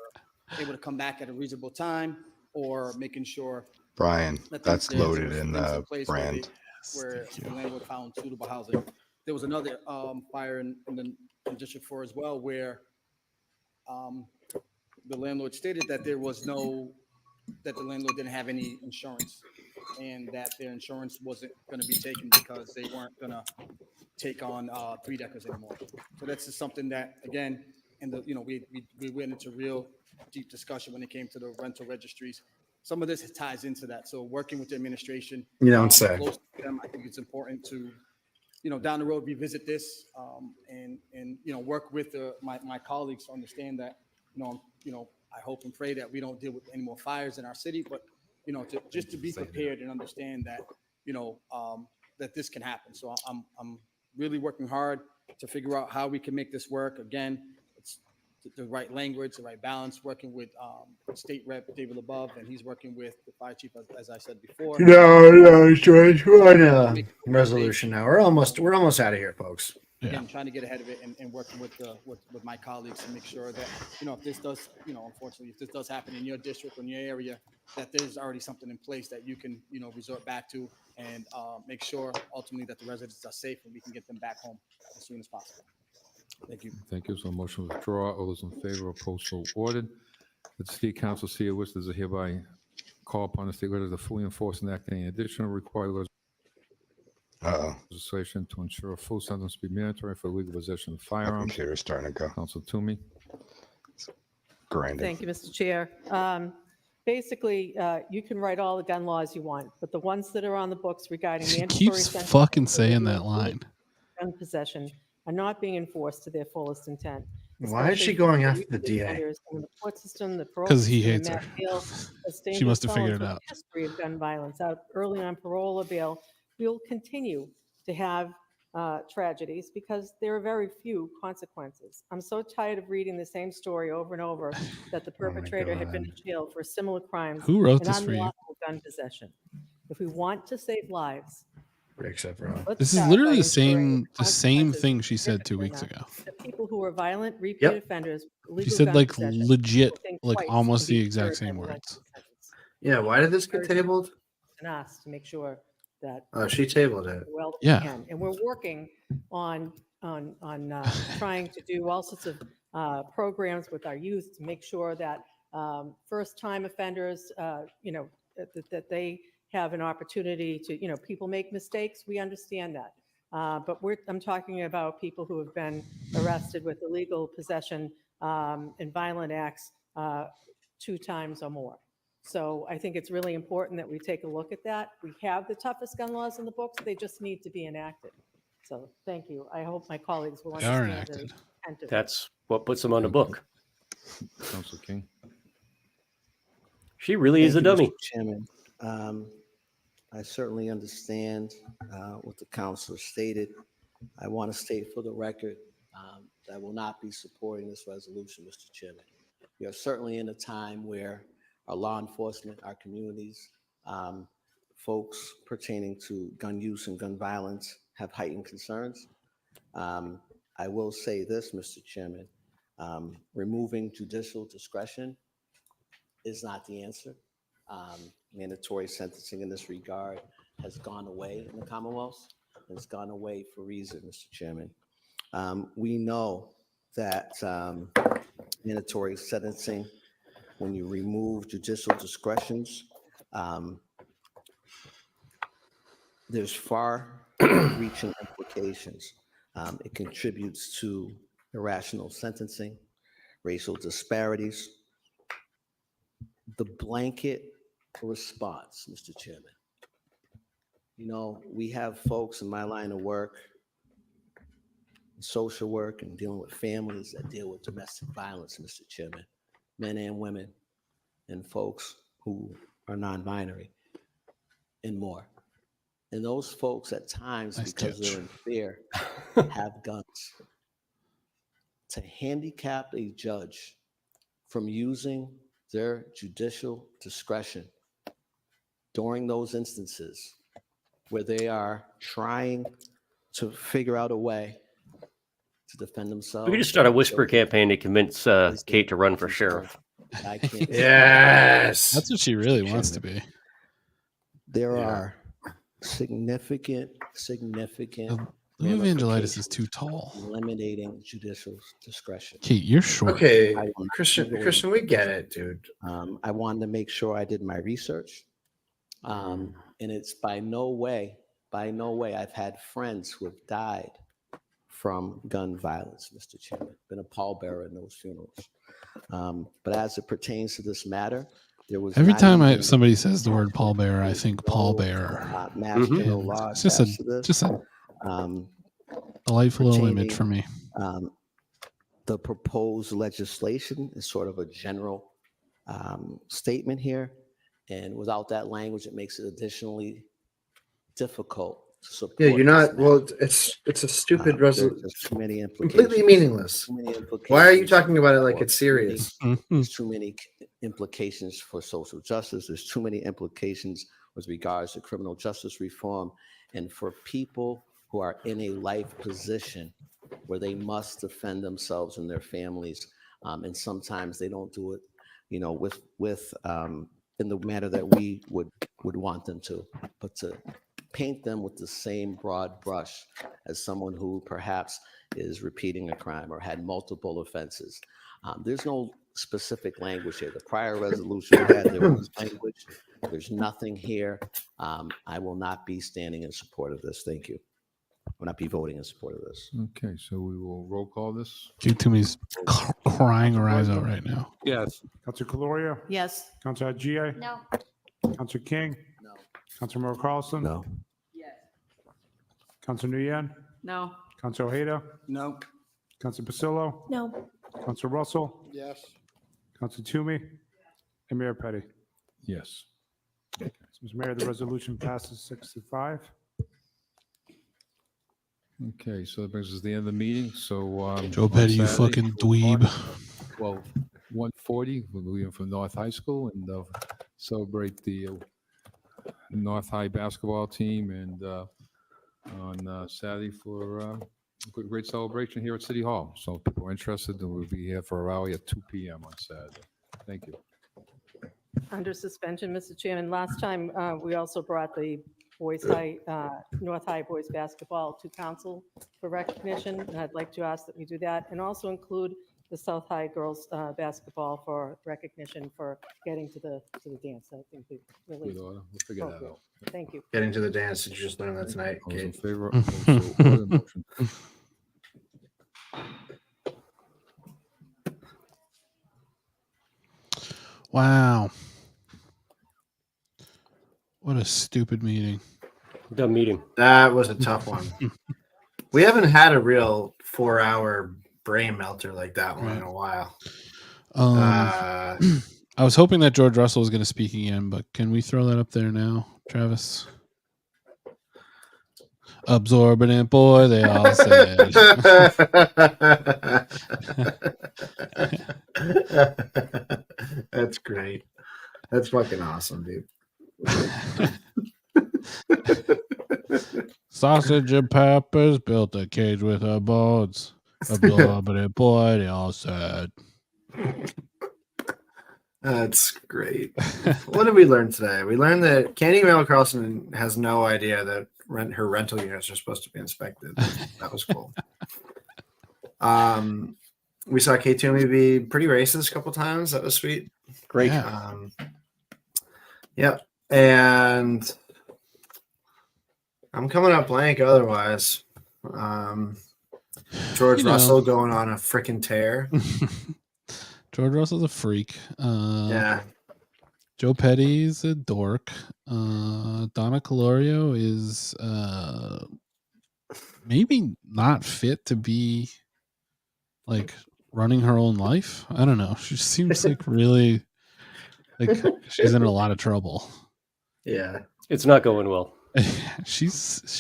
able to come back at a reasonable time, or making sure. Brian, that that's there was loaded in things place where brand. Where the landlord found suitable housing. There was another fire in District 4 as well, where the landlord stated that the landlord didn't have any insurance, and that their insurance wasn't going to be taken because they weren't going to take on 3-deckers anymore. So that's just something that, again, we went into real deep discussion when it came to the rental registries. Some of this ties into that. So working with the administration, You don't say. close to them, I think it's important to, down the road revisit this and work with my colleagues to understand that, I hope and pray that we don't deal with any more fires in our city, but just to be prepared and understand that that this can happen. So I'm really working hard to figure out how we can make this work. Again, it's the right language, the right balance. Working with State Rep David LaBeouf, and he's working with the fire chief, as I said before. No, George, we're on a resolution now. We're almost out of here, folks. Again, trying to get ahead of it and working with my colleagues to make sure that, if this does, unfortunately, if this does happen in your district or in your area, that there's already something in place that you can, resort back to and make sure ultimately that the residents are safe and we can get them back home as soon as possible. Thank you. Thank you. So motion to withdraw. All those in favor, opposed, so ordered. The City Council, City of Worcester, is hereby call upon the state legislature to fully enforce and enact any additional required legislation to ensure a full sentence be mandatory for legal possession of My firearms. computer's starting to go. Council Toomey. Grinding. Thank you, Mr. Chair. Basically, you can write all the gun laws you want, but the ones that are on the books regarding She mandatory keeps sentences fucking for saying illegal that line. gun possession are not being enforced to their fullest intent. Why is she especially going for after the repeat DA? offenders in the court system, the parole 'Cause he system, hates and her. Matt Bail, as She dangerous must have figured felons it with out. a history of gun violence out early on parole or bail. We'll continue to have tragedies because there are very few consequences. I'm so tired of reading the same story over and over that the perpetrator had been in jail for similar crimes Who wrote and this for you? unlawful gun possession. If we want to save lives, Except for let's This is start literally by the ensuring same consequences thing she said 2 significant weeks enough ago. that people who are violent, repeat Yep. offenders, She illegal said gun like possession, legit, will think like twice almost and be the exact deterred by same the words. lengthy sentence. Yeah, why did this get Encouraging tabled? And us to make sure that Oh, she tabled it. well that Yeah. we can, and we're working on trying to do all sorts of programs with our youth to make sure that first-time offenders, that they have an opportunity to, people make mistakes. We understand that, but I'm talking about people who have been arrested with illegal possession and violent acts 2 times or more. So I think it's really important that we take a look at that. We have the toughest gun laws in the books. They just need to be enacted. So thank you. I hope my colleagues will They are understand the enacted. intent of it. That's what puts them on the book. Council King. She really is a Thank you, dummy. Mr. Chairman. I certainly understand what the council stated. I want to state for the record that I will not be supporting this resolution, Mr. Chairman. We are certainly in a time where our law enforcement, our communities, folks pertaining to gun use and gun violence have heightened concerns. I will say this, Mr. Chairman, removing judicial discretion is not the answer. Mandatory sentencing in this regard has gone away in the Commonwealth. It's gone away for a reason, Mr. Chairman. We know that mandatory sentencing, when you remove judicial discretions, there's far-reaching implications. It contributes to irrational sentencing, racial disparities. The blanket response, Mr. Chairman. We have folks in my line of work, social work, and dealing with families that deal with domestic violence, Mr. Chairman, men and women, and folks who are non-binary, and more. And those folks at times, because they're in fear, have guns. To handicap a judge from using their judicial discretion during those instances where they are trying to figure out a way to defend themselves. We could just start a whisper campaign to convince Kate to run for sheriff. I can't. Yes. That's what she really wants to be. There are significant Lou Evangelitis is too tall. eliminating judicial discretion. Kate, you're short. Okay, I will not Christian, be going Christian, we get it, dude. I wanted to make sure I did my research. And it's by no way, I've had friends who have died from gun violence, Mr. Chairman. Been a pallbearer in those funerals. But as it pertains to this matter, there was Every not time even somebody says the word pallbearer, I think pallbearer. mass general law It's just attached to this. just a delightful little image for me. The proposed legislation is sort of a general statement here. And without that language, it makes it additionally difficult to support. Yeah, you're not. this Well, matter. it's a stupid There's resolution. just too many implications. Completely meaningless. Too many Why are you implications talking about it like for it's serious? There's too many implications for social justice. There's too many implications with regards to criminal justice reform, and for people who are in a life position where they must defend themselves and their families, and sometimes they don't do it, with in the manner that we would want them to, but to paint them with the same broad brush as someone who perhaps is repeating a crime or had multiple offenses. There's no specific language here. The prior resolution we had, there was language. There's nothing here. I will not be standing in support of this. Thank you. I will not be voting in support of this. Okay, so we will roll call this. Toomey's crying her eyes out right now. Yes. Councilor Caloria? Yes. Councilor Gia? No. Councilor King? No. Councilor Merrill Carlson? No. Councilor Nguyen? No. Councilor Ojeda? No. Councilor Pasillo? No. Councilor Russell? Yes. Councilor Toomey? And Mayor Petty. Yes. So, Mr. Mayor, the resolution passes 6-5. Okay, so that brings us to the end of the meeting. So Joe on Petty, you Saturday, fucking we'll dweeb. march, 1:40, we'll be in from North High School and celebrate the North High basketball team, and on Saturday for a great celebration here at City Hall. So if people are interested, we'll be here for a rally at 2 p.m. on Saturday. Thank you. Under suspension, Mr. Chairman, last time we also brought the North High boys basketball to council for recognition, and I'd like to ask that we do that, and also include the South High girls basketball for recognition for getting to the dance. I think we really. Good order. We'll figure that out. Thank you. Getting to the dance. Did you just learn that tonight, All those in Kate? favor? Also, order motion. Wow. What a stupid meeting. Dumb meeting. That was a tough one. We haven't had a real 4-hour brain melter like that one in a while. I was hoping that George Russell was going to speak again, but can we throw that up there now, Travis? Absorbent boy, they all said. That's great. That's fucking awesome, dude. Sausage and peppers built a cage with her bones. Absorbent boy, they all said. That's great. What did we learn today? We learned that Candy Merrill Carlson has no idea that her rental units are supposed to be inspected. That was cool. We saw Kate Toomey be pretty racist a couple times. That was sweet. Great. Yep. And I'm coming up blank otherwise. George Russell going on a freaking tear. George Russell's a freak. Yeah. Joe Petty's a dork. Donna Calorio is maybe not fit to be like running her own life. I don't know. She seems like really like she's in a lot of trouble. Yeah. It's not going well. She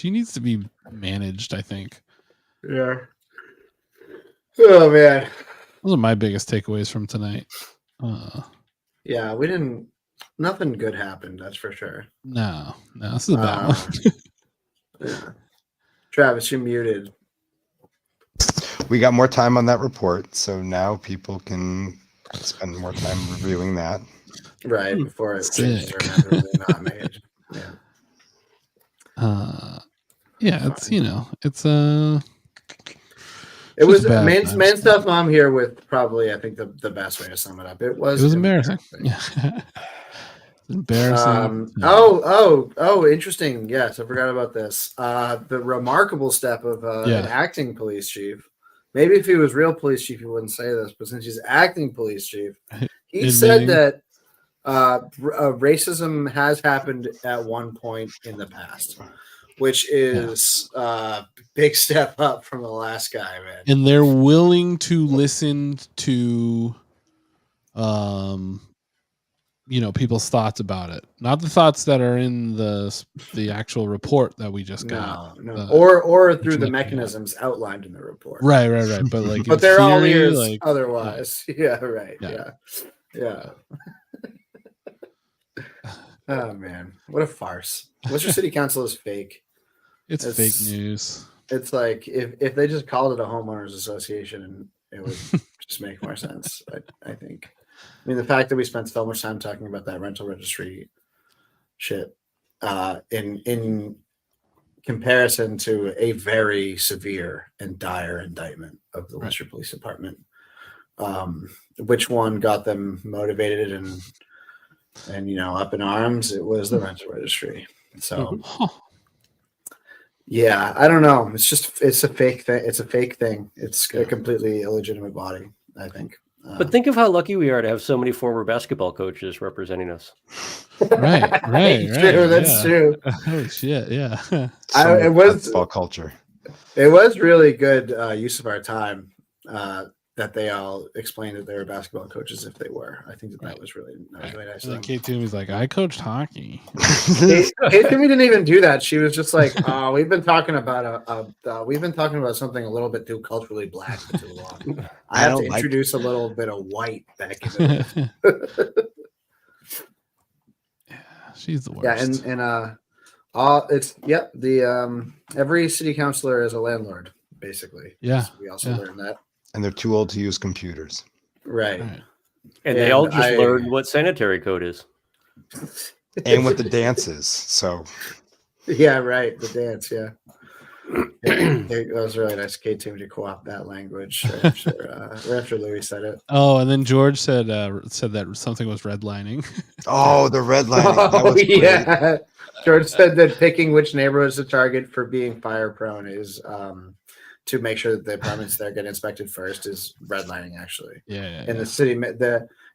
needs to be managed, I think. Yeah. Oh man. Those are my biggest takeaways from tonight. Yeah, nothing good happened, that's for sure. No, this is a bad one. Yeah. Travis, you're muted. We got more time on that report, so now people can spend more time reviewing that. Right, before it changes Sick. or inevitably not made. Yeah. Yeah, it's it's It was bad man stuff. I'm here with probably, I think, the best way to sum it up. It was embarrassing. Embarrassing. Oh, interesting. Yes, I forgot about this. The remarkable step of an acting police chief. Maybe if he was real police chief, he wouldn't say this, but since he's acting police chief, he said that racism has happened at one point in the past, which is a big step up from the last guy, man. And they're willing to listen to people's thoughts about it, not the thoughts that are in the actual report that we just got. No. Or through the mechanisms outlined in the report. Right. But like, but they're all theory, ears like, otherwise. Yeah, right. Yeah. Oh man, what a farce! Worcester City Council is fake. It's fake news. It's like if they just called it a homeowners association, it would just make more sense. I think. I mean, the fact that we spent so much time talking about that rental registry shit in comparison to a very severe and dire indictment of the Worcester Police Department which one got them motivated and up in arms, it was the rental registry. So yeah, I don't know. It's a fake thing. It's a fake thing. It's a completely illegitimate body, I think. But think of how lucky we are to have so many former basketball coaches representing us. Right. True, that's true. Oh shit, yeah. It was basketball culture. It was really good use of our time that they all explained that they were basketball coaches if they were. I think that was really nice. Kate Toomey's like, I coached hockey. Kate Toomey didn't even do that. She was just like, we've been talking about something a little bit too culturally black for too long. I have to introduce a little bit of white back into it. She's the worst. Yeah, every city councilor is a landlord, basically. Yeah. We also learned that. And they're too old to use computers. Right. And they all just learned what sanitary code is. And what the dance is. So yeah, right. The dance, yeah. That was really nice. Kate Toomey to co-opt that language right after Louis said it. Oh, and then George said that something was redlining. Oh, the redlining. That was yeah. George said that picking which neighborhoods to target for being fire prone is to make sure that the apartments there get inspected first is redlining, actually. Yeah. In the city,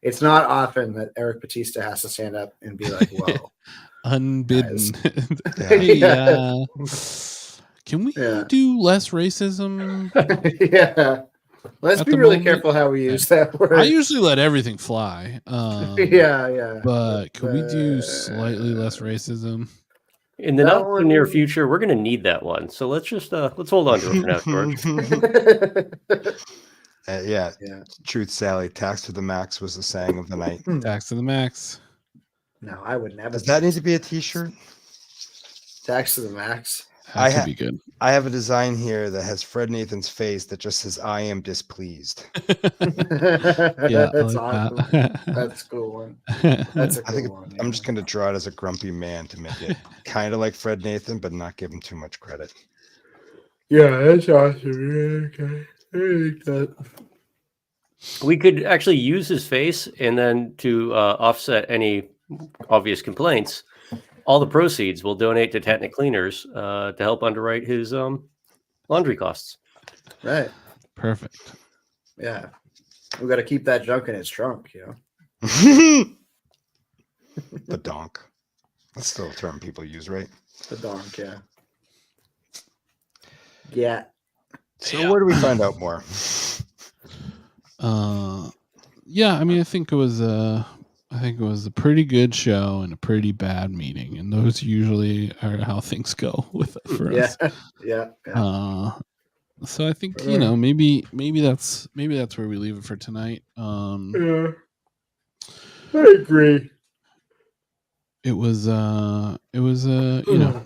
it's not often that Eric Batista has to stand up and be like, whoa. Unbidden. Yeah. Can we do less racism? Yeah. Let's be really careful how we use that word. I usually let everything fly. Yeah. But can we do slightly less racism? In the not near future, we're going to need that one. So let's just let's hold on to it for now, George. Yeah. Truth, Sally. Tax to the max was the saying of the night. Tax to the max. No, I would never. Does that need to be a T-shirt? Tax to the max. That could be good. I have a design here that has Fred Nathan's face that just says, "I am displeased." Yeah, that's like awesome. that. That's a cool one. That's a cool one. I'm just going to draw it as a grumpy man to make it kind of like Fred Nathan, but not give him too much credit. Yeah, that's awesome. Okay. I like that. We could actually use his face, and then to offset any obvious complaints, all the proceeds we'll donate to Tatnik Cleaners to help underwrite his laundry costs. Right. Perfect. Yeah. We got to keep that junk in its trunk, The donk. That's still a term people use, right? The donk, yeah. Yeah. So where do we find out more? Yeah, I mean, I think it was a pretty good show and a pretty bad meeting, and those usually are how things go for us. Yeah. So I think maybe that's where we leave it for tonight. Yeah, I agree. It was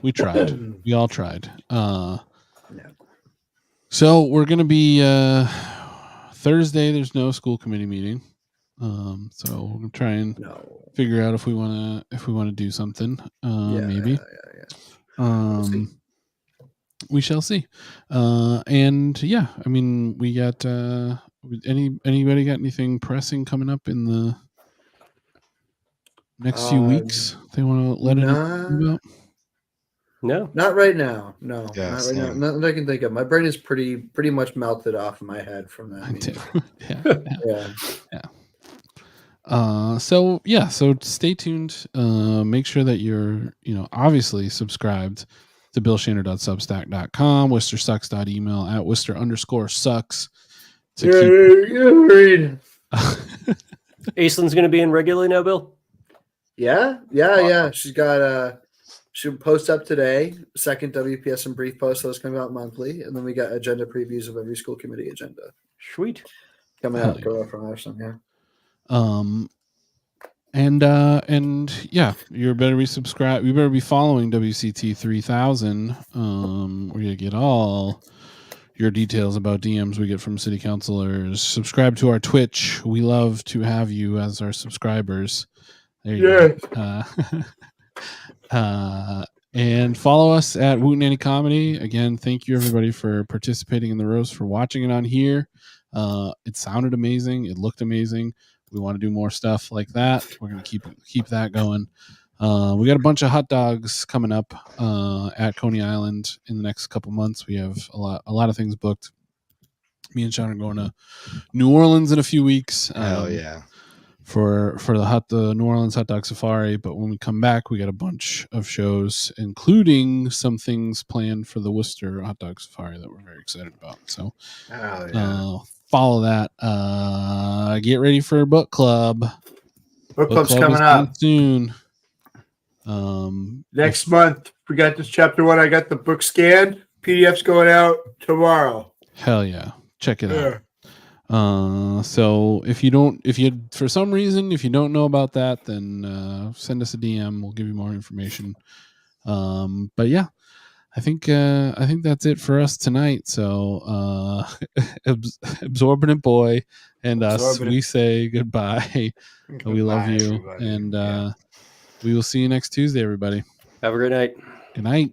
we tried. We all tried. So we're gonna be Thursday. There's no school committee meeting. So we're gonna try and figure out if we want to do something. Maybe. We shall see. And yeah, I mean, we got anybody got anything pressing coming up in the next few weeks they want to let anything about? No, not right now. No, yes, not right now. Nothing I can think of. My brain is pretty much melted off my head from that. So stay tuned. Make sure that you're obviously subscribed to BillShaner.substack.com, WorcesterSucks.email at Worcester_sucks. Aisling's going to be in regularly now, Bill? Yeah. She's got she'll post up today, second WPS and brief post. Those come out monthly, and then we got agenda previews of every school committee agenda. Sweet. Coming out from Ashland, yeah. And yeah, you better be subscribed. You better be following WCT 3000. Where you get all your details about DMs we get from city councilors. Subscribe to our Twitch. We love to have you as our subscribers. There you go. And follow us at Wootenanny Comedy. Again, thank you everybody for participating in the roast, for watching it on here. It sounded amazing. It looked amazing. We want to do more stuff like that. We're going to keep that going. We got a bunch of hot dogs coming up at Coney Island in the next couple months. We have a lot of things booked. Me and Shaun are going to New Orleans in a few weeks. Hell yeah. For the New Orleans Hot Dog Safari. But when we come back, we got a bunch of shows, including some things planned for the Worcester Hot Dog Safari that we're very excited about. So follow that. Get ready for book club. Book club's club coming is up soon. Next month. We got this chapter 1. I got the book scanned. PDF's going out tomorrow. Hell yeah. Check it out. So if you for some reason, if you don't know about that, then send us a DM. We'll give you more information. But yeah, I think that's it for us tonight. So Absorbent Boy and us, we say goodbye. We love you. Everybody. And we will see you next Tuesday, everybody. Have a great night. Good night.